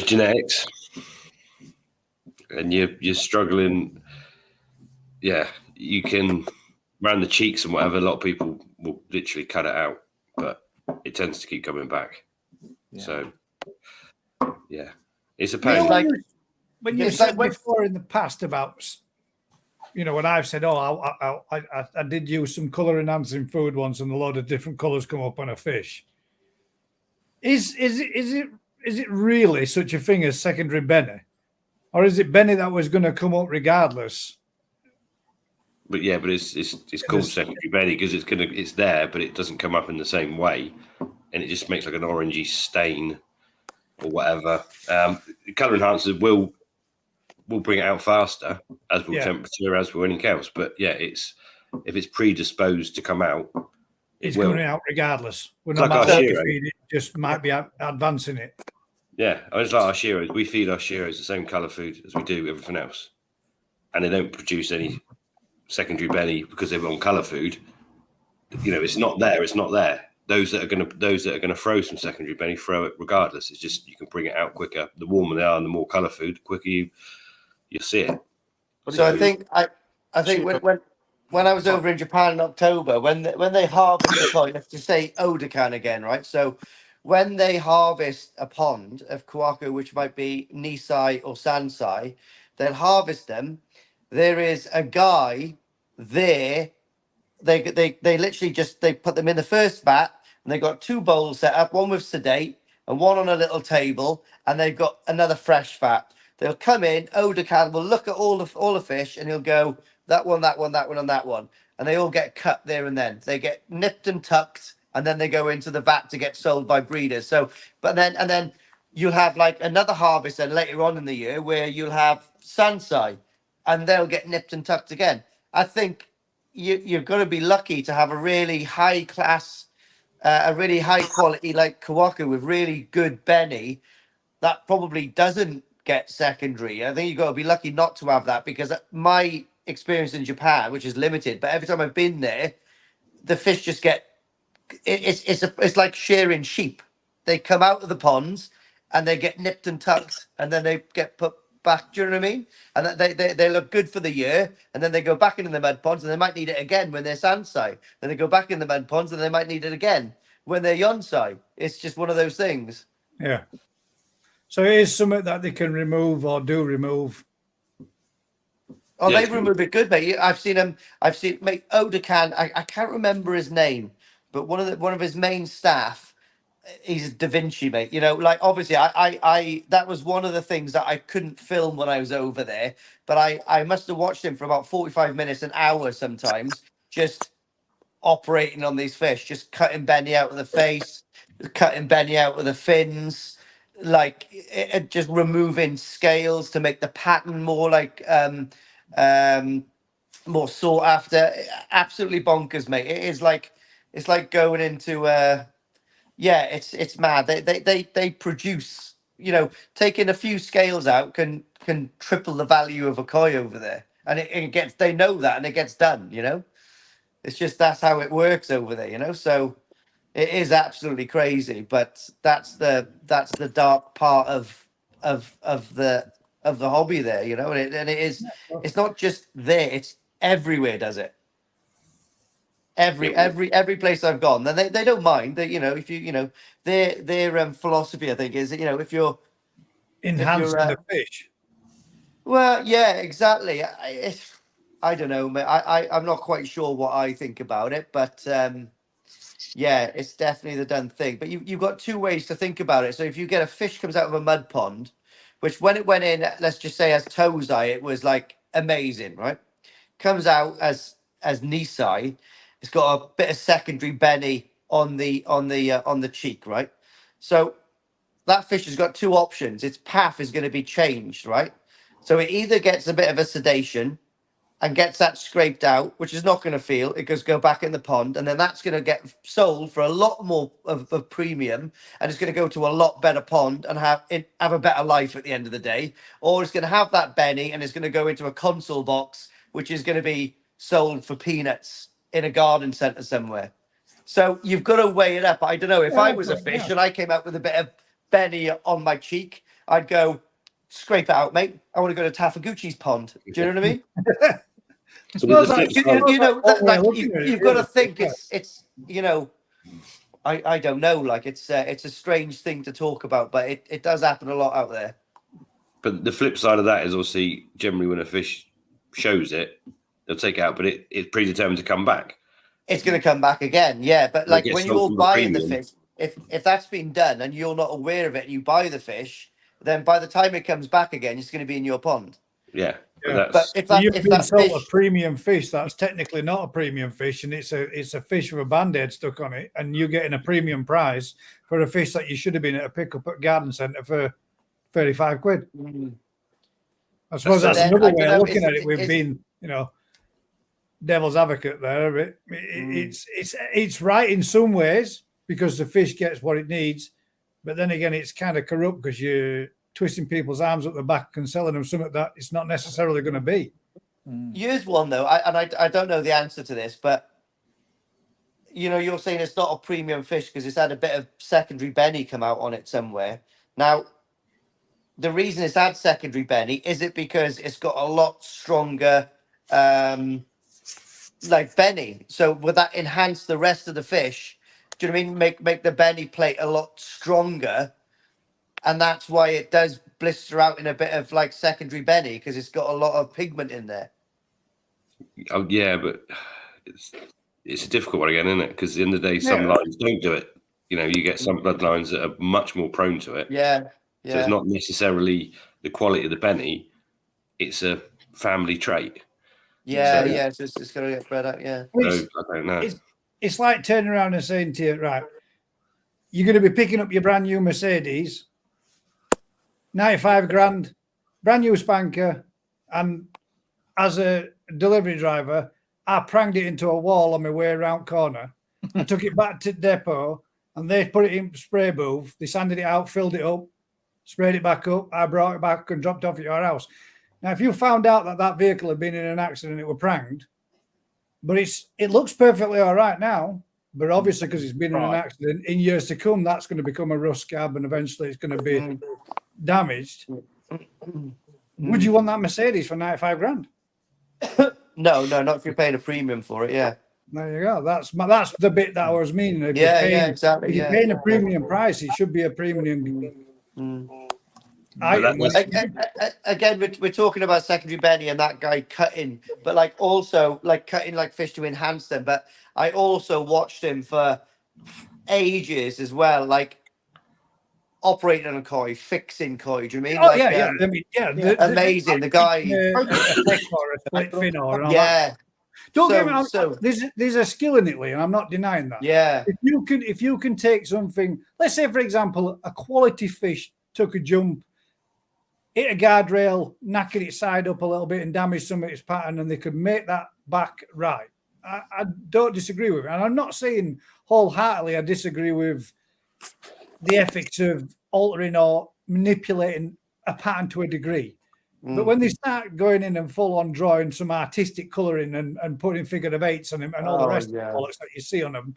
genetics, and you're struggling. Yeah, you can around the cheeks and whatever. A lot of people will literally cut it out, but it tends to keep coming back. Yeah. So, yeah, it's a pain. When you said before in the past about, when I've said, I did use some color enhancing food once, and a lot of different colors come up on a fish. Is it really such a thing as secondary beni, or is it beni that was going to come up regardless? But it's called secondary beni because it's there, but it doesn't come up in the same way, and it just makes like an orangey stain or whatever. Color enhancers will bring it out faster, as will temperature, as will anything else. But if it's predisposed to come out, it's coming out regardless. We're not like our Shiro. feed it, just might be advancing it. Yeah, it's like our Shiros. We feed our Shiros the same colour food as we do everything else, and they don't produce any secondary beni because they're on colour food. It's not there. It's not there. Those that are going to throw some secondary beni throw it regardless. It's just you can bring it out quicker. The warmer they are and the more colour food, the quicker you see it. So I think I think Cheaper. when I was over in Japan in October, when they harvest a pond, let's just say Odakan again, right? So when they harvest a pond of Kawaku, which might be Nisai or Sansai, they'll harvest them. There is a guy there. They literally just they put them in the first vat, and they got two bowls set up, one with sedate and one on a little table, and they've got another fresh vat. They'll come in, Odakan will look at all the fish, and he'll go that one, that one, that one, and that one, and they all get cut there and then. They get nipped and tucked, and then they go into the vat to get sold by breeders. So, but then and then you'll have like another harvest then later on in the year where you'll have Sansai, and they'll get nipped and tucked again. I think you're going to be lucky to have a really high class, a really high quality like Kawaku with really good beni that probably doesn't get secondary. I think you've got to be lucky not to have that, because my experience in Japan, which is limited, but every time I've been there, the fish just get it's like shearing sheep. They come out of the ponds and they get nipped and tucked, and then they get put back. Do you know what I mean? And they look good for the year, and then they go back into the mud ponds, and they might need it again when they're Sansai. Then they go back in the mud ponds, and they might need it again when they're Yonsai. It's just one of those things. Yeah. So it is something that they can remove or do remove. Oh, Yeah, they remove it good, mate. I've seen him. I've seen mate Odakan. I can't remember his name, but one of his main staff. He's Da Vinci, mate. You know, like obviously, I that was one of the things that I couldn't film when I was over there. But I must have watched him for about 45 minutes, an hour sometimes, just operating on these fish, just cutting Benny out of the face, cutting Benny out of the fins, like just removing scales to make the pattern more like more sought after. Absolutely bonkers, mate. It is like it's like going into yeah, it's mad. They produce, you know, taking a few scales out can triple the value of a koi over there, and it gets they know that, and it gets done. You know, it's just that's how it works over there. You know, so it is absolutely crazy. But that's the dark part of the hobby there. You know, and it is it's not just there; it's everywhere. Does it? Every place I've gone, then they don't mind that, you know, if you know their philosophy, I think, is that, you know, if you're Enhancing the fish. well, yeah, exactly. I don't know, mate. I'm not quite sure what I think about it, but yeah, it's definitely the done thing. But you've got two ways to think about it. So if you get a fish comes out of a mud pond, which when it went in, let's just say as Tozai, it was like amazing, right? Comes out as Nisai, it's got a bit of secondary Benny on the cheek, right? So that fish has got two options. Its path is going to be changed, right? So it either gets a bit of a sedation and gets that scraped out, which is not going to feel. It goes go back in the pond, and then that's going to get sold for a lot more of premium, and it's going to go to a lot better pond and have a better life at the end of the day. Or it's going to have that Benny, and it's going to go into a console box, which is going to be sold for peanuts in a garden centre somewhere. So you've got to weigh it up. I don't know. If I was a fish and I came out with a bit of Benny on my cheek, I'd go scrape it out, mate. I want to go to Tafaguchi's pond. Do you know what I mean? I suppose the that's- flip side- You know, One way like of looking at it, you've got to really. think it's you know, I don't know, like it's a strange thing to talk about, but it does happen a lot out there. But the flip side of that is obviously generally when a fish shows it, they'll take it out, but it's predetermined to come back. It's going to come back again, yeah. But It like gets when sold you're for more buying the premium. fish, if that's been done and you're not aware of it, and you buy the fish, then by the time it comes back again, it's going to be in your pond. Yeah, but Yeah. that's But if So that you've if been that sold fish, a premium fish that's technically not a premium fish, and it's a fish with a band-aid stuck on it, and you're getting a premium price for a fish that you should have been at a pickup at garden centre for 35 quid. I suppose So that's then, another I way don't of know, looking at it. We've is- been, you know, devil's advocate there. But it's right in some ways because the fish gets what it needs, but then again, it's kind of corrupt because you're twisting people's arms up the back and selling them something that it's not necessarily going to be. here's one though, I don't know the answer to this, but you know, you're saying it's not a premium fish because it's had a bit of secondary Benny come out on it somewhere. Now, the reason it's had secondary Benny is it because it's got a lot stronger like beni. So would that enhance the rest of the fish? Do you know what I mean? Make the beni plate a lot stronger, and that's why it does blister out in a bit of like secondary beni because it's got a lot of pigment in there. Oh yeah, but it's a difficult one again, isn't it? Because at the end of the day, some lines don't do it. You know, you get some bloodlines that are much more prone to it. Yeah, So it's not necessarily the quality of the beni; it's a family trait. Yeah, So- yeah. It's gonna get bred out. Yeah. So I don't know. It's like turning around and saying to you, right, you're going to be picking up your brand new Mercedes, 95 grand, brand new spanker, and as a delivery driver, I pranged it into a wall on my way around corner. I took it back to depot, and they put it in spray booth. They sanded it out, filled it up, sprayed it back up. I brought it back and dropped it off at your house. Now, if you found out that that vehicle had been in an accident and it were pranged, but it looks perfectly all right now, but obviously because it's been in an accident, in years to come, that's going to become a rust scab and eventually it's going to be damaged. Would you want that Mercedes for 95 grand? No, not if you're paying a premium for it. Yeah. There you go. That's the bit that I was meaning. If Yeah, you're paying, exactly. If you're paying a premium price, it should be a premium item. Again, we're talking about secondary beni and that guy cutting, but like also like cutting like fish to enhance them. But I also watched him for ages as well, like operating on a koi, fixing koi. Do you mean? Oh like, yeah. I mean, amazing. The guy, or a split fin or and all that. yeah. Don't get me wrong. There's a skill in it, Lee, and I'm not denying that. Yeah. If you can take something, let's say for example, a quality fish took a jump, hit a guardrail, knackered its side up a little bit, and damaged some of its pattern, and they could make that back right. I don't disagree with it, and I'm not saying wholeheartedly I disagree with the ethics of altering or manipulating a pattern to a degree. But when they start going in and full on drawing some artistic colouring and putting figure of eights on them and all the rest of the bollocks that you see on them,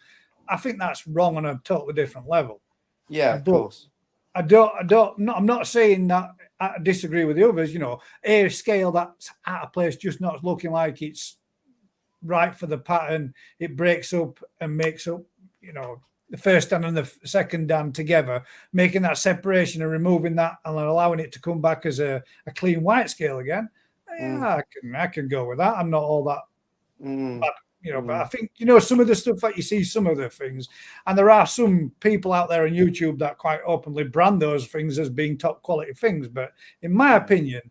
I think that's wrong on a totally different level. Yeah, of course. I'm not saying that I disagree with the others. You know, a scale that's out of place, just not looking like it's right for the pattern. It breaks up and makes up, you know, the first dan and the second dan together, making that separation and removing that and allowing it to come back as a clean white scale again. Yeah, I can go with that. I'm not all that bad, you know, but I think, you know, some of the stuff that you see, some of the things, and there are some people out there on YouTube that quite openly brand those things as being top quality things. But in my opinion,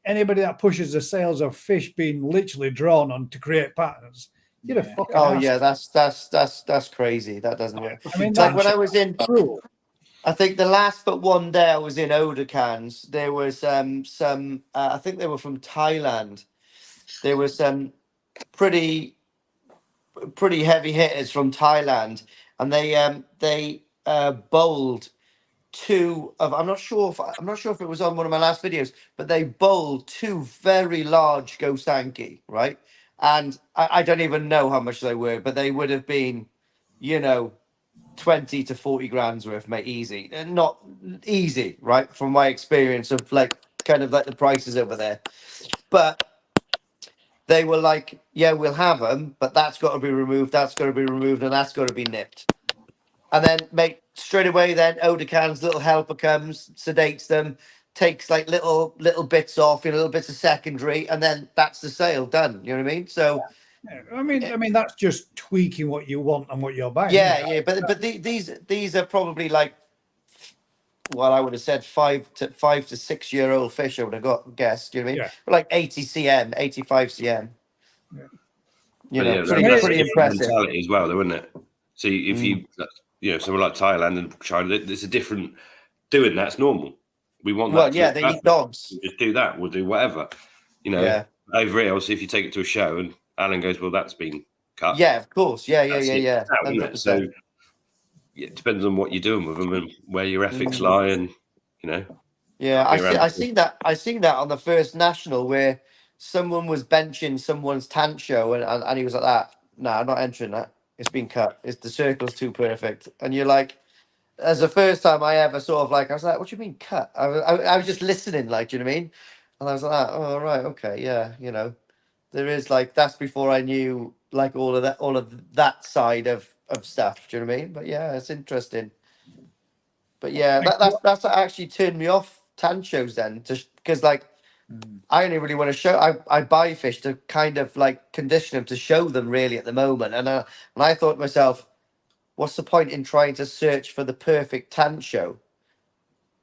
anybody that pushes the sales of fish being literally drawn on to create patterns, you're a fucking ass. Yeah, that's crazy. That doesn't work. I mean, like when I was in cruel. I think the last but one day I was in Odakans, there was some I think they were from Thailand. There was some pretty heavy hitters from Thailand, and they bowled two of I'm not sure if it was on one of my last videos, but they bowled two very large Gosanki, right? And I don't even know how much they were, but they would have been, you know, 20 to 40 grand's worth, mate, easy. And not easy, right? From my experience of like kind of like the prices over there. But they were like, yeah, we'll have them, but that's got to be removed, and that's got to be nipped. And then, mate, straight away then Odakan's little helper comes, sedates them, takes like little bits off, you know, little bits of secondary, and then that's the sale done. You know what I mean? So I mean that's just tweaking what you want and what you're buying. yeah, but these are probably like, well, I would have said 5 to 6 year old fish. I would have guessed. You know what I mean? Yeah. Like 80 cm, 85 cm. Yeah. You know, that's pretty a impressive. mentality as well, though, isn't it? So if you know, someone like Thailand and China, there's a different doing that's normal. We want that. Well, yeah, they eat dogs. We'll just do that. We'll do whatever. You know, Yeah. over here, obviously, if you take it to a show and Alan goes, well, that's been cut. Yeah, of course. Yeah. Now, isn't it? So it depends on what you're doing with them and where your ethics lie, and you know. Yeah, I seen that on the first national where someone was benching someone's tant show and he was like that. No, I'm not entering that. It's been cut. The circle's too perfect. And you're like, as the first time I ever sort of like, I was like, what do you mean cut? I was just listening, like, do you know what I mean? And I was like, oh, right, okay, yeah, you know. There is like that's before I knew like all of that side of stuff. Do you know what I mean? But yeah, it's interesting. But yeah, that's what actually turned me off tan shows then, because like I only really want to show. I buy fish to kind of like condition them to show them really at the moment, and I thought to myself, what's the point in trying to search for the perfect tan show?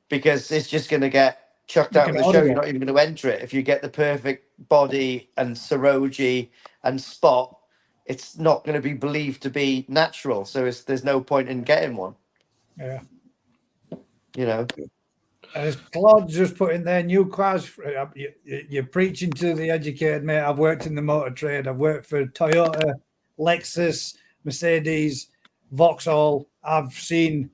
Because it's just going to get chucked out of the show. You're not even going to enter it. If you get the perfect body and seroji and spot, it's not going to be believed to be natural. So there's no point in getting one. Yeah. You know. As Claude just put in there, new cars. You're preaching to the educated, mate. I've worked in the motor trade. I've worked for Toyota, Lexus, Mercedes, Vauxhall. I've seen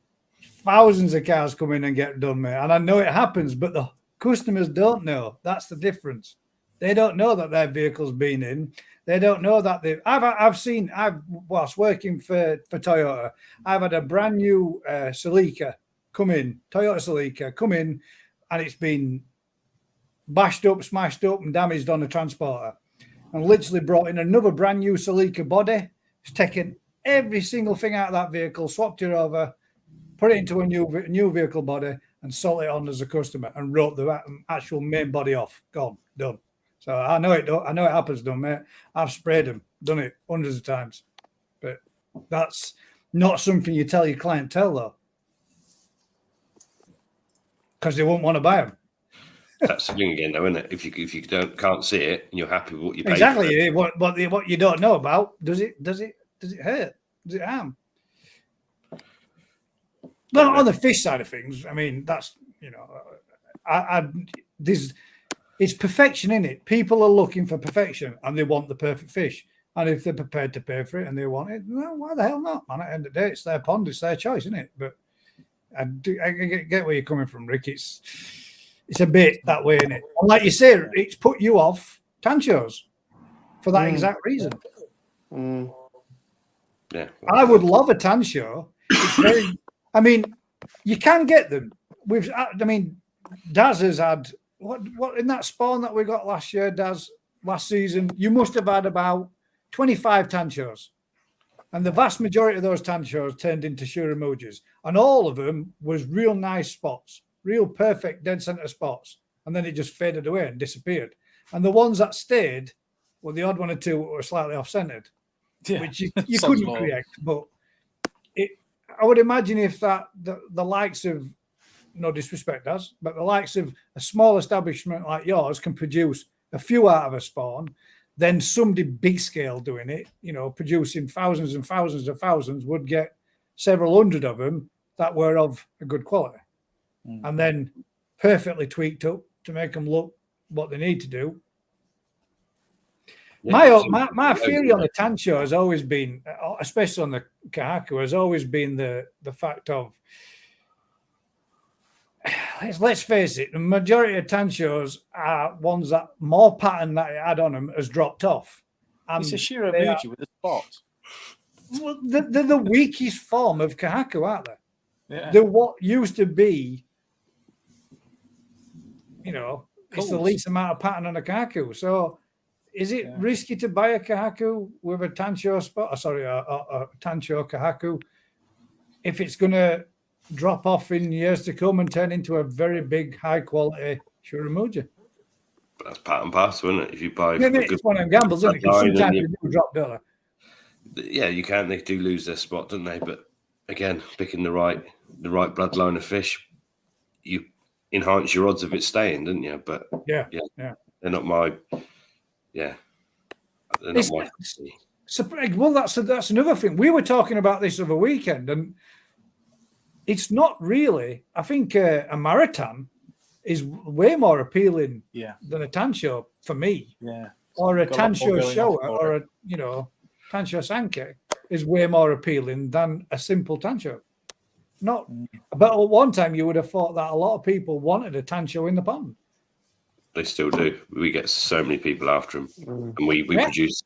thousands of cars come in and get done, mate. And I know it happens, but the customers don't know. That's the difference. They don't know that their vehicle's been in. They don't know that whilst working for Toyota, I've had a brand new Celica come in, Toyota Celica come in, and it's been bashed up, smashed up, and damaged on a transporter. And literally brought in another brand new Celica body. It's taken every single thing out of that vehicle, swapped it over, put it into a new vehicle body, and sold it on as a customer, and wrote the actual main body off. Gone, done. So I know it happens, done, mate. I've sprayed them, done it hundreds of times, but that's not something you tell your clientele though, because they won't want to buy them. That's the thing again, though, isn't it? If you can't see it and you're happy with what you pay exactly for it. What you don't know about, does it hurt? Does it harm? But on the fish side of things, I mean, that's, you know, it's perfection in it. People are looking for perfection and they want the perfect fish. And if they're prepared to pay for it and they want it, well, why the hell not, man? At the end of the day, it's their pond, it's their choice, isn't it? But I get where you're coming from, Rick. It's a bit that way, isn't it? And like you say, it's put you off tan shows for that exact reason. Yeah, I would love a tan show. It's very, I mean, you can get them. Daz has had what in that spawn that we got last year, Daz, last season, you must have had about 25 tan shows. And the vast majority of those tan shows turned into Shuramujis. And all of them was real nice spots, real perfect dead center spots. And then it just faded away and disappeared. And the ones that stayed were the odd one or two that were slightly off-centered, which you couldn't create. But I would imagine if the likes of, no disrespect, Daz, but the likes of a small establishment like yours can produce a few out of a spawn, then somebody big scale doing it, you know, producing thousands and thousands of thousands would get several hundred of them that were of a good quality. And then perfectly tweaked up to make them look what they need to do. Yeah, my theory on the tan show has always been, especially on the Kahaku, has always been the fact of, let's face it, the majority of tan shows are ones that more pattern that it had on them has dropped off. And it's a Shiramuji with a spot. Well, they're the weakest form of Kahaku, aren't they? Yeah. They're what used to be, you know, it's the least amount of pattern on a Kahaku. So is it risky to buy a Kahaku with a Tancho spot? Sorry, a Tancho Kahaku, if it's going to drop off in years to come and turn into a very big, high quality Shuramuji? But that's part and parcel, isn't it? If you buy, it's one of them gambles, isn't it? Because sometimes they do drop, don't they? Yeah, you can. They do lose their spot, don't they? But again, picking the right bloodline of fish, you enhance your odds of it staying, didn't you? But yeah, they're not my. Yeah, they're not my. Well, that's another thing. We were talking about this over weekend, and it's not really. I think a Maritan is way more appealing than a Tancho for me. Yeah, or a Tancho Showa or a Tancho Sanke is way more appealing than a simple Tancho. But at one time you would have thought that a lot of people wanted a Tancho in the pond. They still do. We get so many people after them, and we produce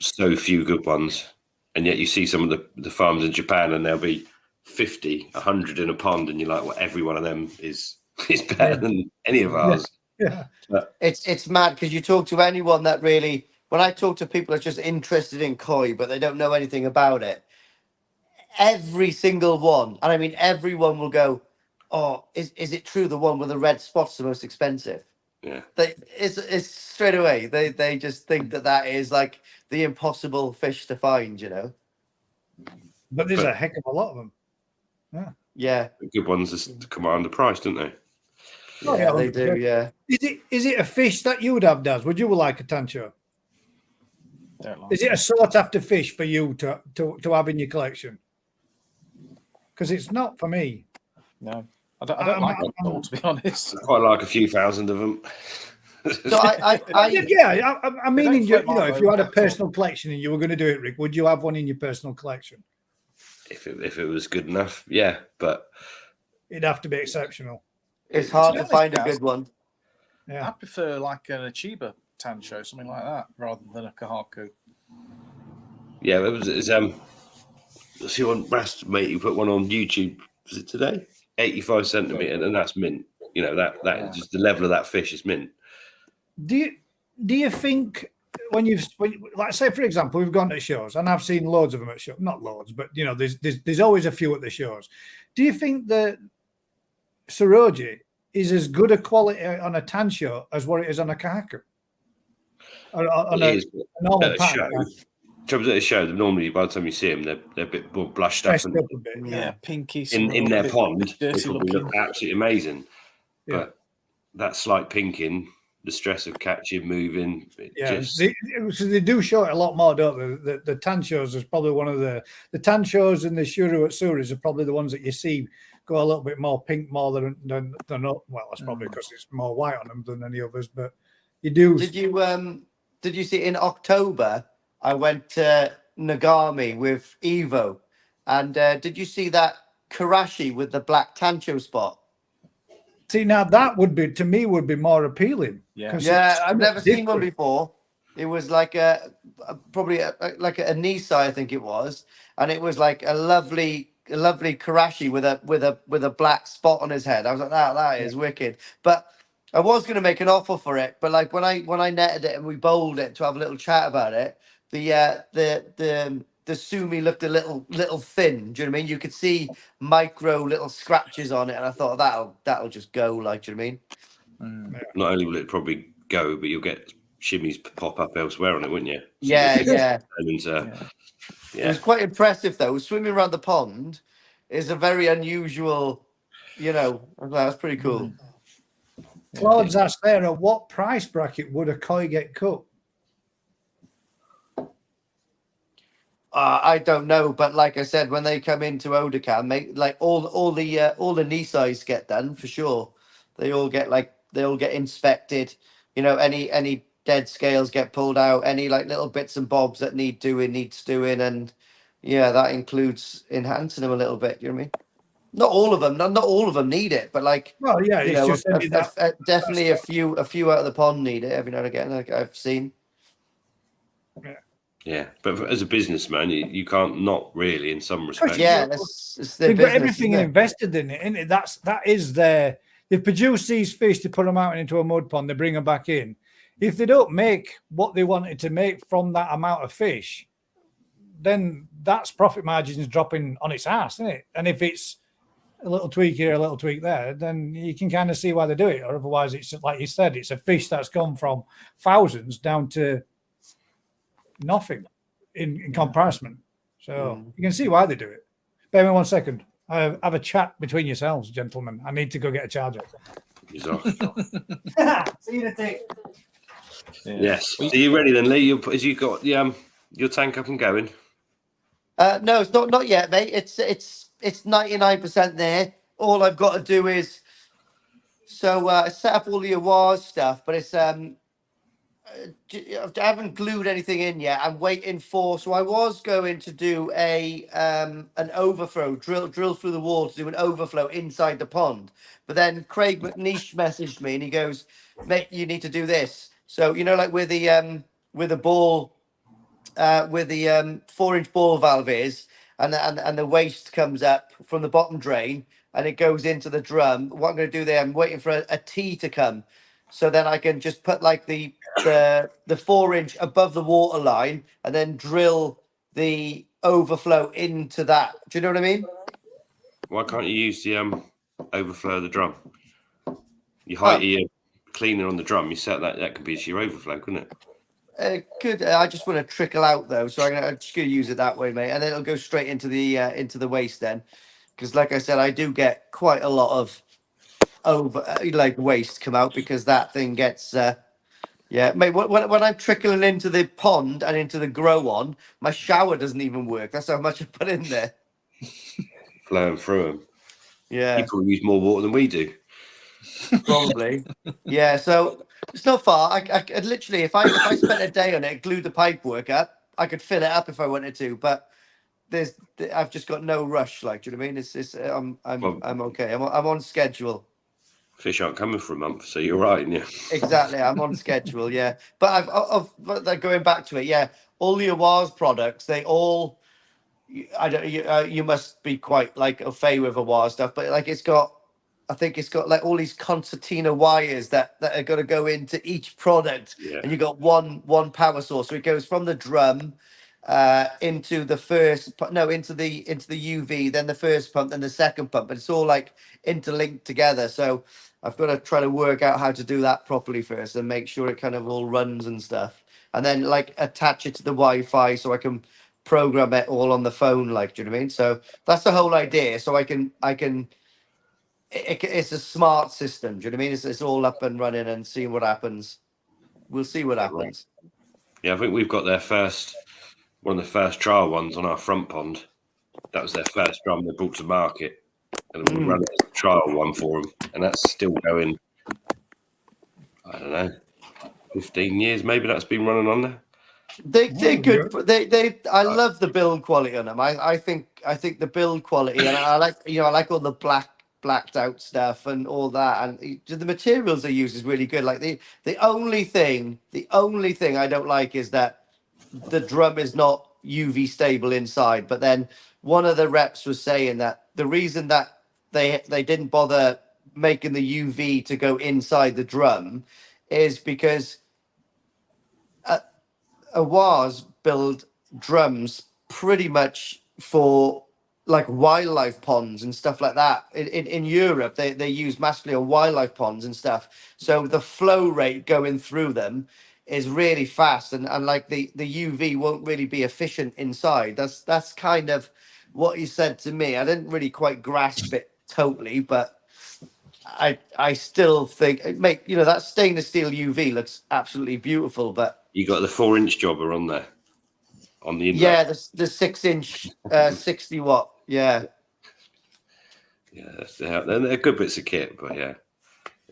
so few good ones. And yet you see some of the farms in Japan, and there'll be 50, 100 in a pond, and you're like, well, every one of them is better than any of ours. Yeah. It's mad because you talk to anyone that really when I talk to people that's just interested in koi, but they don't know anything about it, every single one, and I mean everyone will go, "Oh, is it true the one with the red spots the most expensive?" Yeah. It's straight away. They just think that is like the impossible fish to find, you know. But there's But- a heck of a lot of them. Yeah, The good ones just command the price, don't they? Oh, yeah, yeah, they do. 100%. Yeah. Is it a fish that you would have, Daz? Would you like a tancho? Don't like Is it a sought after fish for you to have in your collection? Because it's not for me. No, I don't like them at all, to be honest. I quite like a few thousand of them. So Yeah, I mean, don't float you know, my if you had a boat at all. personal collection and you were going to do it, Rick, would you have one in your personal collection? if it was good enough, yeah. But It'd have to be exceptional. it's hard To to be find a honest, good one. Yeah. I prefer like an Achiba Tancho, something like that, rather than a Kahaku. yeah, it was I see one Rast mate. You put one on YouTube. Was it today? 85 centimeter, and that's mint. You know that Yeah. just the level of that fish is mint. Do you think when like say for example we've gone to shows and I've seen loads of them at shows, not loads, but you know there's always a few at the shows. Do you think that Saroji is as good a quality on a tancho as what it is on a kahaku? Or on It a is normal at a pattern? show. Troubles at a show. Normally, by the time you see them, they're a bit more blushed up, Dressed and up a bit. Yeah, pinky. in their pond, they dirty probably look looking. absolutely amazing. Yeah. But that slight pinking, the stress of catching, moving, They do show it a lot more, don't they? The tanchos is probably one of the tanchos and the shuru at suris are probably the ones that you see go a little bit more pink more than well, that's probably because it's more white on them than any others. But you do. Did you see in October? I went to Nagami with Evo, and did you see that Karashi with the black tancho spot? See, now that would be more appealing. Yeah. 'cause Yeah, it's I've never seen one different. before. It was like probably like a Nisa, I think it was, and it was like a lovely Karashi with a black spot on his head. I was like, that is wicked. But I was going to make an offer for it, but like when I netted it and we bowled it to have a little chat about it, the sumi looked a little thin. Do you know what I mean? You could see micro little scratches on it, and I thought that'll just go. Like, do you know what I mean? not only will it probably go, but you'll get shimmies pop up elsewhere on it, wouldn't you? So Yeah, it's yeah. And, It was quite impressive though. Swimming around the pond is a very unusual, you know. That's pretty cool. Claude's asked there, at what price bracket would a koi get cut? I don't know, but like I said, when they come into Odokan, like all the knee size get done for sure. They all get inspected. You know, any dead scales get pulled out. Any like little bits and bobs that needs doing, and yeah, that includes enhancing them a little bit. You know what I mean? Not all of them. Not all of them need it, but like Well, yeah, you it's know, just definitely a few out of the pond need it every now and again. Like I've seen. yeah, but as a businessman, you can't not really, in some respects. Yeah, it's their they've got business, everything isn't it? invested in it, and that is their. They've produced these fish to put them out into a mud pond. They bring them back in. If they don't make what they wanted to make from that amount of fish, then that's profit margins dropping on its ass, isn't it? And if it's a little tweak here, a little tweak there, then you can kind of see why they do it. Or otherwise, it's like you said, it's a fish that's gone from thousands down to nothing in comparison. So you can see why they do it. Bear with me 1 second. Have a chat between yourselves, gentlemen. I need to go get a charger. He's off. See you in a tick. Yes. Are you ready then, Lee? Has you got your tank up and going? No, it's not yet, mate. It's 99% there. All I've got to do is set up all the awards stuff, but it's I haven't glued anything in yet. I'm waiting for. So I was going to do an overflow drill through the wall to do an overflow inside the pond, but then Craig McNeish messaged me and he goes, "Mate, you need to do this." So you know, like with the ball, with the 4-inch ball valve is, and the waste comes up from the bottom drain and it goes into the drum. What I'm going to do there, I'm waiting for a T to come, so then I can just put like the the 4-inch above the water line and then drill the overflow into that. Do you know what I mean? Why can't you use the overflow of the drum? You height your cleaner on the drum. You set that could be your overflow, couldn't it? Good. I just want to trickle out though, so I'm just gonna use it that way, mate, and then it'll go straight into the waste then, because like I said, I do get quite a lot of waste come out because that thing gets. Yeah, mate. When I'm trickling into the pond and into the grow on, my shower doesn't even work. That's how much I put in there. Flowing through them. Yeah. You probably use more water than we do. Probably. Yeah, so it's not far. I literally, if I spent a day on it, glued the pipe work up, I could fill it up if I wanted to. But I've just got no rush. Like, do you know what I mean? I'm okay. I'm on schedule. Fish aren't coming for a month, so you're right, yeah. Exactly, I'm on schedule. Yeah, but but going back to it. Yeah, all the Awaz products, they all. I don't. You must be quite like a fay with Awaz stuff, but like I think it's got like all these concertina wires that are going to go into each product, and you got one power source. So it goes from the drum into the into the UV, then the first pump, then the second pump, but it's all like interlinked together. So I've got to try to work out how to do that properly first and make sure it kind of all runs and stuff, and then like attach it to the Wi-Fi so I can program it all on the phone. Like, do you know what I mean? So that's the whole idea. So I can. It's a smart system. Do you know what I mean? It's all up and running and seeing what happens. We'll see what happens. Yeah, I think we've got one of the first trial ones on our front pond. That was their first drum they brought to market, and we run a trial one for them, and that's still going. I don't know, 15 years maybe that's been running on there. They're good. I love the build quality on them. I think the build quality, and I like all the blacked out stuff and all that, and the materials they use is really good. Like the only thing I don't like is that the drum is not UV stable inside. But then one of the reps was saying that the reason that they didn't bother making the UV to go inside the drum is because Awaz build drums pretty much for like wildlife ponds and stuff like that. In Europe, they use massively on wildlife ponds and stuff. So the flow rate going through them is really fast, and like the UV won't really be efficient inside. That's kind of what he said to me. I didn't really quite grasp it totally, but I still think, mate, that stainless steel UV looks absolutely beautiful. But You got the 4-inch jobber on there, on the inlet. yeah, the 6-inch 60 watt. Yeah. Yeah, they're good bits of kit, but yeah,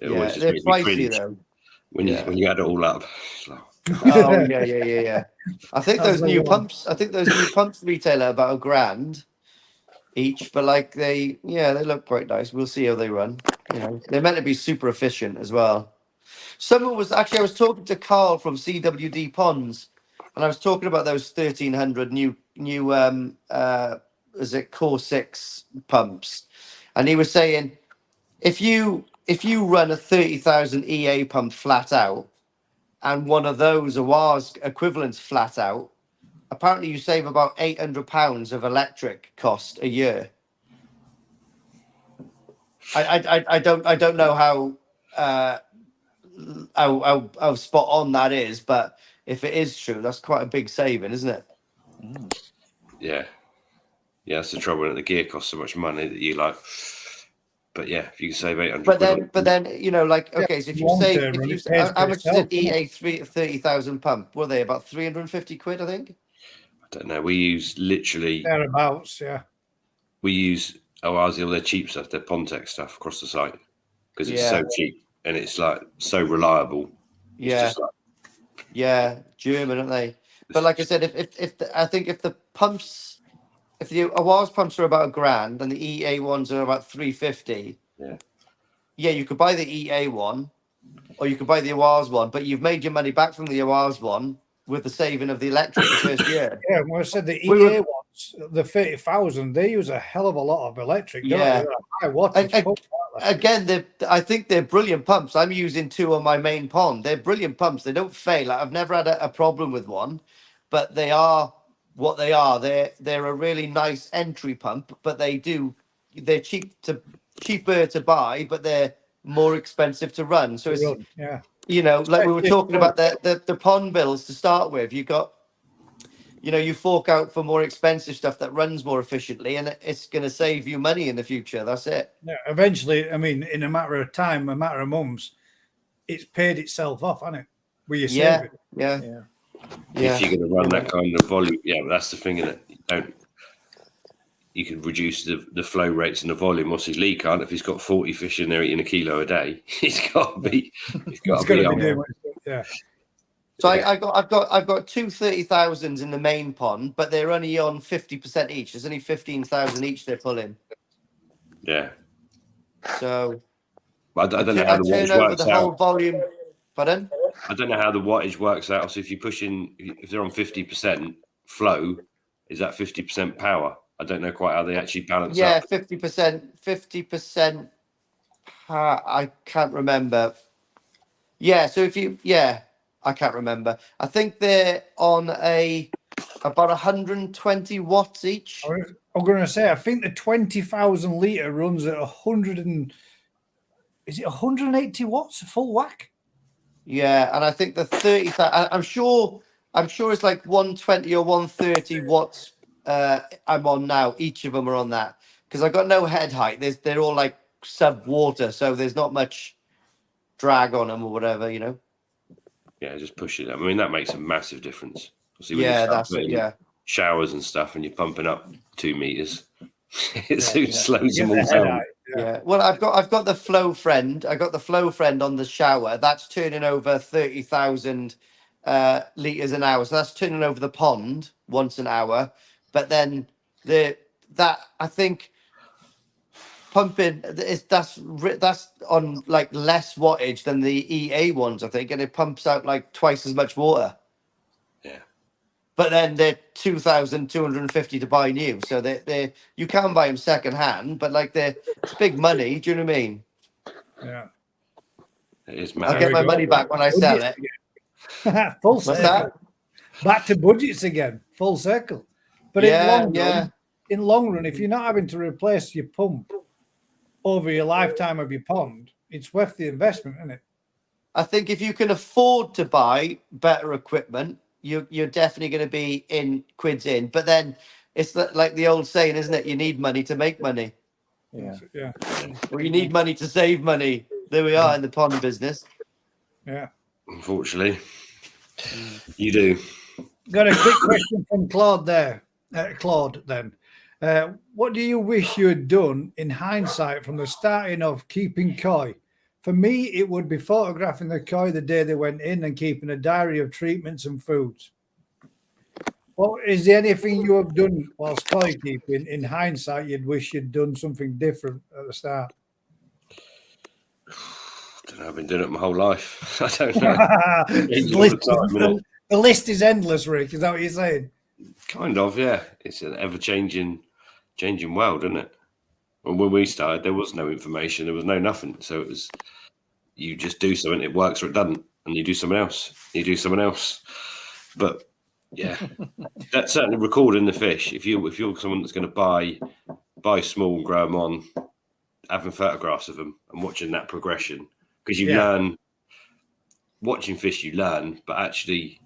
it always just They're makes me pricey cringe though. when you add it all up. It's like, Oh yeah. I think those new pumps retail at about $1,000 each, but like they look quite nice. We'll see how they run. They're meant to be super efficient as well. I was talking to Carl from CWD Ponds, and I was talking about those 1300 new is it Core 6 pumps, and he was saying if you run a 30,000 EA pump flat out and one of those Awaz equivalents flat out, apparently you save about £800 of electric cost a year. I don't know how spot on that is, but if it is true, that's quite a big saving, isn't it? yeah, that's the trouble. The gear costs so much money that you like. But yeah, if you can save 800. But then okay, so if you save, how much is an EA 30,000 pump? Were they about 350 quid? I think. I don't know. We use literally thereabouts. Yeah. We use all their cheap stuff, their Pontex stuff across the site because it's so cheap and it's like so reliable. Yeah. Yeah, German, aren't they? But like I said, if the Awaz pumps are about £1,000 and the EA ones are about 350, you could buy the EA one, or you could buy the Awaz one, but you've made your money back from the Awaz one with the saving of the electric the first year. Yeah, well, I said the EA ones the 30,000, they use a hell of a lot of electric. don't Yeah. they? They're high wattage I- pump, aren't they? Again, I think they're brilliant pumps. I'm using 2 on my main pond. They're brilliant pumps. They don't fail. I've never had a problem with one, but they are what they are. They're a really nice entry pump, but they're cheaper to buy, but they're more expensive to run. So it's, Yeah. like we were Especially talking if about the pond bills to start with. You got, you fork out for more expensive stuff that runs more efficiently, and it's going to save you money in the future. That's it. Yeah, eventually, I mean, in a matter of time, a matter of months, it's paid itself off, hasn't it? With your Yeah, saving. yeah, Yeah. yeah. If you're going to run that kind of volume, yeah, that's the thing, isn't it? You can reduce the flow rates and the volume. Obviously, Lee can't. If he's got 40 fish in there eating a kilo a day, he's got to be. He's got to be on. doing what it's- yeah. So I've got two 30,000s in the main pond, but they're only on 50% each. There's only 15,000 each they're pulling. Yeah. So But I don't know I how the turn wattage over works the whole out. volume. Pardon? I don't know how the wattage works out. So if you push in, if they're on 50% flow, is that 50% power? I don't know quite how they actually balance Yeah, up. 50%. I can't remember. Yeah, so I can't remember. I think they're on about 120 watts each. I'm going to say, I think the 20,000 litre runs at 180 watts, full whack? Yeah, and I think the 30,000. I'm sure it's like 120 or 130 watts. I'm on now. Each of them are on that because I got no head height. They're all like sub water, so there's not much drag on them or whatever. Yeah, just push it. I mean, that makes a massive difference. See, when you Yeah, start that's it. putting Yeah. showers and stuff, and you're pumping up 2 meters, it Yeah, soon yeah. slows Get them the all head down. out, Yeah. Well, I've got the flow friend. I got the flow friend on the shower. That's turning over 30,000 liters an hour. So that's turning over the pond once an hour. But then I think pumping that's on like less wattage than the EA ones, I think, and it pumps out like twice as much water. Yeah. But then they're 2,250 to buy new, so they you can buy them second hand, but like it's big money. Do you know what I mean? Yeah. It is I'll mad. get my money back when I sell it. Full What's circle. that? Back to budgets again, full circle. But Yeah, in long run, if you're not having to replace your pump over your lifetime of your pond, it's worth the investment, isn't it? I think if you can afford to buy better equipment, you're definitely going to be in quids in. But then it's like the old saying, isn't it? You need money to make money, Yeah. or you need money to save money. There we are in the pond business. Yeah. Unfortunately, you do. Got a quick question from Claude there. Claude, then. What do you wish you had done in hindsight from the starting of keeping koi? For me, it would be photographing the koi the day they went in and keeping a diary of treatments and foods. Well, is there anything you have done whilst koi keeping in hindsight you'd wish you'd done something different at the start? I don't know, I've been doing it my whole life. I don't know. The list is endless, Rick. Is that what you're saying? Kind of, yeah. It's an ever-changing world, isn't it? And when we started, there was no information. There was no nothing. So it was, you just do something, it works or it doesn't. And you do something else. You do something else. But, yeah, that's certainly recording the fish. If you're someone that's going to buy small and grow them on, having photographs of them and watching that progression. Because you learn, watching fish, you learn, but actually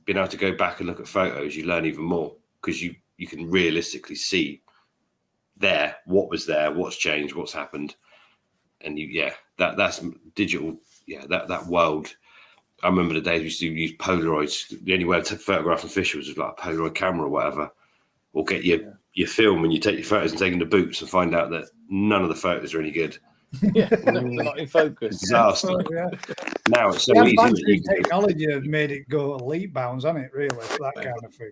being able to go back and look at photos, you learn even more because you can realistically see what was there, what's changed, what's happened. And that's digital. Yeah, that world. I remember the days we used to use Polaroids. The only way to photograph a fish was like a Polaroid camera or whatever, or get your film and you take your photos and take them to Boots and find out that none of the photos are any good. Yeah, they're not in focus. Disaster. Yeah. Now it's so The easy. advances in technology have made it go leap bounds, hasn't it? Really, that kind of thing.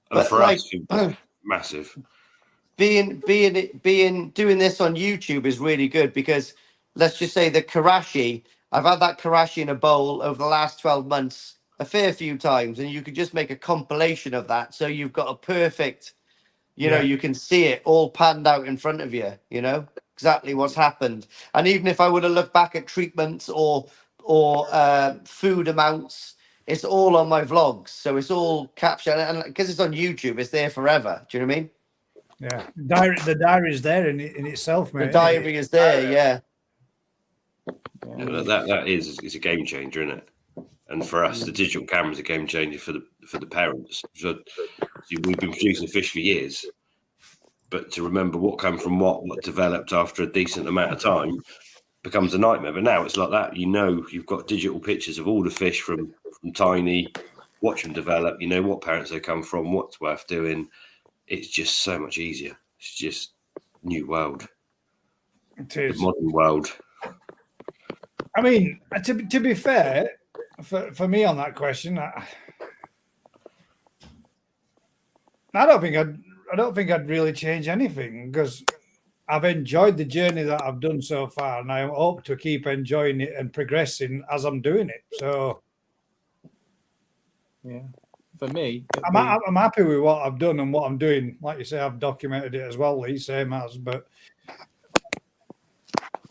And But for like, us, massive. doing this on YouTube is really good because let's just say the karashi. I've had that karashi in a bowl over the last 12 months a fair few times, and you could just make a compilation of that. So you've got a perfect You know, you can see it all panned out in front of you, you know, exactly what's happened. And even if I would have looked back at treatments or food amounts, it's all on my vlogs. So it's all captured. And because it's on YouTube, it's there forever. Do you know what I mean? Yeah. The diary is there in itself, mate. The diary is there, yeah. Yeah, that is it's a game changer, isn't it? And for us, the digital camera is a game changer for the parents. So we've been producing fish for years, but to remember what came from what developed after a decent amount of time becomes a nightmare. But now it's like that. You know, you've got digital pictures of all the fish from tiny, watch them develop. You know what parents they come from, what's worth doing. It's just so much easier. It's just new world. It is. The modern world. I mean, to be fair, for me on that question, I don't think I'd really change anything, because I've enjoyed the journey that I've done so far, and I hope to keep enjoying it and progressing as I'm doing it. So, Yeah, for me, I'm happy with what I've done and what I'm doing. Like you say, I've documented it as well, Lee, same as. But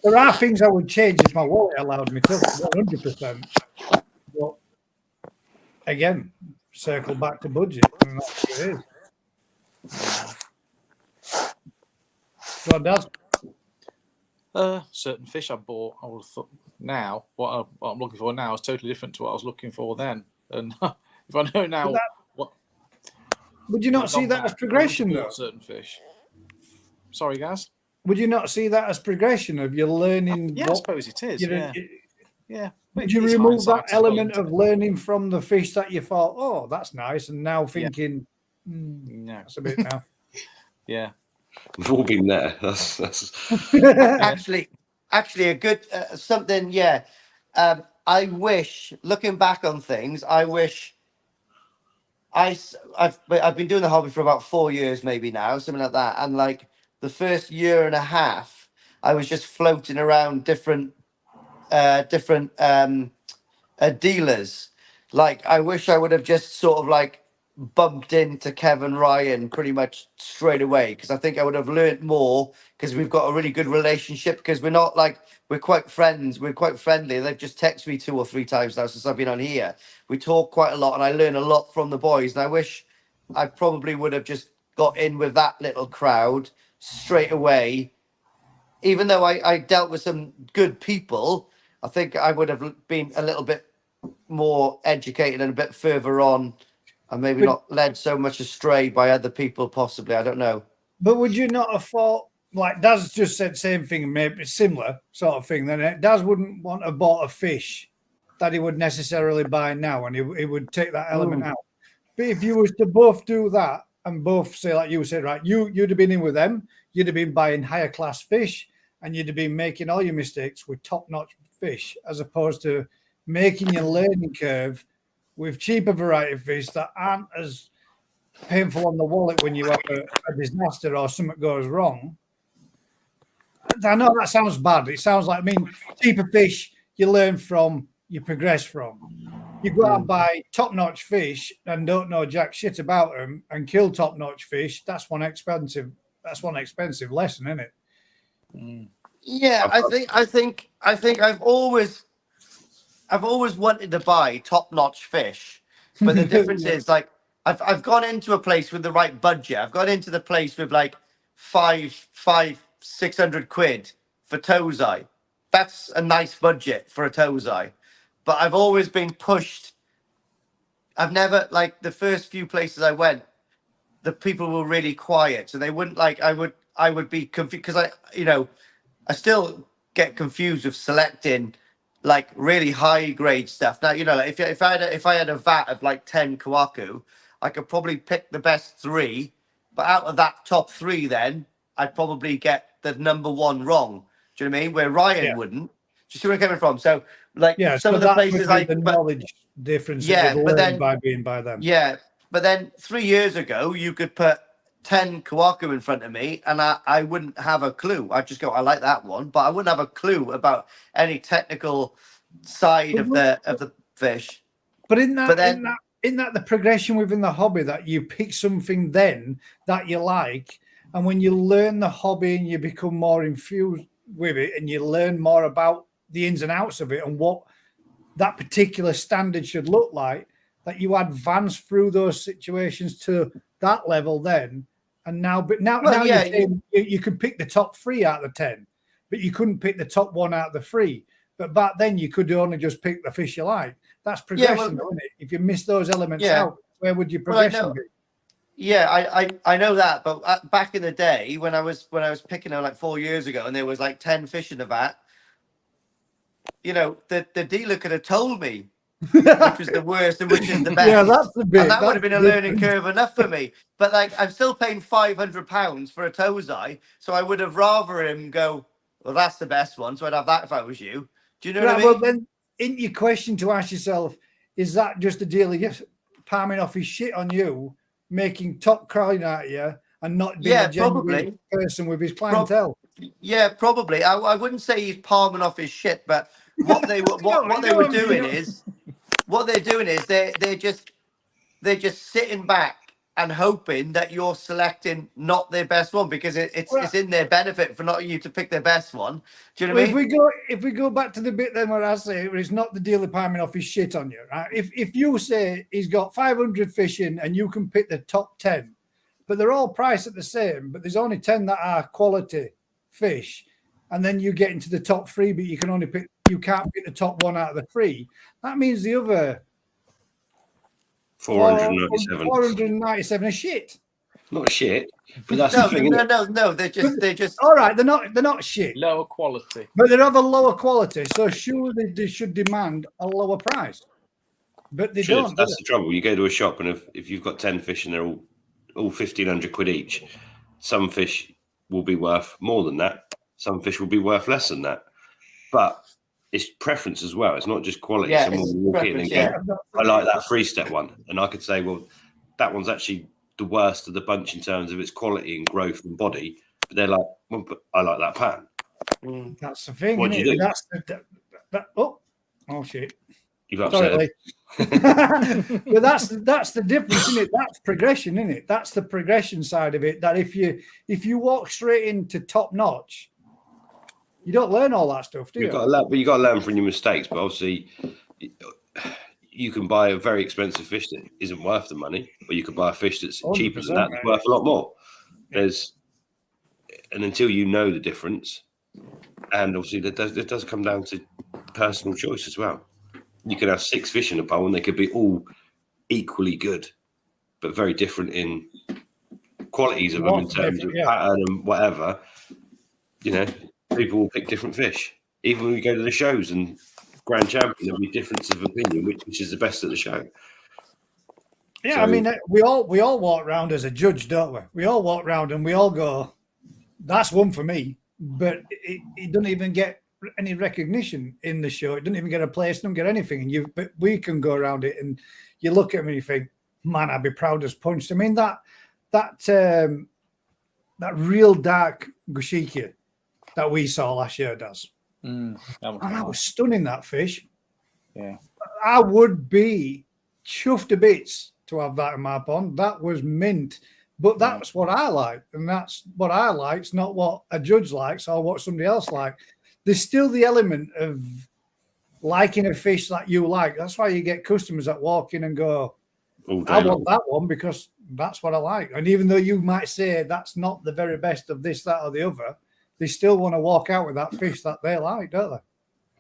there are things I would change if my wallet allowed me to, 100%. But again, circle back to budget, and that's what it is. So that's certain fish I bought, I would have thought now what I'm looking for now is totally different to what I was looking for then. And if I know now would you not see that as progression, though? Certain fish. Sorry, guys. Would you not see that as progression of your learning? Yeah, I suppose it is. Yeah. Would you remove that element of learning from the fish that you thought, oh, that's nice, and now thinking, no, that's a bit now. Yeah. We've all been there. That's actually a good something. Yeah. I wish, looking back on things, I wish I've been doing the hobby for about 4 years, maybe now, something like that. And like the first year and a half, I was just floating around different dealers. Like, I wish I would have just sort of like bumped into Kevin Ryan pretty much straight away, because I think I would have learned more, because we've got a really good relationship, because we're quite friends, we're quite friendly. They've just texted me 2 or 3 times now since I've been on here. We talk quite a lot, and I learn a lot from the boys, and I wish I probably would have just got in with that little crowd straight away. Even though I dealt with some good people, I think I would have been a little bit more educated and a bit further on, and maybe not led so much astray by other people, possibly. I don't know. But would you not have thought, like Daz just said, same thing, maybe similar sort of thing, then Daz wouldn't want to bought a fish that he would necessarily buy now, and he would take that element out. But if you was to both do that and both say, like you said, right, you'd have been in with them, you'd have been buying higher class fish, and you'd have been making all your mistakes with top-notch fish, as opposed to making your learning curve with cheaper variety of fish that aren't as painful on the wallet when you have a disaster or something goes wrong. I know that sounds bad. It sounds like, I mean, cheaper fish you learn from, you progress from. You go out and buy top-notch fish and don't know jack shit about them and kill top-notch fish. That's one expensive lesson, isn't it? Yeah, I think I've always wanted to buy top-notch fish, but the difference is, like, I've gone into a place with the right budget. I've gone into the place with like 600 quid for Tozai. That's a nice budget for a Tozai, but I've always been pushed. I've never, like, the first few places I went, the people were really quiet, so they wouldn't, like, I would be confused, because I still get confused with selecting like really high grade stuff. Now, like, if I had a vat of like 10 kawaku, I could probably pick the best 3, but out of that top 3, then I'd probably get the number 1 wrong. Do you know what I mean? Where Ryan wouldn't. Do you see where I'm coming from? So, like, some of the places the knowledge difference. But then by being by them. Yeah, but then 3 years ago, you could put 10 kawaku in front of me, and I wouldn't have a clue. I'd just go, I like that one, but I wouldn't have a clue about any technical side of the fish. But in isn't that the progression within the hobby, that you pick something then that you like, and when you learn the hobby and you become more infused with it and you learn more about the ins and outs of it and what that particular standard should look like, that you advance through those situations to that level then. And now you're saying you could pick the top 3 out of the 10, but you couldn't pick the top 1 out of the 3. But back then you could only just pick the fish you like. That's progression, isn't it? If you miss those elements out, where would your progression be? Yeah, I know that, but back in the day when I was picking them like 4 years ago, and there was like 10 fish in the vat, you know, the dealer could have told me which was the worst and which is the best. Yeah, that's the bit. And that would have been a learning curve enough for me. But like, I'm still paying £500 for a Tozai, so I would have rather him go, well, that's the best one, so I'd have that if I was you. Do you know what I mean? Well, then, isn't your question to ask yourself, is that just a dealer just palming off his shit on you, making top coin out of you, and not being a genuine person with his clientele? Yeah, probably. I wouldn't say he's palming off his shit, but what they were doing is they're just sitting back and hoping that you're selecting not their best one, because it's in their benefit for not you to pick their best one. Do you know what I mean? If we go back to the bit then where I say it's not the dealer palming off his shit on you, right? If you say he's got 500 fish in and you can pick the top 10, but they're all priced at the same, but there's only 10 that are quality fish, and then you get into the top 3, but you can't pick the top 1 out of the 3. That means the other 497 are shit. Not shit, but that's the thing. No. They're just all right. They're not shit. Lower quality, but they're of a lower quality. So surely they should demand a lower price. But they don't. That's the trouble. You go to a shop, and if you've got 10 fish and they're all 1,500 quid each, some fish will be worth more than that. Some fish will be worth less than that. But it's preference as well. It's not just quality. Yeah, someone will walk in and go, I like that 3-step one. And I could say, well, that one's actually the worst of the bunch in terms of its quality and growth and body. But they're like, well, but I like that pattern. That's the thing. What do you do? Oh shit. You've upset But that's the difference, isn't it? That's progression, isn't it? That's the progression side of it. That if you walk straight into top notch, you don't learn all that stuff, do you? You've got to learn from your mistakes. But obviously, you can buy a very expensive fish that isn't worth the money, or you can buy a fish that's cheaper than that, that's worth a lot more. And until you know the difference, and obviously it does come down to personal choice as well. You can have 6 fish in a bowl, and they could be all equally good, but very different in qualities of them in terms of pattern and whatever. You know, people will pick different fish. Even when we go to the shows and Grand Champion, there'll be difference of opinion which is the best at the show. Yeah, so, I mean, we all walk around as a judge, don't we? We all walk around and we all go, "That's one for me," but it doesn't even get any recognition in the show. It doesn't even get a place, doesn't get anything. But we can go around it and you look at me and you think, man, I'd be proud as punched. I mean, that real dark Gushiki that we saw last year does. And I was stunning, that fish. Yeah. I would be chuffed to bits to have that in my pond. That was mint. But that's what I like. And that's what I like. It's not what a judge likes or what somebody else likes. There's still the element of liking a fish that you like. That's why you get customers that walk in and go, I want that one because that's what I like. And even though you might say that's not the very best of this, that, or the other, they still want to walk out with that fish that they like, don't they?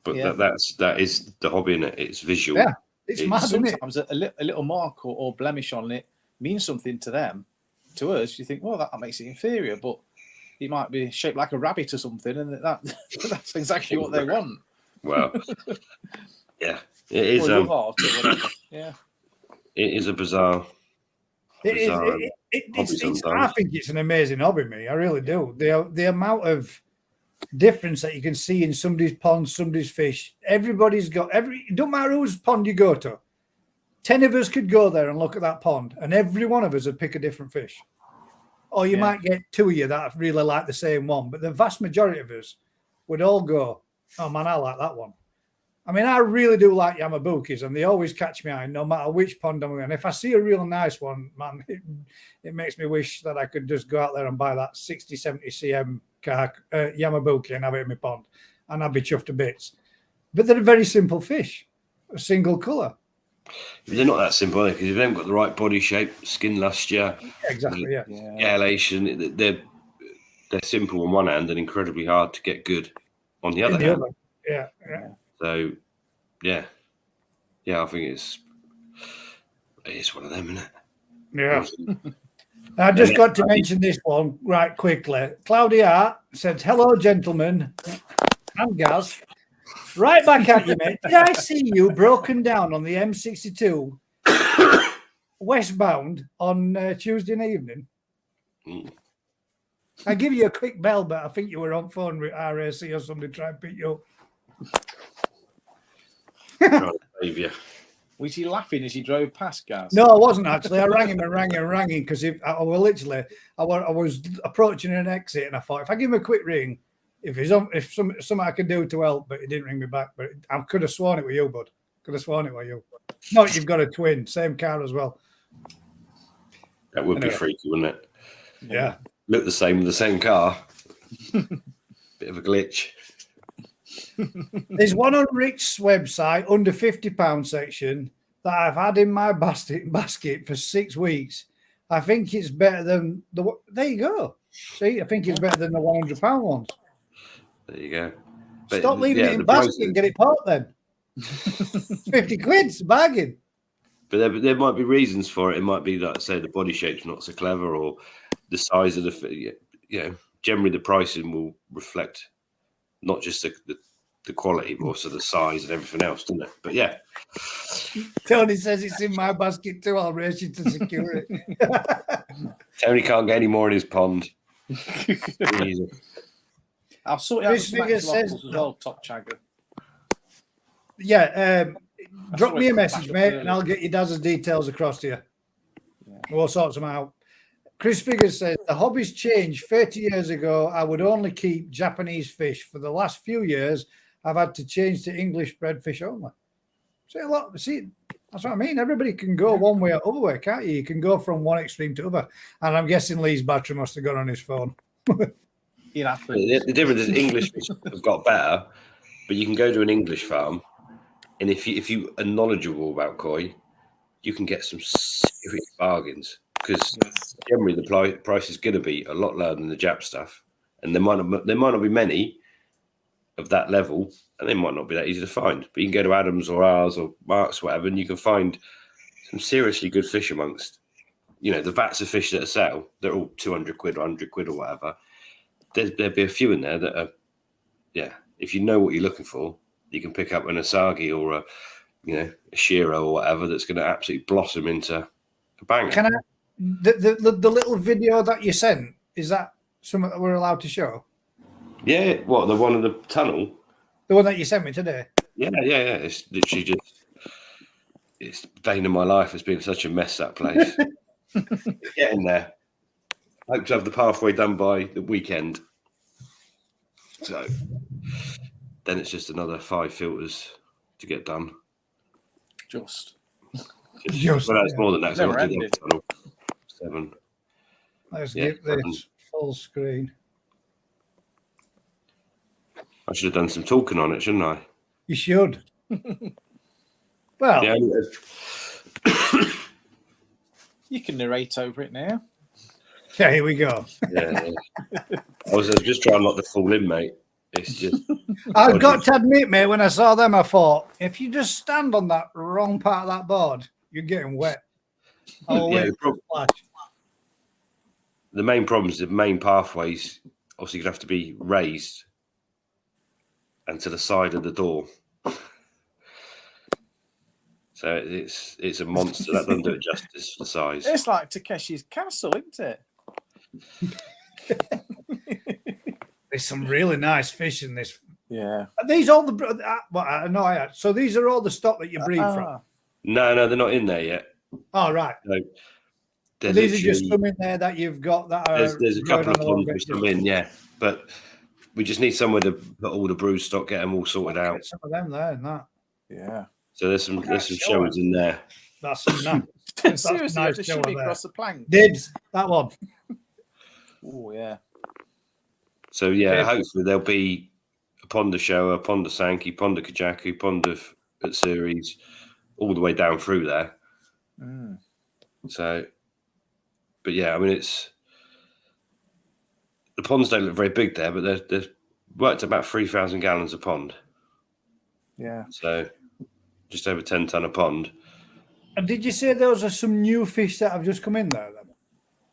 But that is the hobby, in it. It's visual. Yeah, it's mad, isn't it? Sometimes a little mark or blemish on it means something to them. To us, you think, well, that makes it inferior, but it might be shaped like a rabbit or something, and that's exactly what they want. Well, yeah, it is. Yeah, it is a bizarre. I think it's an amazing hobby, me. I really do. The amount of difference that you can see in somebody's pond, somebody's fish. Everybody's got it don't matter whose pond you go to. 10 of us could go there and look at that pond, and every one of us would pick a different fish. Or you might get 2 of you that really like the same one, but the vast majority of us would all go, "Oh man, I like that one." I mean, I really do like Yamabukis, and they always catch me eye no matter which pond I'm in. And if I see a real nice one, man, it makes me wish that I could just go out there and buy that 60, 70 cm Yamabuki and have it in my pond, and I'd be chuffed to bits. But they're a very simple fish, a single colour. They're not that simple because if they haven't got the right body shape, skin luster, Exactly, yeah. scalation, they're simple on one hand and incredibly hard to get good on the other hand. Yeah. So, yeah, I think it's one of them, isn't it? Yeah. I just got to mention this one right quickly. Claudia said, "Hello, gentlemen." And Gaz, right back at you, mate. Did I see you broken down on the M62 westbound on Tuesday evening? I give you a quick bell, but I think you were on phone with RAC or somebody trying to pick you up. Was he laughing as he drove past, Gaz? No, I wasn't actually. I rang him because I was approaching an exit, and I thought if I give him a quick ring, if something I can do to help, but he didn't ring me back. But I could have sworn it was you, bud. Could have sworn it was you. No, you've got a twin, same car as well. That would be freaky, wouldn't it? Yeah. Look the same with the same car. Bit of a glitch. There's one on Rick's website under £50 section that I've had in my basket for 6 weeks. I think it's better than there you go. See, I think it's better than the £100 ones. There you go. But, stop leaving it in basket and get it bought then. 50 quid's a bargain. But there might be reasons for it. It might be, like I say, the body shape's not so clever, or the size of generally the pricing will reflect not just the quality, but also the size and everything else, doesn't it? But yeah. Tony says it's in my basket too. I'll race you to secure it. Tony can't get any more in his pond. I'll sort it out with Max as well, Top Chagger. Yeah, drop me a message, mate, and I'll get your dad's details across to you. Yeah. We'll sort them out. Chris Figures says, the hobby's changed. 30 years ago, I would only keep Japanese fish. For the last few years, I've had to change to English bred fish only. See, that's what I mean. Everybody can go one way or other way, can't you? You can go from one extreme to other. And I'm guessing Lee's battery must have gone on his phone. The difference is English fish have got better, but you can go to an English farm, and if you are knowledgeable about koi, you can get some serious bargains. Because generally the price is going to be a lot lower than the Jap stuff, and there might not be many of that level, and they might not be that easy to find. But you can go to Adams or ours or Marks, whatever, and you can find some seriously good fish amongst, the vats of fish that are sale. They're all 200 quid or 100 quid or whatever. There'd be a few in there that are, if you know what you're looking for, you can pick up an Asagi or a Shiro or whatever that's going to absolutely blossom into a banger. Can I? The little video that you sent, is that something that we're allowed to show? Yeah, what, the one in the tunnel? The one that you sent me today? Yeah. It's literally it's the bane of my life. It's been such a mess, that place. Getting there. I hope to have the pathway done by the weekend. So then it's just another 5 filters to get done. Just. Well, that's more than that. So I did the tunnel. 7. Let's get this full screen. I should have done some talking on it, shouldn't I? You should. Well, you can narrate over it now. Yeah, here we go. Yeah. I was just trying not to fall in, mate. It's just. I've got to admit, mate, when I saw them, I thought, if you just stand on that wrong part of that board, you're getting wet. The main problem is the main pathways obviously going to have to be raised and to the side of the door. So it's a monster. That doesn't do it justice for the size. It's like Takeshi's Castle, isn't it? There's some really nice fish in this. Yeah. Are these all the so these are all the stock that you breed from? No, they're not in there yet. Oh, right. No, these are just some in there that you've got that are. There's a couple of ponds with some in, yeah. But we just need somewhere to put all the brood stock, get them all sorted out. Some of them there and that. Yeah. So there's some showers in there. That's some nice. That's Seriously, you have to shower shimmy there. across the plank. Dibs, that one. Oh, yeah. So yeah, Yeah. hopefully there'll be a pond of shower, pond of Sankey, pond of Kajaku, pond of at series, all the way down through there. Mm. So, but yeah, I mean, the ponds don't look very big there, but they're worked about 3,000 gallons a pond. Yeah. So just over 10 ton a pond. And did you say those are some new fish that have just come in there then?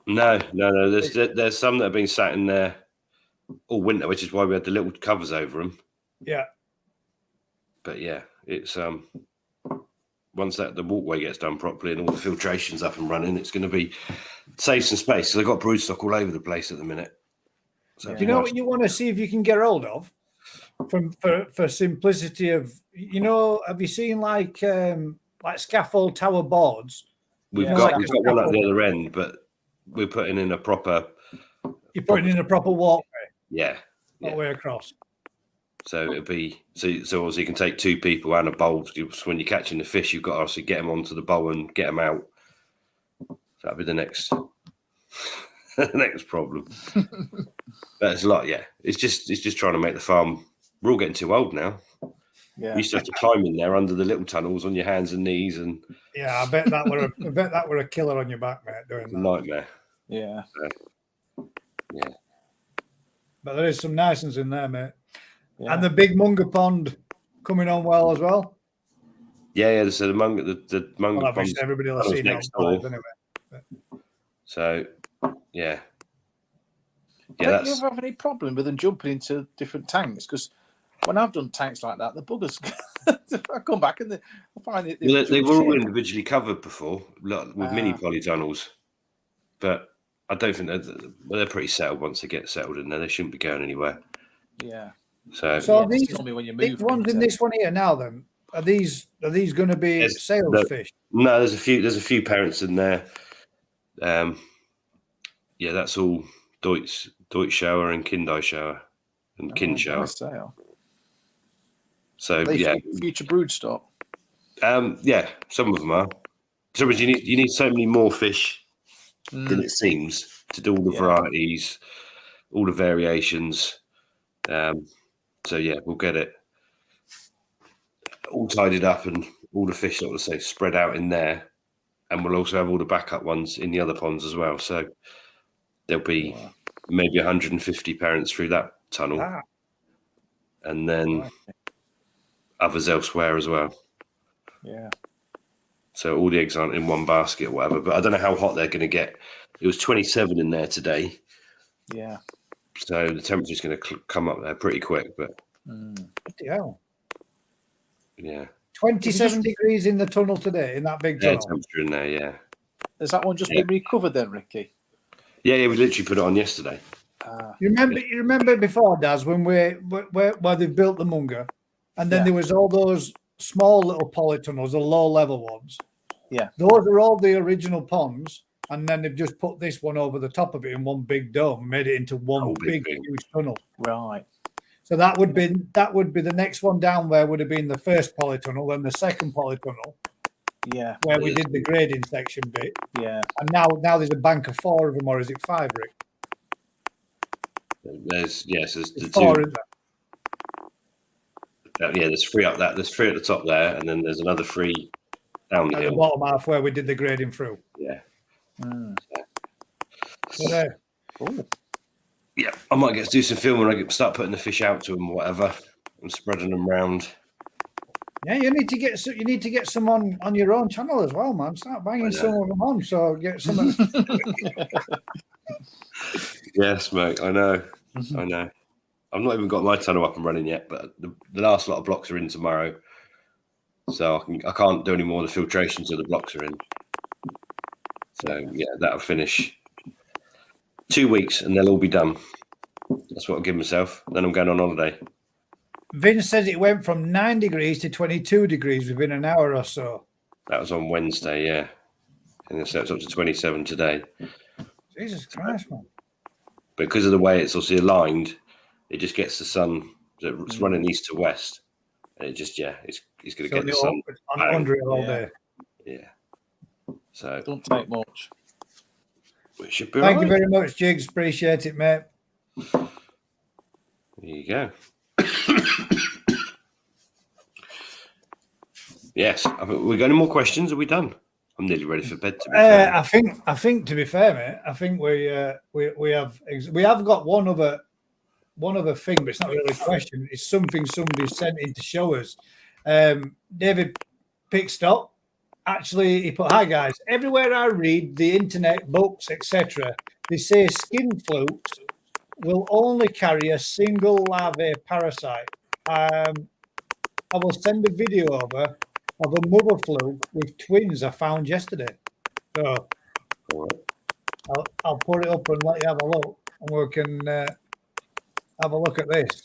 No. There's some that have been sat in there all winter, which is why we had the little covers over them. Yeah. But yeah, it's once that the walkway gets done properly and all the filtration's up and running, it's going to be save some space. So they've got broodstock all over the place at the minute. So Do you know what you want to see if you can get hold of? For simplicity of, have you seen like scaffold tower boards? We've Yeah, got like one at the other end, but we're putting in a proper. You're putting in a proper walkway Yeah. all the way across. So it'll be so obviously you can take two people and a bowl. So when you're catching the fish, you've got to obviously get them onto the bowl and get them out. So that'll be the next the next problem. But it's a lot, yeah. It's just trying to make the farm. We're all getting too old now. Yeah. You used to have to climb in there under the little tunnels on your hands and knees, and Yeah, I bet that were a killer on your back, mate, doing it's a that. nightmare. Yeah. Yeah. But there is some nice ones in there, mate. Yeah. And the big Munger pond coming on well as well. Yeah. So the Munger, the Munger Well, obviously pond everybody will have tunnel's seen it next on door. live anyway. So yeah. I don't you ever have any problem with them jumping into different tanks? Because when I've done tanks like that, the buggers, I come back and I find it. They were all individually covered before, with mini polytunnels, but I don't think they're pretty settled. Once they get settled in there, they shouldn't be going anywhere. Yeah. So yeah, these when you big move ones in this one here now, then are these going to be sales fish? No, there's a few parents in there. Yeah, that's all Deutsch shower and Kindai shower and Kin shower. Nice sale. So They yeah, future brood stock. Yeah, some of them are. So you need so many more fish than it seems to do all the varieties, all the variations. So yeah, we'll get it all tidied up and all the fish sort of say spread out in there, and we'll also have all the backup ones in the other ponds as well. So there'll be maybe 150 parents through that tunnel, and then others elsewhere as well. Yeah. So all the eggs aren't in one basket or whatever, but I don't know how hot they're going to get. It was 27 in there today. Yeah. So the temperature's going to come up there pretty quick, but Bloody hell. Yeah. 27 degrees in the tunnel today, in that big Yeah, tunnel. temperature in there, yeah. Has that one just been recovered then, Ricky? Yeah, we literally put it on yesterday. You remember before, Daz, when where they built the Munger, and then there was all those small little polytunnels, the low level ones. Yeah. Those are all the original ponds, and then they've just put this one over the top of it in one big dome, made it into one big huge tunnel. Right. So that would be the next one down where would have been the first polytunnel, then the second polytunnel. Yeah. Where we did the grading section bit. Yeah. And now there's a bank of 4 of them, or is it 5, Rick? There's the four, two. isn't there? There's 3 up that. There's 3 at the top there, and then there's another 3 down the At hill. the bottom half where we did the grading through. Yeah. So there. Cool. Yeah, I might get to do some filming when I start putting the fish out to them or whatever and spreading them around. Yeah, you need to get some on your own channel as well, man. Start banging some of them on, so get some. Yes, mate. I know. I know. I've not even got my tunnel up and running yet, but the last lot of blocks are in tomorrow, so I can't do any more of the filtration till the blocks are in. So yeah, that'll finish 2 weeks, and they'll all be done. That's what I'll give myself. Then I'm going on holiday. Vince says it went from 9 degrees to 22 degrees within an hour or so. That was on Wednesday, yeah. And so it's up to 27 today. Jesus Christ, man. But because of the way it's also aligned, it just gets the sun. It's running east to west. And it just, he's going to So get the sun. under it all day. Yeah. So Don't take much. it should be Thank you right. very much, Jigs. Appreciate it, mate. There you go. Yes. We got any more questions? Are we done? I'm nearly ready for bed. To be fair. I think to be fair, mate, I think we have got one other thing, but it's not really a question. It's something somebody sent in to show us. David Pickstop, actually, he put, "Hi guys, everywhere I read, the internet, books, etc., they say skin flukes will only carry a single larvae parasite. I will send a video over of a mother fluke with twins I found yesterday. So I'll put it up and let you have a look, and we can have a look at this."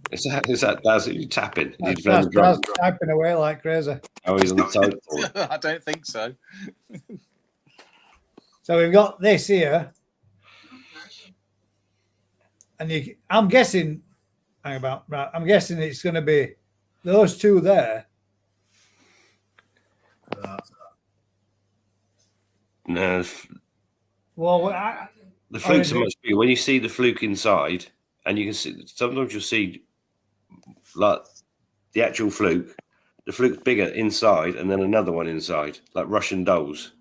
Is that Daz? Are you tapping? That's typing away like crazy. Oh, he's on the type. I don't think so. So we've got this here, and I'm guessing. Hang about, right? I'm guessing it's going to be those two there. No, Well, the flukes are much bigger. When you see the fluke inside, and you can see sometimes you'll see like the actual fluke. The fluke's bigger inside, and then another one inside, like Russian dolls,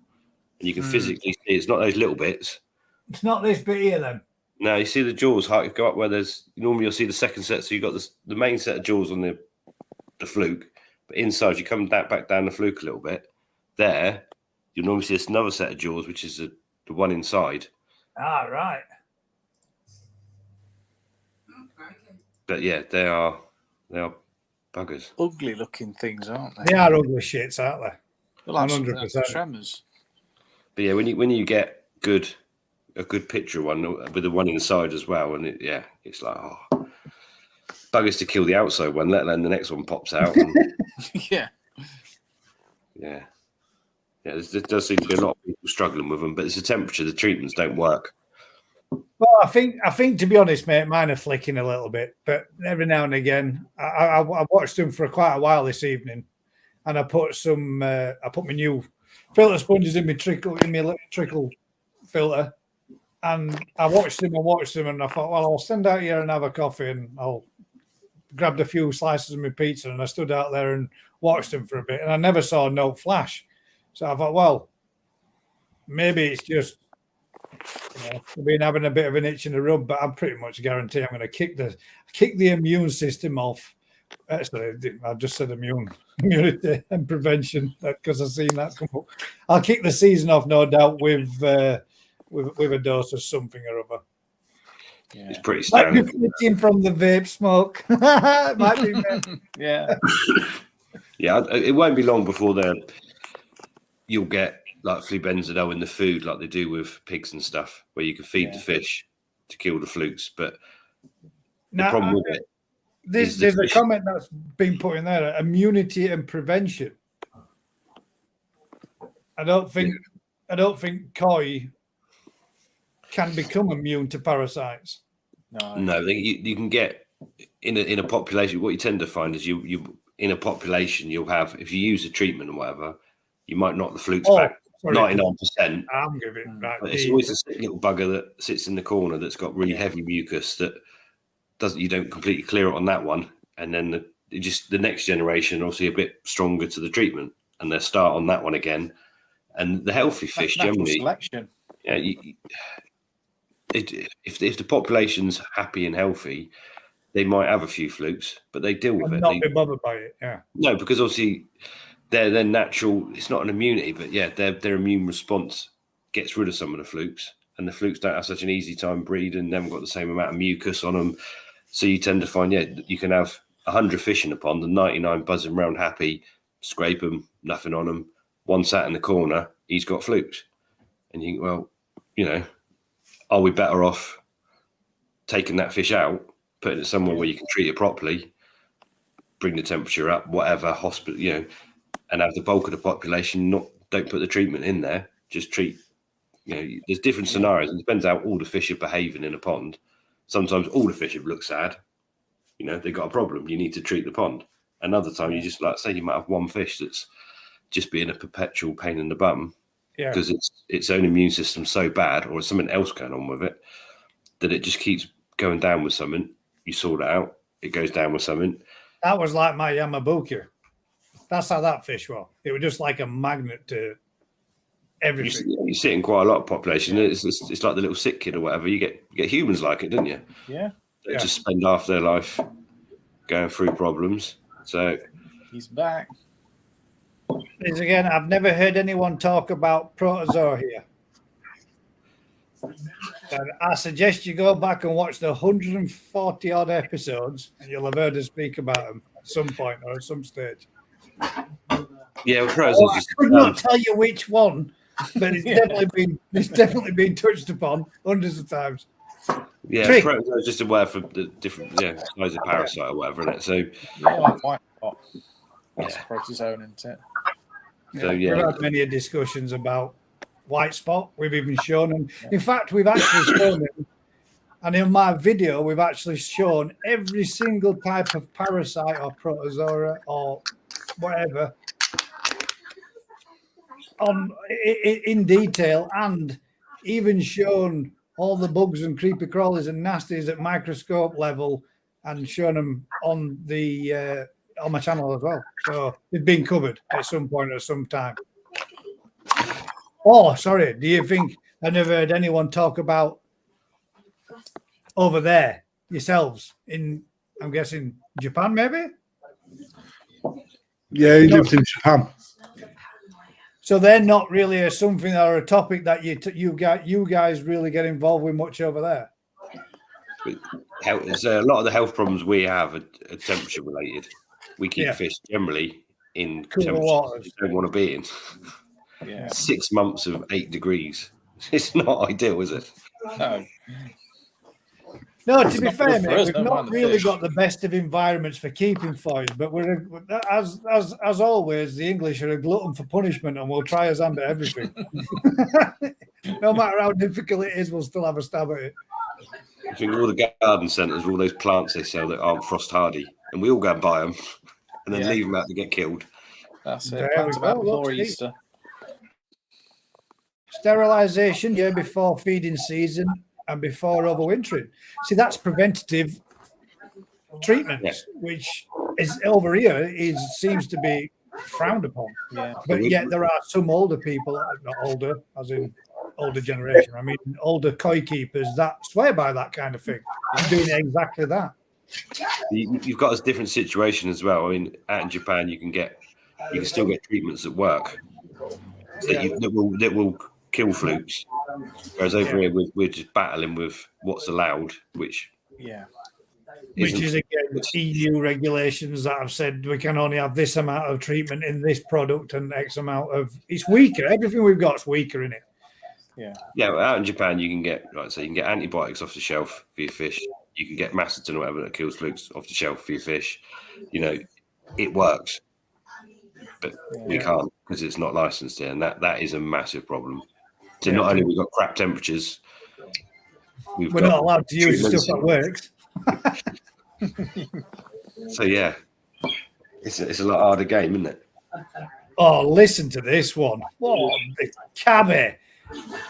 and you can physically see it's not those little bits. It's not this bit here, then. Now you see the jaws go up where there's normally you'll see the second set. So you've got the main set of jaws on the fluke, but inside you come back down the fluke a little bit. There, you'll normally see another set of jaws, which is the one inside. Ah, right. But yeah, they are buggers. Ugly looking things, aren't they? They are ugly shits, aren't they? They're like 100%. tremors. But yeah, when you get a good picture one with the one inside as well, and it's like buggers to kill the outside one, let alone the next one pops out. And, Yeah. There does seem to be a lot of people struggling with them, but it's the temperature. The treatments don't work. Well, I think to be honest, mate, mine are flicking a little bit, but every now and again, I watched them for quite a while this evening, and I put my new filter sponges in my trickle filter, and I watched them, and I thought, well, I'll stand out here and have a coffee, and I'll grabbed a few slices of my pizza, and I stood out there and watched them for a bit, and I never saw no flash. So I thought, well, maybe it's just I've been having a bit of an itch and a rub, but I'm pretty much guarantee I'm going to kick the immune system off. Actually, I just said immunity and prevention because I've seen that come up. I'll kick the season off, no doubt, with a dose of something or other. Yeah. It's pretty standard. Might be flicking from the vape smoke. Might be. Yeah. Yeah, it won't be long before you'll get like flubenzidone in the food, like they do with pigs and stuff, where you can feed the fish to kill the flukes. But the problem with it, there's a comment that's been put in there: immunity and prevention. I don't think koi can become immune to parasites. No, you can get in a population. What you tend to find is you in a population you'll have, if you use a treatment or whatever, you might knock the flukes back 99%. I'm giving right. But it's always a little bugger that sits in the corner that's got really heavy mucus that you don't completely clear it on that one, and then the next generation obviously a bit stronger to the treatment, and they start on that one again. And the healthy fish generally, selection. Yeah, if the population's happy and healthy, they might have a few flukes, but they deal with it. Not be bothered by it. Yeah. No, because obviously their natural. It's not an immunity, but their immune response gets rid of some of the flukes, and the flukes don't have such an easy time breeding. They haven't got the same amount of mucus on them, so you tend to find you can have 100 fish in a pond and 99 buzzing around happy, scrape them, nothing on them. One sat in the corner, he's got flukes, and you think, well, are we better off taking that fish out, putting it somewhere where you can treat it properly, bring the temperature up, whatever, hospital, and have the bulk of the population don't put the treatment in there, just treat. There's different scenarios. It depends how all the fish are behaving in a pond. Sometimes all the fish look sad, They've got a problem. You need to treat the pond. Another time, you just like say you might have one fish that's just being a perpetual pain in the bum because its own immune system's so bad, or something else going on with it, that it just keeps going down with something. You sort it out, it goes down with something. That was like my Yamabuki. That's how that fish was. It was just like a magnet to everything. You see it in quite a lot of population. It's like the little sick kid or whatever. You get humans like it, don't you? Yeah. They just spend half their life going through problems. So he's back. Again, I've never heard anyone talk about protozoa here. And I suggest you go back and watch the 140 odd episodes, and you'll have heard us speak about them at some point or at some stage. Yeah, I could not tell you which one, but it's definitely been touched upon hundreds of times. Yeah, protozoa is just a word for the different size of parasite or whatever, isn't it? So like white spot. That's protozoan, isn't it? So we've had many discussions about white spot. We've even shown them. In fact, we've actually shown them, and in my video, we've actually shown every single type of parasite or protozoa or whatever in detail, and even shown all the bugs and creepy crawlies and nasties at microscope level, and shown them on the on my channel as well. So it's been covered at some point at some time. Oh, sorry. Do you think I never heard anyone talk about over there yourselves in, I'm guessing, Japan, maybe? Yeah, he lives in Japan. So they're not really something or a topic that you guys really get involved with much over there. It's a lot of the health problems we have are temperature related. We keep fish generally in cooler waters you don't want to be in. Yeah. 6 months of 8 degrees. It's not ideal, is it? No, to be fair, mate, we've not really got the best of environments for keeping foils, but we're as always, the English are a glutton for punishment, and we'll try us hand at everything. No matter how difficult it is, we'll still have a stab at it. I think all the garden centres, all those plants they sell that aren't frost hardy, and we all go and buy them and then leave them out to get killed. That's it. Plant about before Easter. Sterilisation before feeding season and before overwintering. See, that's preventative treatments, which is over here seems to be frowned upon. Yeah. But yet there are some older people, not older, as in older generation. I mean, older koi keepers that swear by that kind of thing, doing exactly that. You've got a different situation as well. I mean, out in Japan, you can still get treatments that work that will kill flukes. Whereas over here, we're just battling with what's allowed, which is again EU regulations that have said we can only have this amount of treatment in this product and X amount of. It's weaker. Everything we've got is weaker in it. Yeah. Well, out in Japan, you can get you can get antibiotics off the shelf for your fish. You can get Macetin or whatever that kills flukes off the shelf for your fish. It works, but we can't because it's not licensed here, and that is a massive problem. So not only we've got crap temperatures, we're not allowed to use the stuff that works. So it's a lot harder game, isn't it? Oh, listen to this one. Oh, the cabby.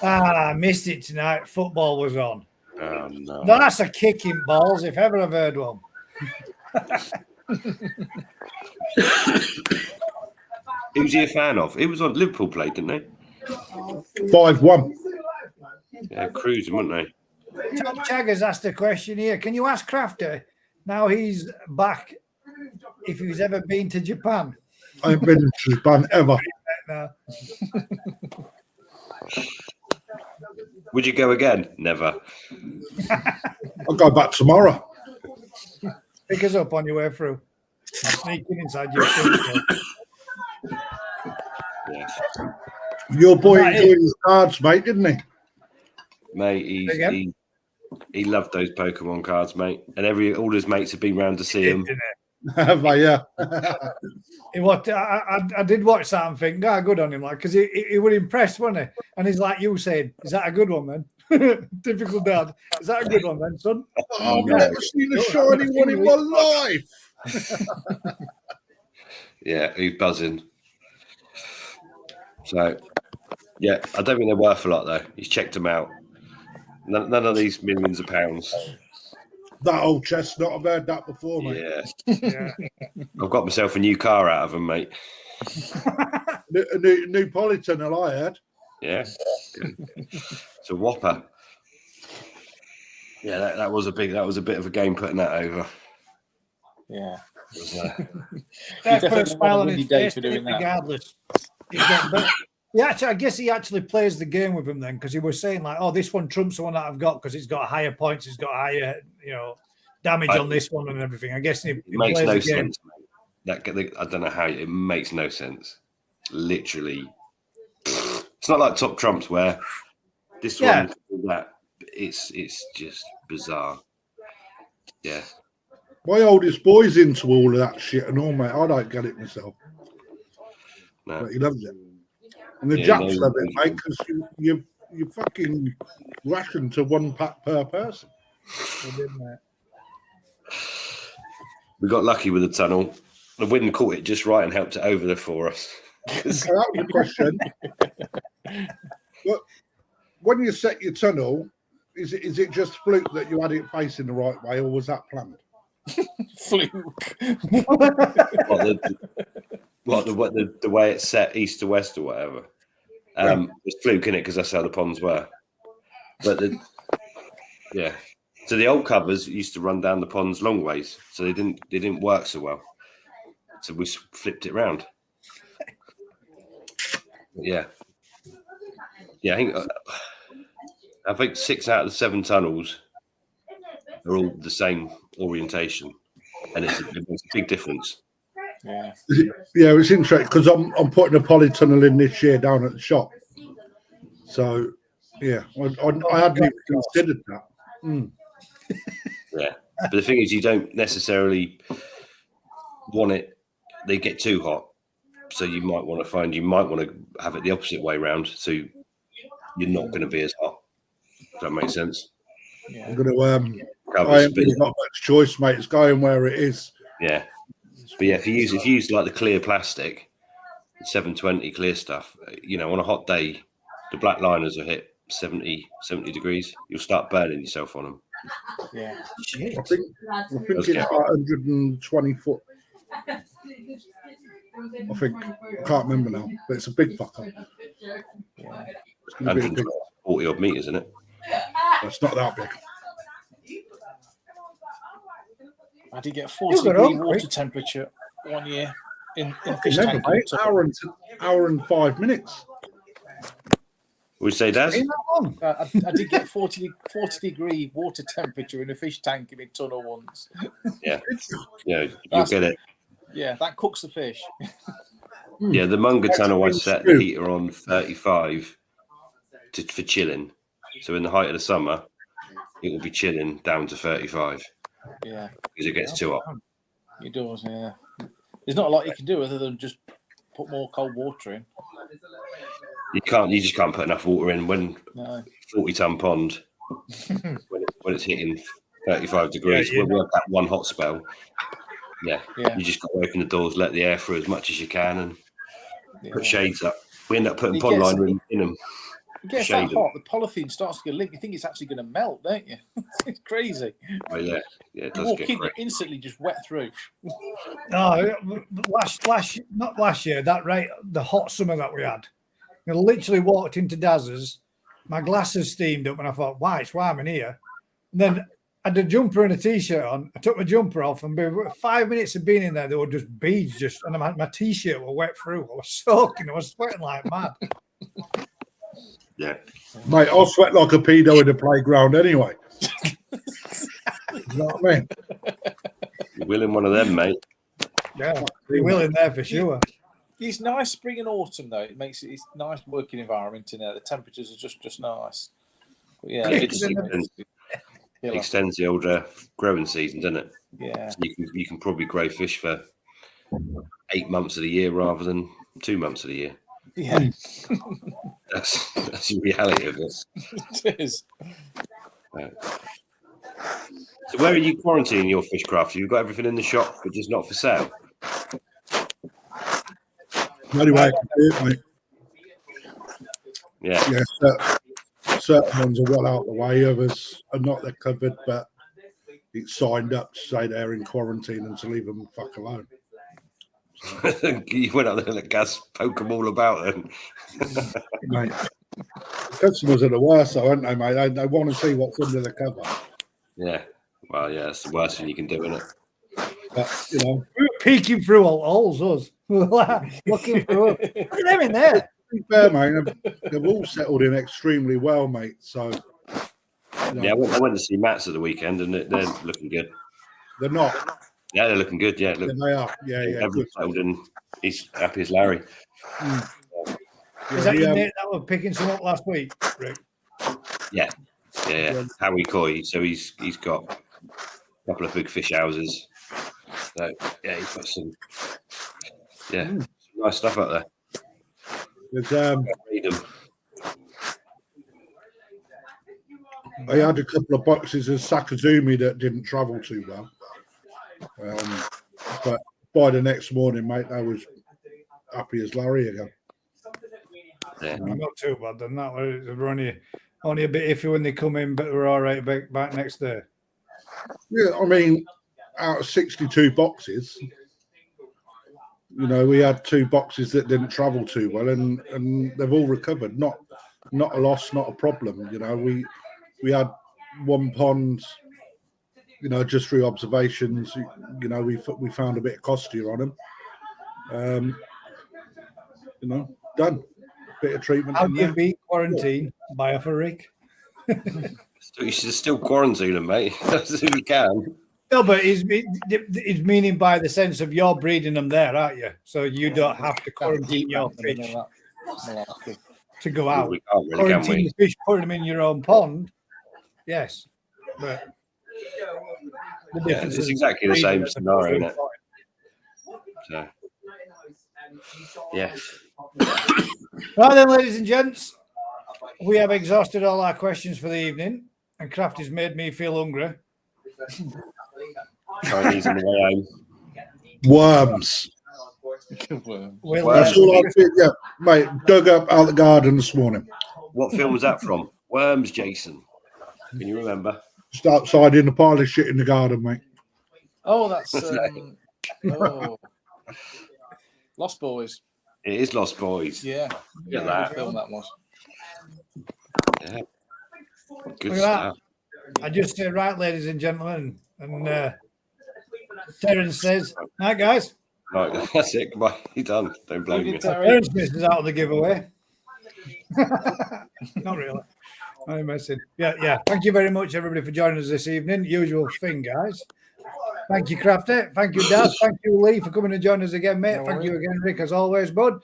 I missed it tonight. Football was on. Oh, no. That's a kicking balls, if ever I've heard one. Who's he a fan of? It was on Liverpool played, didn't they? 5-1. Yeah, cruising, weren't they? Tom Chagger's asked a question here. Can you ask Crafter, now he's back, if he's ever been to Japan? I ain't been to Japan ever. No. Would you go again? Never. I'll go back tomorrow. Pick us up on your way through. I'm sneaking inside your suit. Yes. Your boy enjoyed his cards, mate, didn't he? Mate, he loved those Pokemon cards, mate. And all his mates have been round to see him. Have I? Yeah. I did watch that and think, good on him, like, because he was impressed, wasn't he? And he's like you said, is that a good one, then? Typical dad. Is that a good one then, son? Oh, I've No. never seen a shiny one in my life. Yeah, he's buzzing. So, yeah, I don't think they're worth a lot though. He's checked them out. None of these millions of pounds. That old chestnut, I've heard that before, mate. Yeah, I've got myself a new car out of them, mate. A new polytunnel, I heard. Yeah, it's a whopper. Yeah, that was a bit of a game putting that over. Yeah. It was, That definitely put a smile want a on his windy day face for doing that. regardless. I guess he actually plays the game with him then, because he was saying like, "Oh, this one trumps the one that I've got because it's got higher points, it's got higher, damage on this one and everything." I guess he makes plays no the game. sense, mate. I don't know how it makes no sense. Literally, it's not like top trumps where this one that it's just bizarre. Yeah. My oldest boy's into all of that shit and all, mate. I don't get it myself. No. But he loves it. And the Yeah, Japs no, love it, mate, because you fucking ration to 1 pack per person. We got lucky with the tunnel. The wind caught it just right and helped it over there for us. So that was the question. But when you set your tunnel, is it just fluke that you had it facing the right way, or was that planned? Fluke. The way it's set east to west or whatever. It's fluke in it because that's how the ponds were. But so the old covers used to run down the ponds long ways, so they didn't work so well. So we flipped it round. Yeah. I think 6 out of the 7 tunnels are all the same orientation, and it's a big difference. Yeah. Yeah, it's interesting because I'm putting a polytunnel in this year down at the shop. So yeah, I hadn't even considered that. Yeah, but the thing is, you don't necessarily want it. They get too hot, so you might want to have it the opposite way round, so you're not going to be as hot. Does that make sense? Yeah. I'm gonna I ain't really got much choice, mate. It's going where it is. Yeah, but yeah, if you use like the clear plastic, 720 clear stuff, on a hot day, the black liners will hit 70 degrees. You'll start burning yourself on them. Yeah. I think it's about 120 foot. I think I can't remember now, but it's a big fucker. Yeah. It's gonna be a big. 140 odd meters, isn't it? It's not that big. I did get a 40-degree water temperature one year in a fish Remember, tank. mate, hour and 5 minutes. Would you say, Daz? I did get 40-degree water temperature in a fish tank in a tunnel once. Yeah, you'll get it. Yeah, that cooks the fish. Yeah, the Munger tunnel, I set the heater on 35 for chilling. So in the height of the summer, it will be chilling down to 35. Yeah, because it gets too hot. It does. Yeah, there's not a lot you can do other than just put more cold water in. You just can't put enough water in when 40-ton pond when it's hitting 35 degrees. When we have that one hot spell, you just got to open the doors, let the air through as much as you can, and put shades up. We end up putting pond liner in them. It gets that hot, the polythene starts to get lit. You think it's actually going to melt, don't you? It's crazy. Oh yeah, it does. You walk in, you instantly just wet through. No, not last year. The hot summer that we had. I literally walked into Daz's. My glasses steamed up, and I thought, "Wow, it's warm in here." And then I had a jumper and a t-shirt on. I took my jumper off, and 5 minutes of being in there, there were just beads, and my t-shirt were wet through. I was soaking. I was sweating like mad. Yeah, mate, I'll sweat like a pedo in the playground anyway. You know what I mean? You're willing one of them, mate. Yeah, you're willing there for sure. It's nice spring and autumn though. It's nice working environment in there. The temperatures are just nice. But yeah, it extends the old growing season, doesn't it? Yeah. So you can probably grow fish for 8 months of the year rather than 2 months of the year. Yeah. That's the reality of it. It is. Right. So where are you quarantining your fishcraft? You've got everything in the shop, but just not for sale. The only way I can do it, mate. Yeah. Yeah, certain ones are well out the way, others are not. They're covered, but it's signed up to say they're in quarantine and to leave them the fuck alone. You went out there and let Gaz poke them all about then. Mate, customers are the worst, though, aren't they, mate? They want to see what's under the cover. Yeah. Well, yeah, it's the worst thing you can do, isn't it? But, you know, We were peeking through all holes, us. Looking through. Look at them in there. to be fair, mate, they've all settled in extremely well, mate. So, you know, Yeah, I went to see Matt's at the weekend, and they're looking good. they're not. Yeah, they're looking good. Yeah, look, They are. Yeah, yeah. everyone's Good. settled in. He's happy as Larry. Is that your mate that were picking some up last week, Rick? Yeah. Howie Coy. So he's got a couple of big fish houses. So yeah, he's got some some nice stuff out there. There's, Read 'em. I had a couple of boxes of Sakazumi that didn't travel too well. But by the next morning, mate, I was happy as Larry again. Yeah. Not too bad than that. We're only a bit iffy when they come in, but we're all right back next day. Yeah, I mean, out of 62 boxes, you know, we had 2 boxes that didn't travel too well, and they've all recovered. Not a loss, not a problem. You know, we had one pond, you know, just through observations, you know, we found a bit of costia on them. You know, done. Bit of treatment. How do you beat quarantine? Buy off a Rick. You should still quarantine them, mate. As you can. No, but he's meaning by the sense of you're breeding them there, aren't you? So you don't have to quarantine your fish to go out. We can't really, can Quarantine we? the fish, put them in your own pond. Yes, but the difference it's is exactly the same scenario, isn't it? So, yeah. Right then, ladies and gents, we have exhausted all our questions for the evening, and Kraft has made me feel hungry. Chinese on the way home. Worms. We'll, That's all I did. Yeah, mate. Dug up out the garden this morning. What film was that from? Worms, Jason. Can you remember? Just outside in the pile of shit in the garden, mate. Oh, that's Lost Boys. It is Lost Boys. Yeah, Look at that. film that was. Yeah. Good Look at stuff. I just said, right, ladies and gentlemen, and Terence says, "Night, guys." Right, that's it. Goodbye. You're done. Don't blame me. Terence misses out of the giveaway. Not really. I'm messing. Yeah. Thank you very much, everybody, for joining us this evening. Usual thing, guys. Thank you, Crafty. Thank you, Daz. Thank you, Lee, for coming and joining us again, mate. Thank you again, Rick, as always, bud.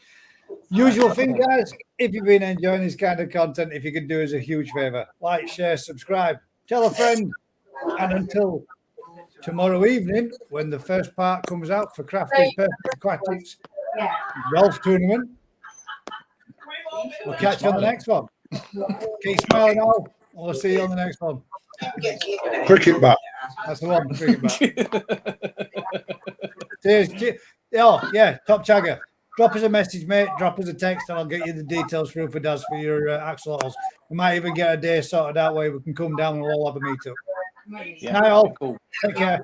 Usual thing, guys. If you've been enjoying this kind of content, if you could do us a huge favor, like, share, subscribe, tell a friend, and until tomorrow evening, when the first part comes out for Crafty's Perfect Aquatics golf tournament, we'll catch you on the next one. Keep smiling, all. We'll see you on the next one. Cricket bat. That's the one. Cricket bat. Cheers. Oh, yeah, Top Chagger. Drop us a message, mate. Drop us a text, and I'll get you the details through for Daz for your axolotls. We might even get a day sorted out where we can come down and we'll all have a meet up. Yeah, Night, all. cool. Take care.